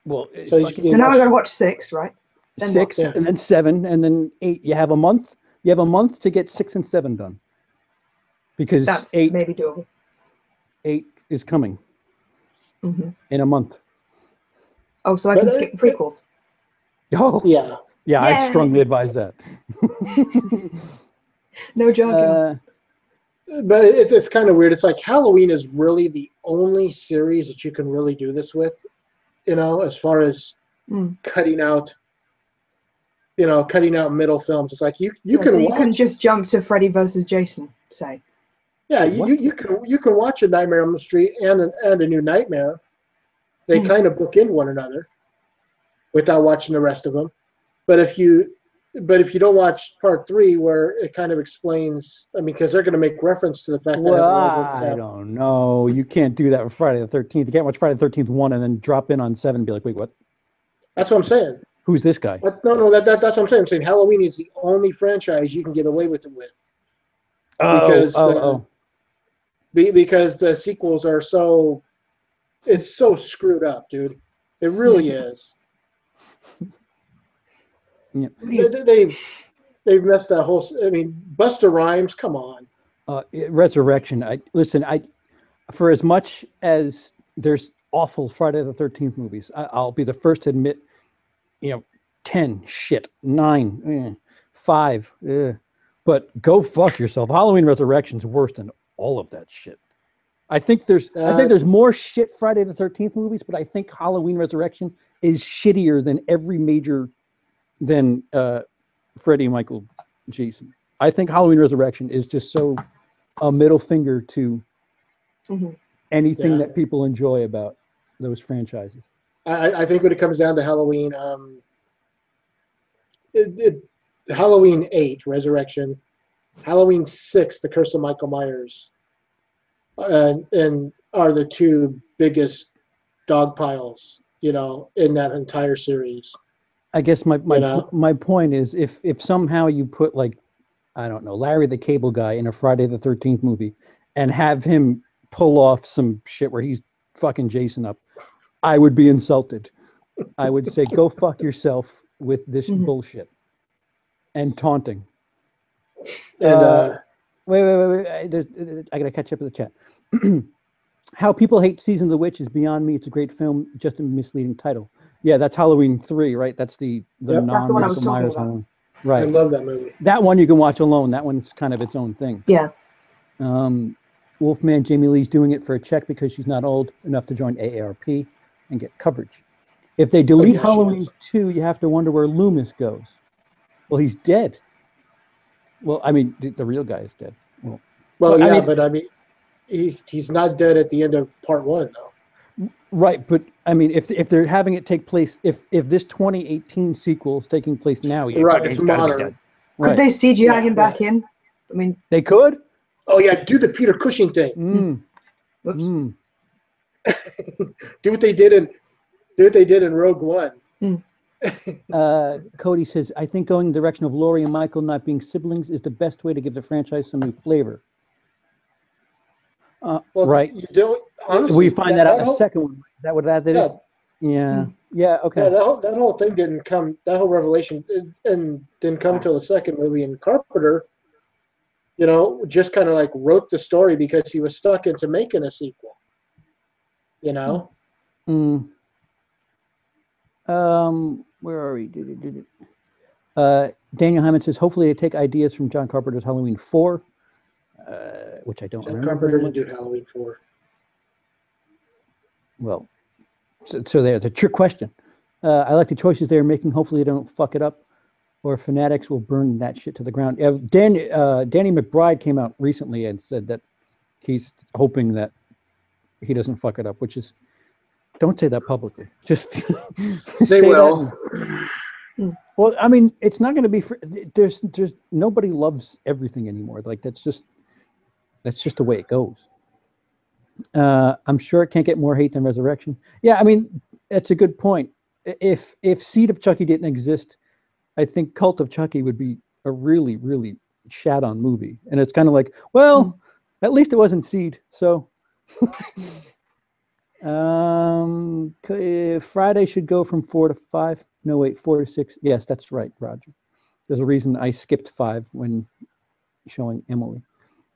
Well, so now I got to watch 6, right? Then 6, and then 7, and then 8. You have a month. You have a month to get 6 and 7 done. Because that's 8 maybe doable. 8 is coming in a month. Oh, so I can skip the prequels. Oh yeah. Yeah, I'd strongly advise that. No jargon. But it's kind of weird. It's like Halloween is really the only series that you can really do this with, as far as cutting out middle films. It's like you can so you watch, can just jump to Freddy versus Jason, say. Yeah, you can watch a Nightmare on the Street and a New Nightmare. They kind of bookend one another without watching the rest of them. But if you don't watch part 3, where it kind of explains, because they're going to make reference to the fact that I don't know. You can't do that with Friday the 13th. You can't watch Friday the 13th 1 and then drop in on 7 and be like, wait, what? That's what I'm saying. Who's this guy? No, that's what I'm saying. I'm saying Halloween is the only franchise you can get away with it with. Because the sequels are it's so screwed up, dude. It really is. Yeah. They've messed that whole. Busta Rhymes. Come on. Resurrection. For as much as there's awful Friday the 13th movies, I'll be the first to admit, 10 shit, 9, 5, but go fuck yourself. Halloween Resurrection's worse than all of that shit. I think there's more shit Friday the 13th movies, but I think Halloween Resurrection is shittier than every major than Freddy, Michael, Jason. I think Halloween Resurrection is just so a middle finger to anything that people enjoy about those franchises. I think when it comes down to Halloween, Halloween 8, Resurrection, Halloween 6, The Curse of Michael Myers, and are the 2 biggest dog piles, in that entire series. I guess my point is if somehow you put, like, I don't know, Larry the Cable Guy in a Friday the 13th movie and have him pull off some shit where he's fucking Jason up, I would be insulted. I would say, go fuck yourself with this bullshit and taunting. And wait. I gotta catch up with the chat. How people hate Season of the Witch is beyond me. It's a great film, just a misleading title. Yeah, that's Halloween 3, right? That's the non-Michael Myers Halloween. Right. I love that movie. That one you can watch alone. That one's kind of its own thing. Yeah. Wolfman Jamie Lee's doing it for a check because she's not old enough to join AARP and get coverage. If they delete Halloween 2, you have to wonder where Loomis goes. Well, he's dead. Well, the real guy is dead. He's not dead at the end of part 1, though. Right, but if they're having it take place, if this 2018 sequel is taking place now, it's modern. Could they CGI him back in? They could. Oh yeah, do the Peter Cushing thing. Do what they did in Rogue One. Cody says, I think going the direction of Laurie and Michael not being siblings is the best way to give the franchise some new flavor. Right. You don't. Honestly, we find that out in the second one. Is that what that is? Yeah. Yeah. Okay. Yeah, that whole thing didn't come. That whole revelation didn't come till the second movie. And Carpenter, just kind of like wrote the story because he was stuck into making a sequel. Where are we? Daniel Hammond says, hopefully they take ideas from John Carpenter's Halloween 4, which I don't remember. Carpenter didn't do Halloween 4. Well, so there's a trick question. I like the choices they're making. Hopefully they don't fuck it up, or fanatics will burn that shit to the ground. Danny McBride came out recently and said that he's hoping that he doesn't fuck it up, which is, don't say that publicly. Just they will. Well, I mean, it's not going to be. There's nobody loves everything anymore. Like that's just the way it goes. I'm sure it can't get more hate than Resurrection. Yeah, I mean, that's a good point. If Seed of Chucky didn't exist, I think Cult of Chucky would be a really, really shat on movie. And it's kind of like, well, at least it wasn't Seed. So Friday should go from 4 to 5. No, wait, 4 to 6. Yes, that's right, Roger. There's a reason I skipped 5 when showing Emily.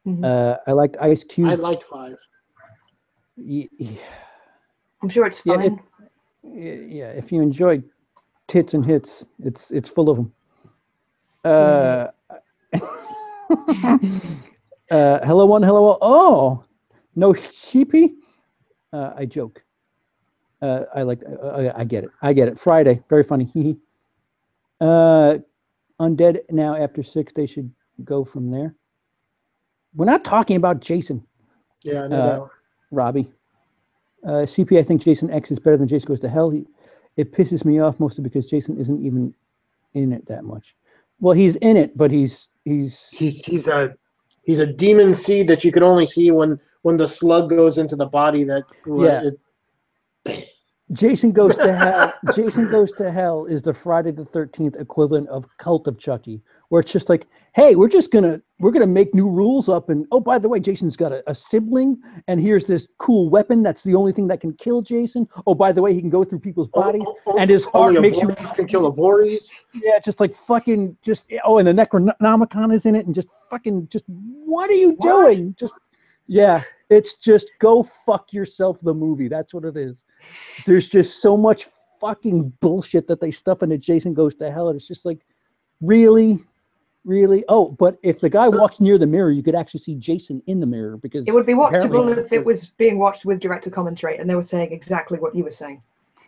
I liked Ice Cube. I liked 5. I'm sure it's fine. Yeah, if you enjoy tits and hits, it's full of them. Hello one, hello all. Oh, no sheepy. I joke. I get it. I get it. Friday, very funny. Undead now after 6. They should go from there. We're not talking about Jason. Yeah, no doubt. Robbie. CP, I think Jason X is better than Jason Goes to Hell. It pisses me off mostly because Jason isn't even in it that much. Well, he's in it, but he's a demon seed that you can only see when the slug goes into the body. Jason Goes to Hell. Jason Goes to Hell is the Friday the 13th equivalent of Cult of Chucky, where it's just like, hey, we're gonna make new rules up, and oh, by the way, Jason's got a sibling, and here's this cool weapon that's the only thing that can kill Jason. Oh, by the way, he can go through people's bodies, and his heart makes you can kill a Voorhees. Yeah, just like fucking just and the Necronomicon is in it, and just what are you doing? It's just go fuck yourself, the movie. That's what it is. There's just so much fucking bullshit that they stuff into Jason Goes to Hell. And it's just like, really? Oh, but if the guy walks near the mirror, you could actually see Jason in the mirror, because it would be watchable if it was being watched with director commentary and they were saying exactly what you were saying.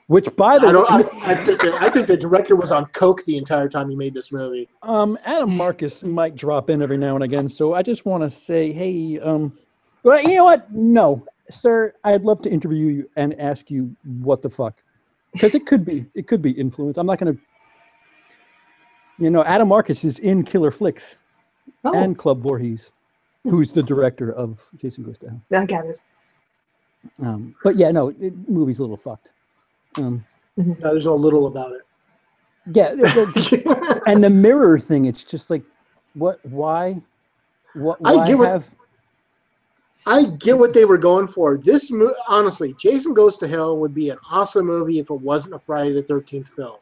Which, by the way, I think the director was on coke the entire time he made this movie. Adam Marcus might drop in every now and again, so I just want to say, hey, well, you know what? No, sir, I'd love to interview you and ask you what the fuck, because it could be influence. I'm not going to, Adam Marcus is in Killer Flicks and Club Voorhees, who's the director of Jason Goes to Hell. I got it. But yeah, no, movie's a little fucked. No, there's no little about it. Yeah, and the mirror thing, it's just like, why I get what they were going for. Honestly, Jason Goes to Hell would be an awesome movie if it wasn't a Friday the 13th film.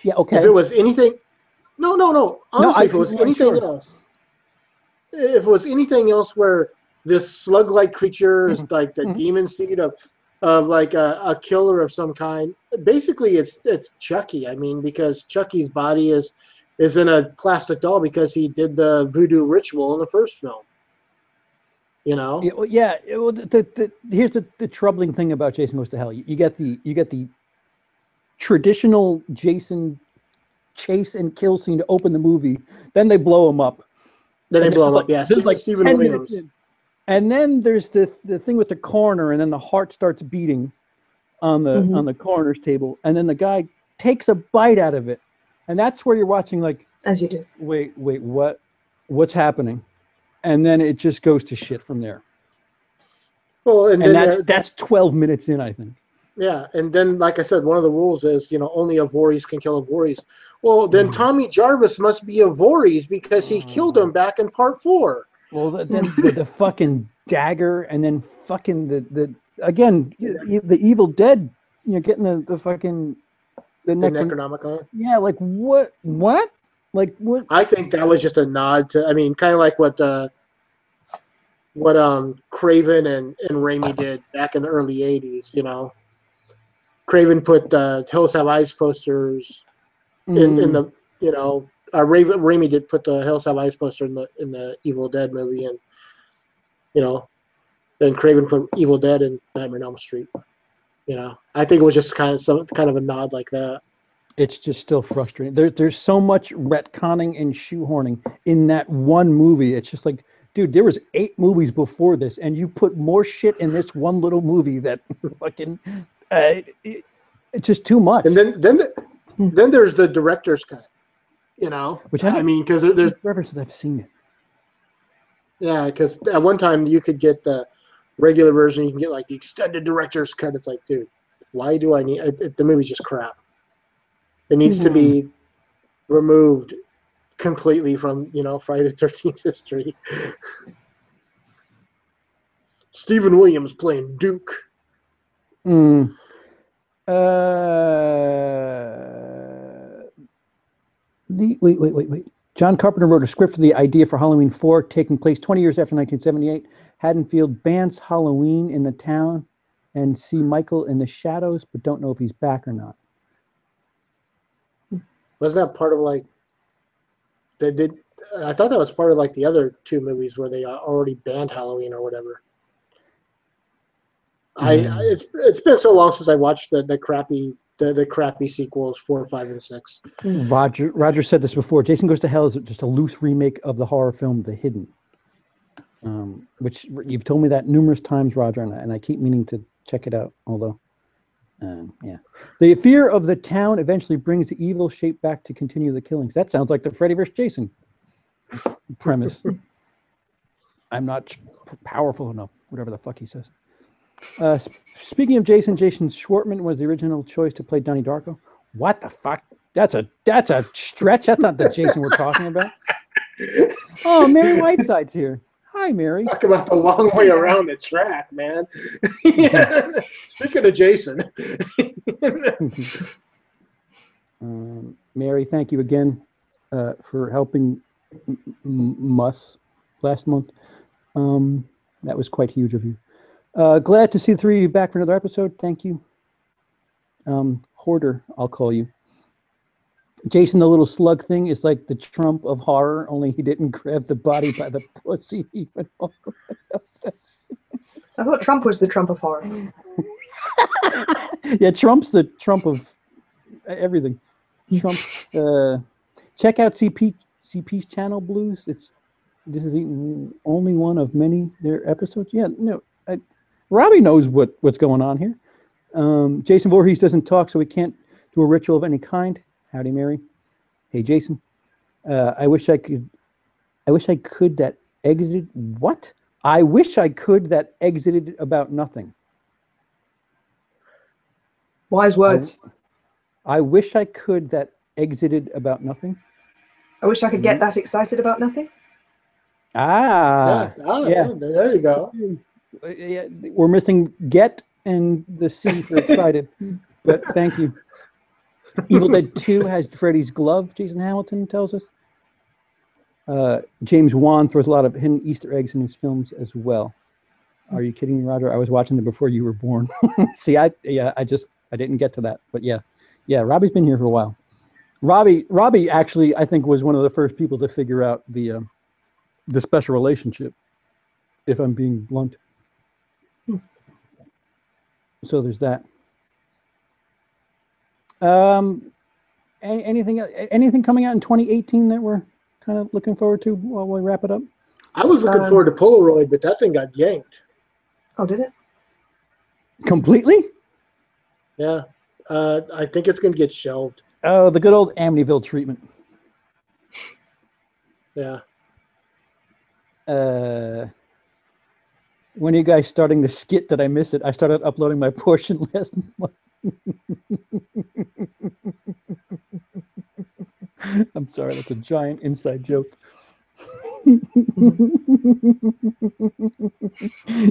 Yeah, okay. If it was anything, no. Honestly, if it was anything else, if it was anything else where this slug-like creature is like the demon seed of like a killer of some kind, basically it's Chucky. I mean, because Chucky's body is in a plastic doll because he did the voodoo ritual in the first film. Yeah. Here's the troubling thing about Jason Goes to Hell. You get the traditional Jason chase and kill scene to open the movie. Then they blow him up. Yeah. There's like Stephen 10 Williams. minutes in. And then there's the thing with the coroner, and then the heart starts beating on the coroner's table, and then the guy takes a bite out of it, and that's where you're watching like, as you do. Wait, what's happening? And then it just goes to shit from there. Well, and that's 12 minutes in, I think. Yeah, and then, like I said, one of the rules is, only a Voorhees can kill a Voorhees. Well, then Tommy Jarvis must be a Voorhees because he killed him back in part 4. Well, then the fucking dagger, and then fucking the Evil Dead, getting the fucking the Necronomicon. Yeah, like what? Like what? I think that was just a nod to. I mean, kind of like what Craven and Raimi did back in the early '80s. Craven put Hills Have Eyes posters in the Raimi did put the Hills Have Eyes poster in the Evil Dead movie, and then Craven put Evil Dead in Nightmare on Elm Street. I think it was just kind of a nod like that. It's just still frustrating. There's so much retconning and shoehorning in that one movie. It's just like, dude, there was 8 movies before this, and you put more shit in this one little movie that fucking It's just too much. And then there's the director's cut. You know, which I mean, because there's references I've seen it. Yeah, because at one time you could get the regular version, you can get like the extended director's cut. It's like, dude, why do I need the movie's just crap. It needs to be removed completely from, Friday the 13th history. Stephen Williams playing Duke. Wait. John Carpenter wrote a script for the idea for Halloween 4, taking place 20 years after 1978. Haddonfield bans Halloween in the town and see Michael in the shadows, but don't know if he's back or not. Wasn't that part of like they did? I thought that was part of like the other two movies where they already banned Halloween or whatever. It's been so long since I watched the crappy sequels 4, 5, and 6. Roger said this before. Jason Goes to Hell is just a loose remake of the horror film The Hidden, which you've told me that numerous times, Roger, and I keep meaning to check it out. Although, the fear of the town eventually brings the evil shape back to continue the killings. That sounds like the Freddy vs. Jason premise. I'm not powerful enough. Whatever the fuck he says. Speaking of Jason Schwartzman was the original choice to play Donnie Darko. What the fuck? That's a stretch. That's not the Jason we're talking about. Oh, Mary Whiteside's here. Hi, Mary. Talk about the long way around the track, man. Speaking of Jason. Mary, thank you again for helping us last month. That was quite huge of you. Glad to see the three of you back for another episode. Thank you. Hoarder, I'll call you. Jason, the little slug thing is like the Trump of horror, only he didn't grab the body by the pussy. He went all the way up there. I thought Trump was the Trump of horror. Yeah, Trump's the Trump of everything. Trump. Check out CP's channel, Blues. This is the only one of many their episodes. Yeah, no. Robbie knows what's going on here. Jason Voorhees doesn't talk, so we can't do a ritual of any kind. Howdy, Mary. Hey, Jason. I wish I could that exited. What? I wish I could that exited about nothing. Wise words. I wish I could that exited about nothing. I wish I could get that excited about nothing. Yeah. There you go. Yeah, we're missing get and the C for excited, but thank you. Evil Dead 2 has Freddy's glove, Jason Hamilton tells us. James Wan throws a lot of hidden Easter eggs in his films as well. Are you kidding me, Roger? I was watching them before you were born. See, I didn't get to that, but yeah, Robbie's been here for a while. Robbie actually, I think, was one of the first people to figure out the special relationship, if I'm being blunt. So there's that. Anything coming out in 2018 that we're kind of looking forward to while we wrap it up? I was looking forward to Polaroid, but that thing got yanked. Oh, did it? Completely? Yeah. I think it's going to get shelved. Oh, the good old Amityville treatment. Yeah. When are you guys starting the skit? Did I miss it? I started uploading my portion last month. I'm sorry, that's a giant inside joke.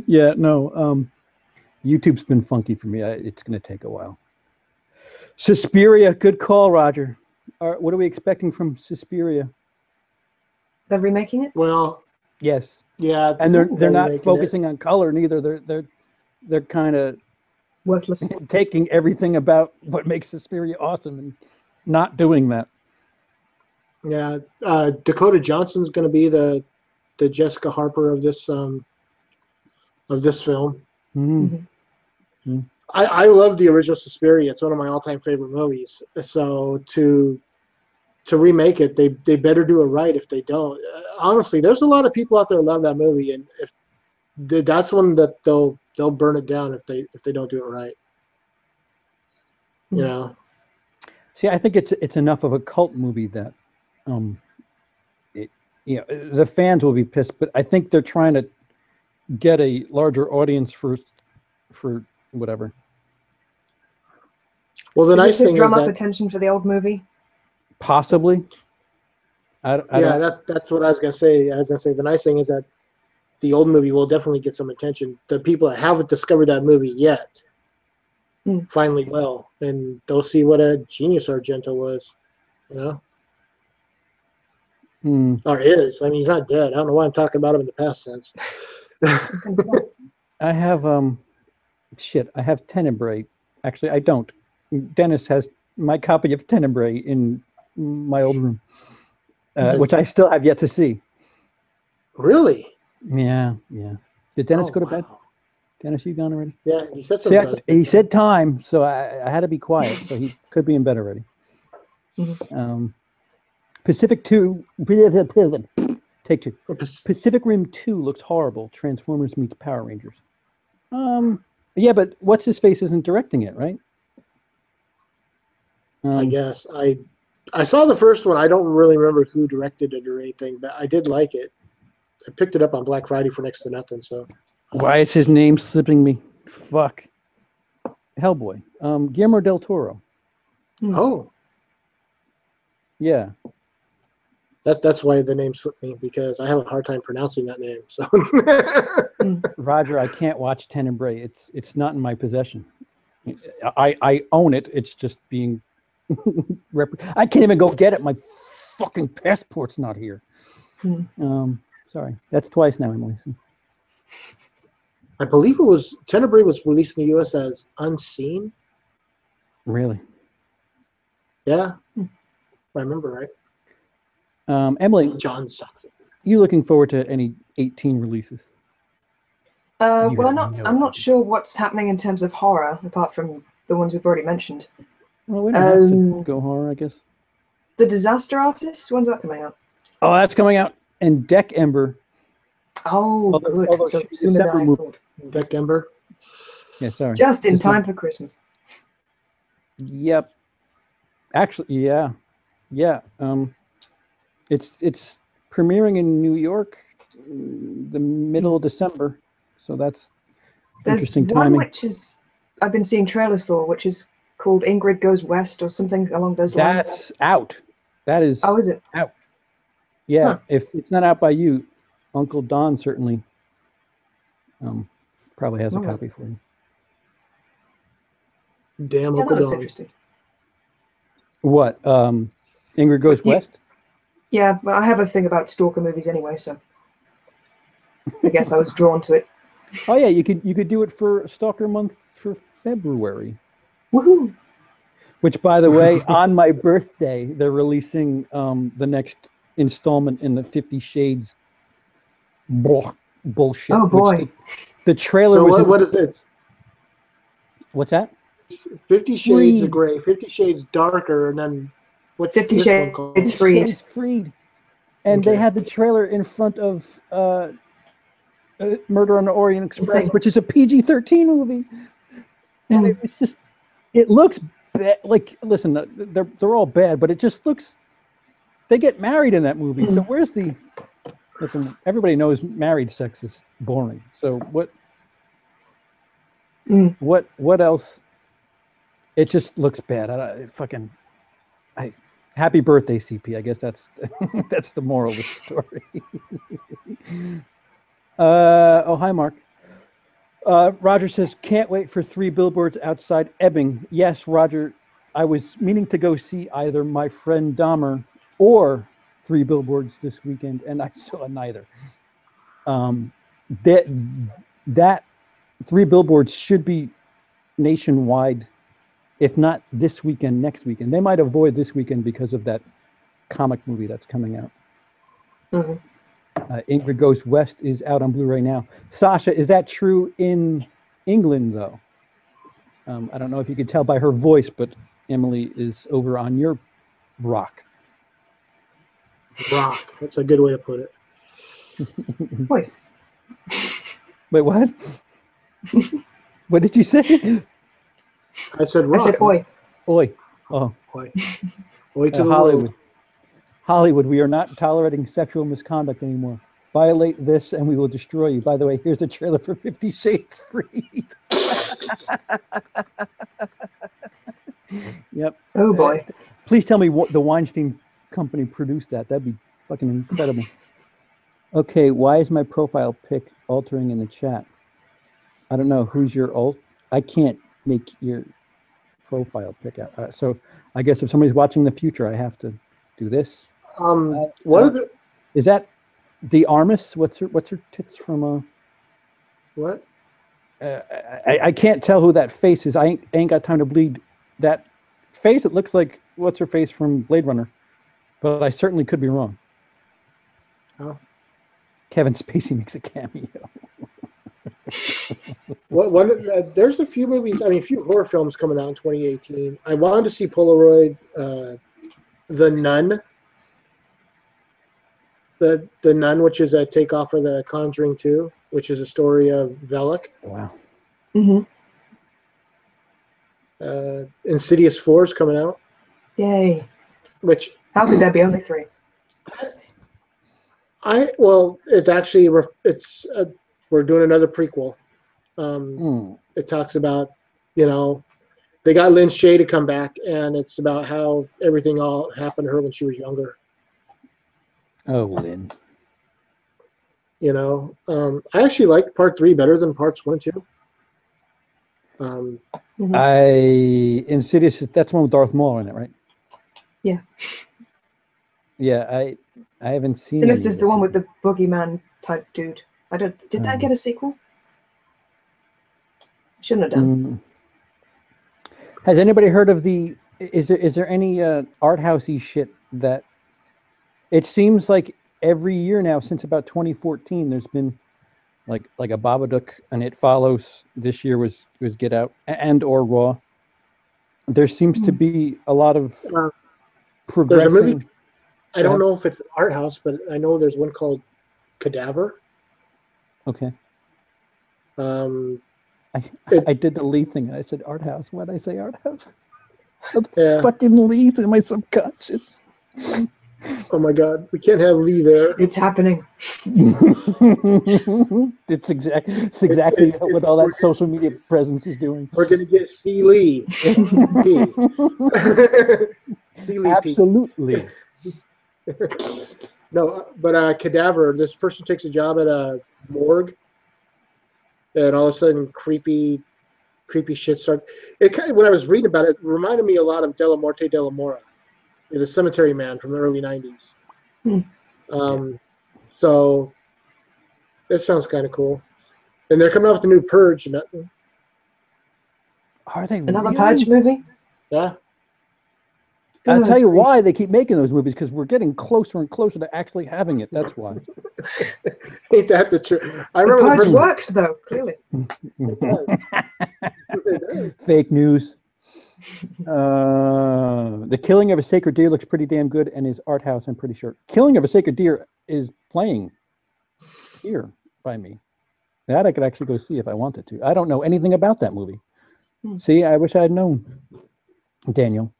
Yeah, no. YouTube's been funky for me. It's going to take a while. Suspiria, good call, Roger. What are we expecting from Suspiria? They're remaking it? Well, yes. Yeah, and they're not focusing on color neither. They're kind of worthless, taking everything about what makes Suspiria awesome and not doing that. Yeah, Dakota Johnson's going to be the Jessica Harper of this film. Mm-hmm. I love the original Suspiria. It's one of my all-time favorite movies. So to remake it, they better do it right. If they don't, honestly, there's a lot of people out there who love that movie, and if that's one that they'll burn it down if they don't do it right. You know. See, I think it's enough of a cult movie that, the fans will be pissed, but I think they're trying to get a larger audience for whatever. Well, the nice to thing drum is up that attention for the old movie. Possibly. that's what I was gonna say. As I say, the nice thing is that the old movie will definitely get some attention. The people that haven't discovered that movie yet finally will, and they'll see what a genius Argento was, you know, or is. I mean, he's not dead. I don't know why I'm talking about him in the past tense. I have I have Tenebrae. Actually, I don't. Dennis has my copy of Tenebrae in my old room, which I still have yet to see. Really? Yeah. Did Dennis go to bed? Dennis, you gone already? Yeah, he said something. He said time, so I had to be quiet. So he could be in bed already. Pacific 2, take 2. Pacific Rim 2 looks horrible. Transformers meets Power Rangers. Yeah, but what's his face isn't directing it, right? I guess I saw the first one. I don't really remember who directed it or anything, but I did like it. I picked it up on Black Friday for next to nothing. So why is his name slipping me? Fuck. Hellboy. Guillermo del Toro. Oh. Yeah. That's why the name slipped me, because I have a hard time pronouncing that name. So Roger, I can't watch Tenebrae. It's not in my possession. I own it. It's just being I can't even go get it. My fucking passport's not here. Sorry. That's twice now, Emily. I believe it was Tenebrae was released in the US as Unseen. Really? Yeah. If I remember right. Emily, John Saxon. You looking forward to any 18 releases? Well, I'm not sure what's happening in terms of horror, apart from the ones we've already mentioned. Well, we don't have to go horror, I guess. The Disaster Artist? When's that coming out? Oh, that's coming out. And Deck Ember. Oh, good. So sooner than I thought. Deck Ember? Yeah, sorry. Just in time for Christmas. Yep. Actually, yeah. Yeah. It's premiering in New York the middle of December. So that's interesting timing. One which is I've been seeing trailers for, which is called Ingrid Goes West or something along those lines. That's out. That is. Oh, is it out? Yeah. If it's not out by you, Uncle Don certainly probably has a copy for you. Damn, yeah, Uncle that looks Don. interesting. What? Ingrid Goes West? Yeah, well, I have a thing about stalker movies anyway, so I guess I was drawn to it. Oh yeah, you could do it for Stalker Month for February. Woohoo! Which, by the way, on my birthday, they're releasing the next installment in the 50 Shades bullshit. Oh boy! The trailer so was. What is it? What's that? 50 Shades of Grey, 50 Shades Darker, and then what's 50 this Shades one called? It's Freed. Shades Freed. And they had the trailer in front of Murder on the Orient Express, which is a PG-13 movie. And it was just, it looks bad. Like, listen, they're all bad, but it just looks, they get married in that movie. So where's the, listen, everybody knows married sex is boring. So what else? It just looks bad. Happy birthday, CP. I guess that's that's the moral of the story. Oh, hi, Mark. Roger says, can't wait for 3 Billboards Outside Ebbing. Yes, Roger, I was meaning to go see either My Friend Dahmer or 3 Billboards this weekend, and I saw neither. That 3 Billboards should be nationwide, if not this weekend, next weekend. They might avoid this weekend because of that comic movie that's coming out. Ingrid Goes West is out on Blu-ray now. Sasha, is that true in England, though? I don't know if you could tell by her voice, but Emily is over on your rock. Rock. That's a good way to put it. Wait, what? What did you say? I said rock. I said oi. Oi. Oh, Oi, oi to the Hollywood. world. Hollywood, we are not tolerating sexual misconduct anymore. Violate this and we will destroy you. By the way, here's the trailer for 50 Shades Freed. Yep. Oh boy. Please tell me what the Weinstein Company produced that. That'd be fucking incredible. Okay, why is my profile pic altering in the chat? I don't know. Who's your alt? I can't make your profile pic out. So I guess if somebody's watching the future, I have to do this. What are the? Is that the Armis? What's her tits from? What? I can't tell who that face is. I ain't got time to bleed that face. It looks like what's her face from Blade Runner, but I certainly could be wrong. Oh. Kevin Spacey makes a cameo. There's a few movies. I mean, a few horror films coming out in 2018. I wanted to see Polaroid, The Nun. The Nun, which is a takeoff of The Conjuring 2, which is a story of Velek. Wow. Mm-hmm. Insidious 4 is coming out. Yay. Which how could there be only 3? It's actually we're doing another prequel. It talks about, they got Lynn Shay to come back, and it's about how everything all happened to her when she was younger. Oh, Lynn. I actually like part 3 better than parts 1 and 2. Insidious, that's one with Darth Maul in it, right? Yeah. Yeah, I haven't seen. Sinister's the one with the boogeyman type dude. Did that get a sequel? Shouldn't have done. Has anybody heard of the? Is there any art housey shit that? It seems like every year now since about 2014, there's been like a Babadook, and It Follows. This year was Get Out and or Raw. There seems to be a lot of progressing. There's a movie. I don't know if it's art house, but I know there's one called Cadaver. Okay. I did the Lee thing. I said art house. Why did I say art house? Fucking Lee's in my subconscious. Oh my God, we can't have Lee there. It's happening. It's exactly what all that social media presence is doing. We're gonna get C. Lee. C. Lee. Absolutely. No, but Cadaver. This person takes a job at a morgue, and all of a sudden, creepy shit starts. When I was reading about it, reminded me a lot of De La Morte de la Mora, the Cemetery Man from the early '90s. So that sounds kind of cool. And they're coming out with a new Purge. Are they another really? Purge movie? Yeah. I'll tell you why they keep making those movies, because we're getting closer and closer to actually having it. That's why. Ain't that the truth? I The remember Purge works, though, clearly. Fake news. The Killing of a Sacred Deer looks pretty damn good and is art house, I'm pretty sure. Killing of a Sacred Deer is playing here by me. That I could actually go see if I wanted to. I don't know anything about that movie. See, I wish I had known. Daniel.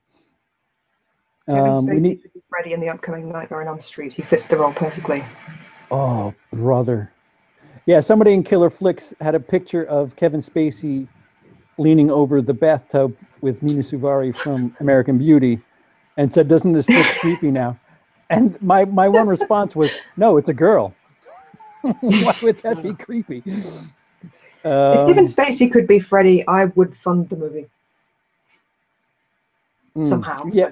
Kevin Spacey could be Freddy in the upcoming Nightmare on Elm Street. He fits the role perfectly. Oh, brother. Yeah, somebody in Killer Flicks had a picture of Kevin Spacey leaning over the bathtub with Nina Suvari from American Beauty and said, "Doesn't this look creepy now?" And my one response was, "No, it's a girl." Why would that be creepy? If Kevin Spacey could be Freddy, I would fund the movie. Somehow. Yeah,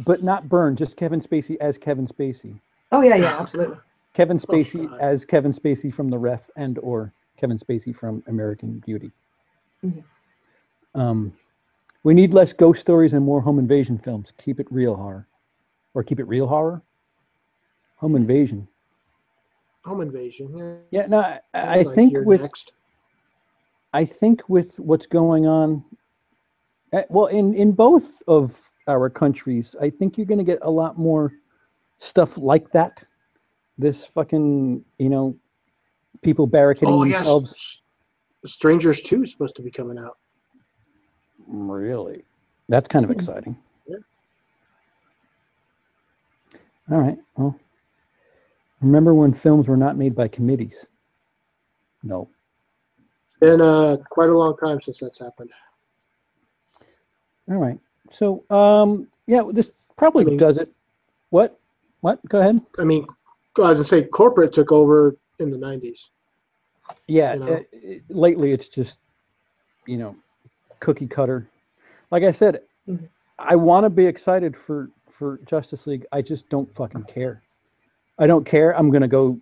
but not Byrne, just Kevin Spacey as Kevin Spacey. Oh, yeah, absolutely. Kevin Spacey as Kevin Spacey from The Ref and or Kevin Spacey from American Beauty. We need less ghost stories and more home invasion films. Keep it real horror. Or keep it real horror? Home invasion. Home invasion. Yeah, no, I think with what's going on, well, in both of our countries, I think you're going to get a lot more stuff like that. This fucking, people barricading themselves. Yes. Strangers 2 is supposed to be coming out. Really? That's kind of exciting. Yeah. All right. Well, remember when films were not made by committees? No. Been quite a long time since that's happened. All right. So, yeah, this probably does it. What? Go ahead. I mean, as I say, corporate took over in the 90s. Yeah. You know? Lately, it's just, cookie cutter. Like I said, I want to be excited for Justice League. I just don't fucking care. I don't care. I'm gonna go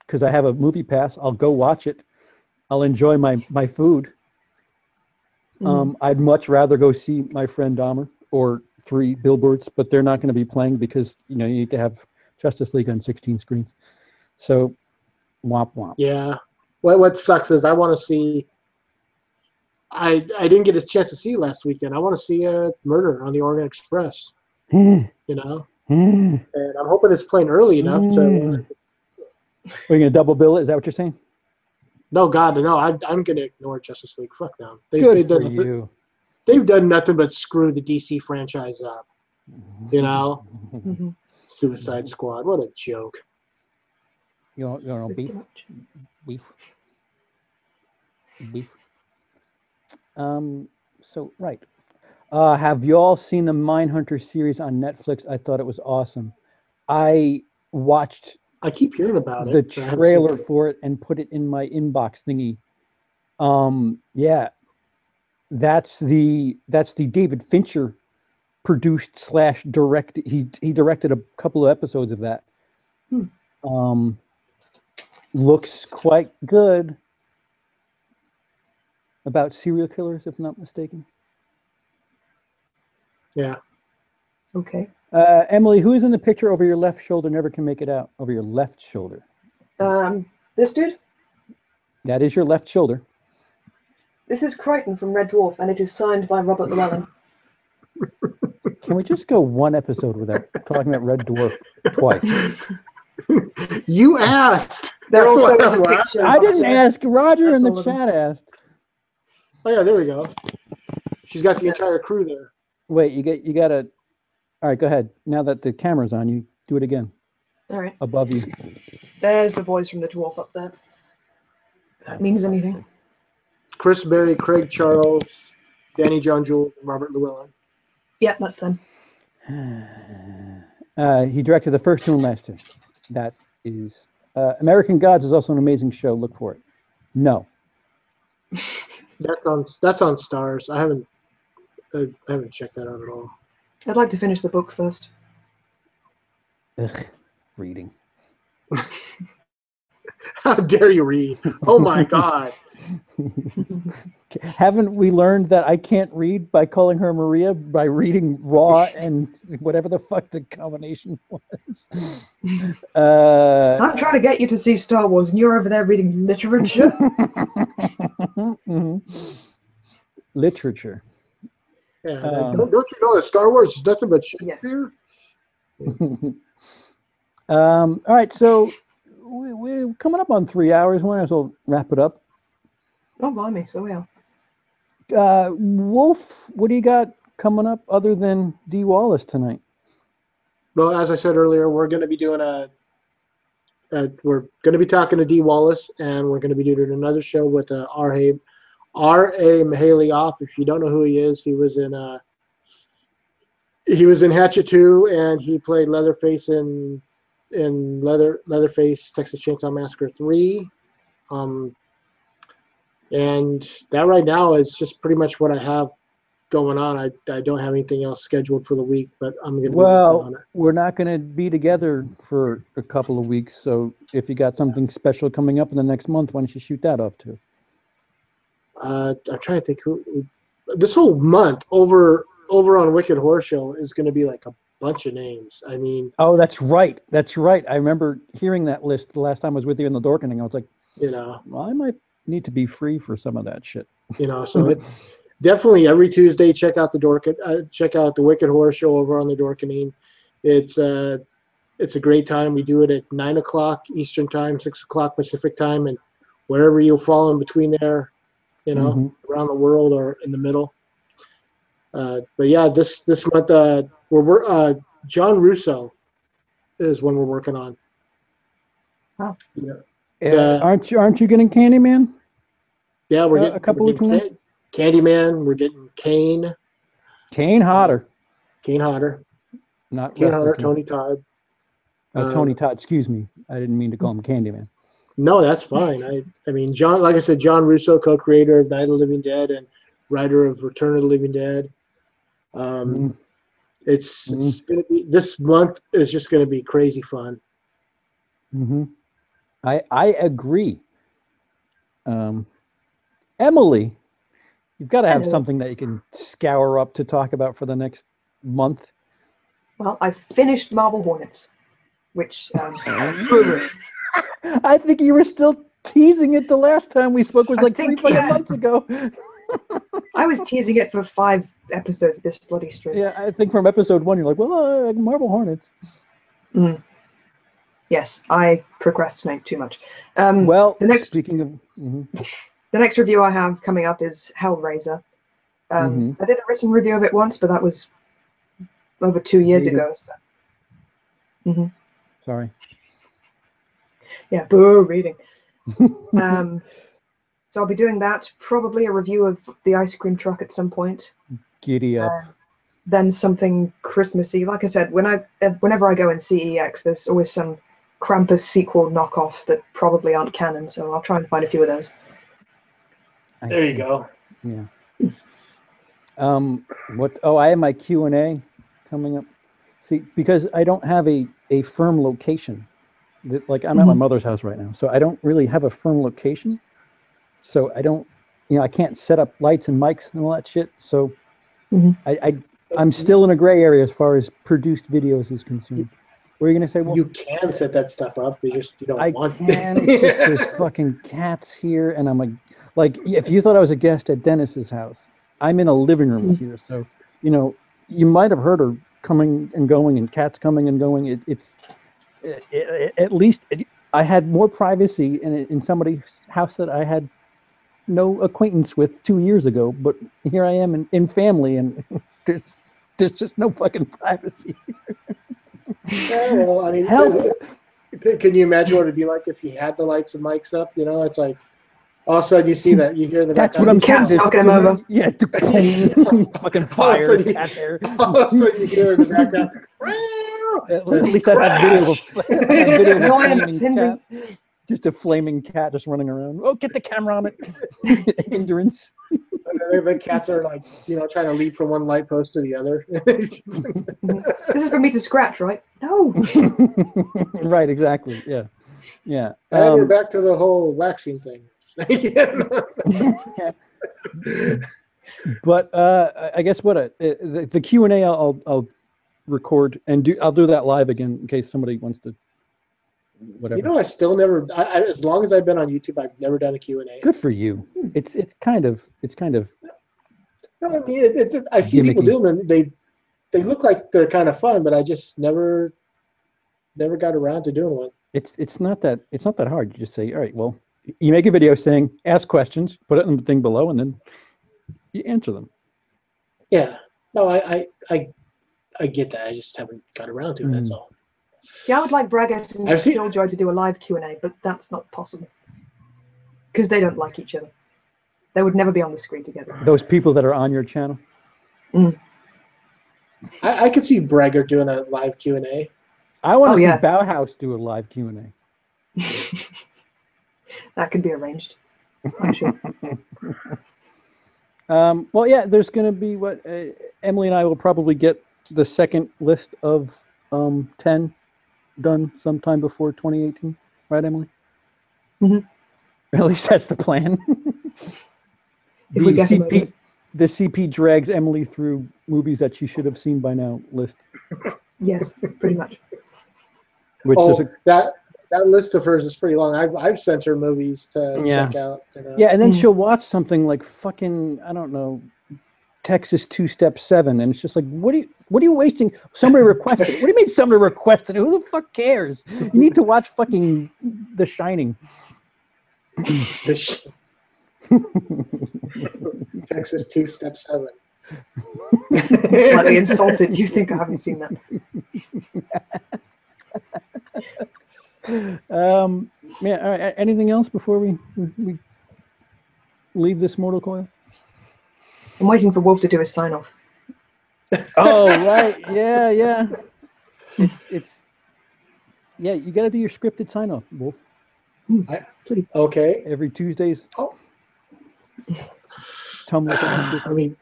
because I have a movie pass. I'll go watch it. I'll enjoy my food. I'd much rather go see My Friend Dahmer or 3 Billboards, but they're not going to be playing because you need to have Justice League on 16 screens. So, womp womp. Yeah. What sucks is I want to see. I didn't get a chance to see last weekend. I want to see Murder on the Orient Express. And I'm hoping it's playing early enough to. Are you going to double bill it? Is that what you're saying? No, God, no. I'm going to ignore Justice League. Fuck them. Good for you. They've done nothing but screw the DC franchise up. Suicide Squad. What a joke. You know beef. So right. Have you all seen the Mindhunter series on Netflix? I thought it was awesome. I watched. I keep hearing about the trailer for it and put it in my inbox thingy. Yeah, that's the David Fincher produced / directed. He directed a couple of episodes of that. Looks quite good. About serial killers, if not mistaken. Yeah. Okay. Emily, who is in the picture over your left shoulder? Never can make it out. Over your left shoulder. This dude? That is your left shoulder. This is Crichton from Red Dwarf, and it is signed by Robert Llewellyn. Can we just go one episode without talking about Red Dwarf twice? You asked. They're also in the picture. I didn't ask. Roger in the chat asked. Oh yeah, there we go. She's got the entire crew there. Wait, you got to. All right, go ahead. Now that the camera's on, you do it again. All right. Above you. There's the boys from the dwarf up there. If that means anything. Chris Berry, Craig Charles, Danny John Jewell, Robert Llewellyn. Yeah, that's them. He directed the first 2 and last 2. That is American Gods is also an amazing show. Look for it. No. That's on Stars. I haven't checked that out at all. I'd like to finish the book first. Ugh, reading. How dare you read? Oh my God. Haven't we learned that I can't read by calling her Maria by reading Raw and whatever the fuck the combination was? I'm trying to get you to see Star Wars, and you're over there reading literature. Literature. Yeah, don't you know that Star Wars is nothing but Shakespeare? Yes. All right, so we're coming up on 3 hours. We might as well wrap it up. Oh, blimey, so we are. Wolf, what do you got coming up other than D. Wallace tonight? Well, as I said earlier, we're going to be doing we're going to be talking to D. Wallace, and we're going to be doing another show with R.A. Mihailioff. If you don't know who he is, he was in Hatchet 2, and he played Leatherface in Leatherface Texas Chainsaw Massacre 3. And that right now is just pretty much what I have going on. I don't have anything else scheduled for the week, but I'm going to be on it. We're not going to be together for a couple of weeks, so if you got something special coming up in the next month, why don't you shoot that off too? I'm trying to think who this whole month over on Wicked Horror Show is going to be like a bunch of names. I mean, oh, that's right. I remember hearing that list the last time I was with you in the Dorkening. I was like, well, I might need to be free for some of that shit. So it's definitely every Tuesday. Check out the Wicked Horror Show over on the Dorkening. It's a great time. We do it at 9:00 Eastern Time, 6:00 Pacific Time, and wherever you'll fall in between there, around the world or in the middle. But yeah, this month we're John Russo is one we're working on. Oh. Yeah. Aren't you getting Candyman? Yeah, we're getting a couple weeks from now. Candyman. We're getting Kane. Kane Hodder. Kane Hodder. Not Kane Hodder. King. Tony Todd. Tony Todd. Excuse me. I didn't mean to call him Candyman. No, that's fine. I mean, John. Like I said, John Russo, co-creator of Night of the Living Dead and writer of Return of the Living Dead. It's gonna be, this month is just gonna be crazy fun. I agree. Emily, you've got to have something that you can scour up to talk about for the next month. Well, I finished Marble Hornets, which I think you were still teasing it the last time we spoke was like 3 fucking months ago. I was teasing it for 5 episodes this bloody stream. Yeah, I think from episode 1 you're like, well, Marble Hornets. Yes, I procrastinate too much. Well, the next, speaking of... The next review I have coming up is Hellraiser. I did a written review of it once, but that was over 2 years ago. So. Sorry. Yeah, boo, reading. So I'll be doing that. Probably a review of The Ice Cream Truck at some point. Giddy up. Then something Christmassy. Like I said, whenever I go in CEX, there's always some Krampus sequel knockoffs that probably aren't canon, so I'll try and find a few of those. There you go. Yeah. I have my Q&A coming up. See, because I don't have a firm location. Like I'm at my mother's house right now, so I don't really have a firm location. So I don't, I can't set up lights and mics and all that shit. So I'm still in a gray area as far as produced videos is concerned. What are you gonna say, Wolf? You can set that stuff up. You don't want to. I can. It's just there's fucking cats here, and I'm like if you thought I was a guest at Dennis's house, I'm in a living room here. So you might have heard her coming and going, and cats coming and going. At least I had more privacy in somebody's house that I had no acquaintance with 2 years ago. But here I am in family, and there's just no fucking privacy. Yeah, well, I mean, can you imagine what it'd be like if you had the lights and mics up? It's like all of a sudden you see that, you hear the That's what I'm saying. Cats knocking him over. Yeah, fucking fire cat there. All of a sudden you hear in the background. At least I have video of a Annoyance, flaming cat. Just a flaming cat just running around. Oh, get the camera on it. Hindrance. The cats are like, trying to leap from one light post to the other. This is for me to scratch, right? No. Right, exactly. Yeah. And we're back to the whole waxing thing. But I guess the Q&A I'll record and I'll do that live again in case somebody wants to. Whatever. I still never. As long as I've been on YouTube, I've never done a Q&A. Good for you. It's kind of. No, I mean, I see people do them, and they look like they're kind of fun, but I just never got around to doing one. It's not that hard. You just say, all right, well, you make a video saying, ask questions, put it in the thing below, and then you answer them. Yeah. No, I get that. I just haven't got around to it. That's all. See, I would like Braggett and Killjoy to do a live Q&A, but that's not possible. Because they don't like each other. They would never be on the screen together. Those people that are on your channel? I could see Braggett doing a live Q&A. I want to see Bauhaus do a live Q&A. That could be arranged. I'm sure. Well, yeah, there's going to be Emily and I will probably get the second list of 10 done sometime before 2018, right, Emily? At least that's the plan. The CP drags Emily through movies that she should have seen by now list. Yes, pretty much. That list of hers is pretty long. I've sent her movies to check out. Yeah, and then she'll watch something like fucking, I don't know, Texas 2-Step 7, and it's just like, what are you wasting? Somebody requested it. What do you mean somebody requested it? Who the fuck cares? You need to watch fucking The Shining. Texas 2-Step 7. Slightly insulted. You think I haven't seen that? Yeah. All right. Anything else before we leave this mortal coil? I'm waiting for Wolf to do his sign off. Oh right. Yeah. It's yeah. You got to do your scripted sign off, Wolf. Please. Okay. Every Tuesdays. Oh. Tumblr. I mean,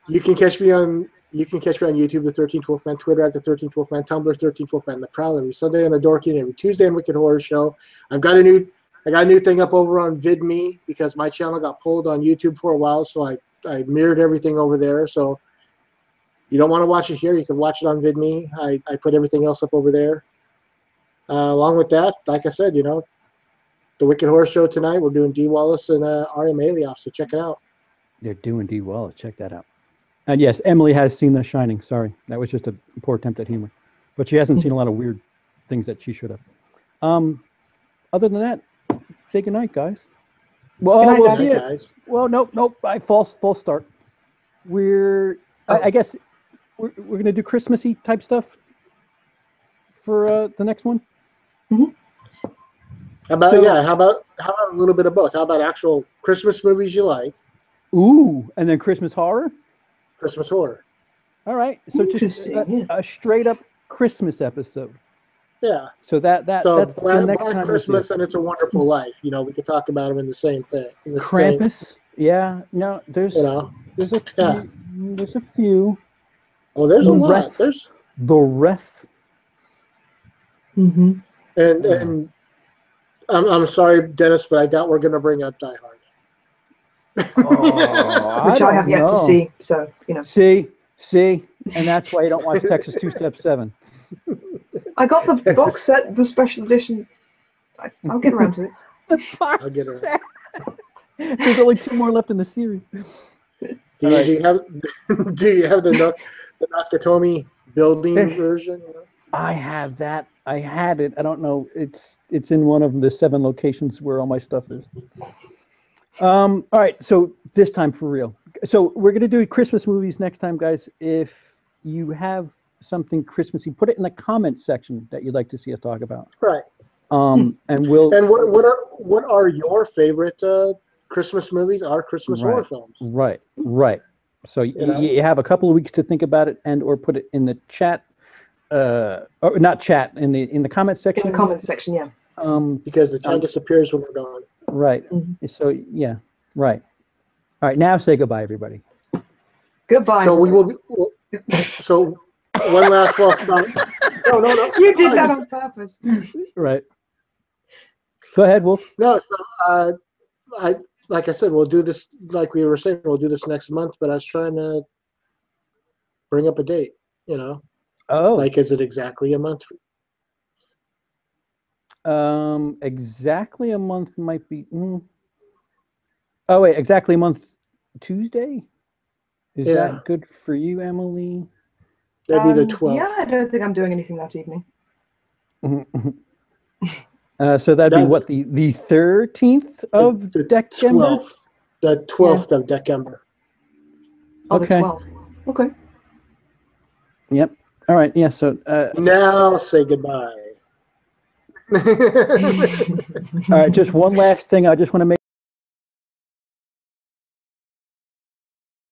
you can catch me on YouTube, the 13th Wolfman, Twitter at the 13th Wolfman, Tumblr 13th Wolfman, The Prowl, every Sunday on the Dorky, and every Tuesday on Wicked Horror Show. I got a new thing up over on VidMe because my channel got pulled on YouTube for a while, so I mirrored everything over there. So you don't want to watch it here, you can watch it on VidMe. I put everything else up over there. Along with that, like I said, the Wicked Horror Show tonight, we're doing D. Wallace and R.M. Alioff, so check it out. They're doing D. Wallace. Check that out. And yes, Emily has seen The Shining. Sorry, that was just a poor attempt at humor, but she hasn't seen a lot of weird things that she should have. Other than that, say goodnight, guys. Well, Good night, we'll guys. see it. Guys. Well, nope. False start. I guess we're gonna do Christmassy type stuff for the next one. Mm-hmm. How about a little bit of both? How about actual Christmas movies you like? Ooh, and then Christmas horror. Christmas horror. All right, so just a straight up Christmas episode. Yeah. So that's Black the next time Christmas and It's a Wonderful Life. We could talk about them in the same thing. Krampus. Yeah. No, there's a few. Oh, there's a lot. There's The Ref. Mm-hmm. And I'm sorry, Dennis, but I doubt we're going to bring up Die Hard. Which I have yet to see. So See, and that's why you don't watch Texas 2 Step 7. I got the box set, the special edition. I'll get around to it. The box set. There's only 2 more left in the series. Do you have the Nakatomi building version? I have that. I had it. I don't know. It's in one of the 7 locations where all my stuff is. All right. So this time for real. So we're gonna do Christmas movies next time, guys. If you have something Christmassy, put it in the comment section that you'd like to see us talk about. Right. And we'll. And what are your favorite Christmas movies? Our Christmas horror films. Right. So you have a couple of weeks to think about it, and or put it in the chat. Or not chat in the comment section. In the comment section, yeah. Because the chat disappears when we're gone. Right. Mm-hmm. So yeah. Right. All right. Now say goodbye, everybody. Goodbye. So we will. So one last false start. No. You did that on purpose. Right. Go ahead, Wolf. No. So like I said, we'll do this. Like we were saying, we'll do this next month. But I was trying to bring up a date. Oh. Like, is it exactly a month? Exactly a month might be. Oh wait, exactly a month. Tuesday. Is that good for you, Emily? That'd be the 12th. Yeah, I don't think I'm doing anything that evening. So that'd be what, the 13th of December? The 12th of December. Okay. The 12th. Okay. Yep. All right. Yeah. So now say goodbye. All right. Just one last thing. I just want to make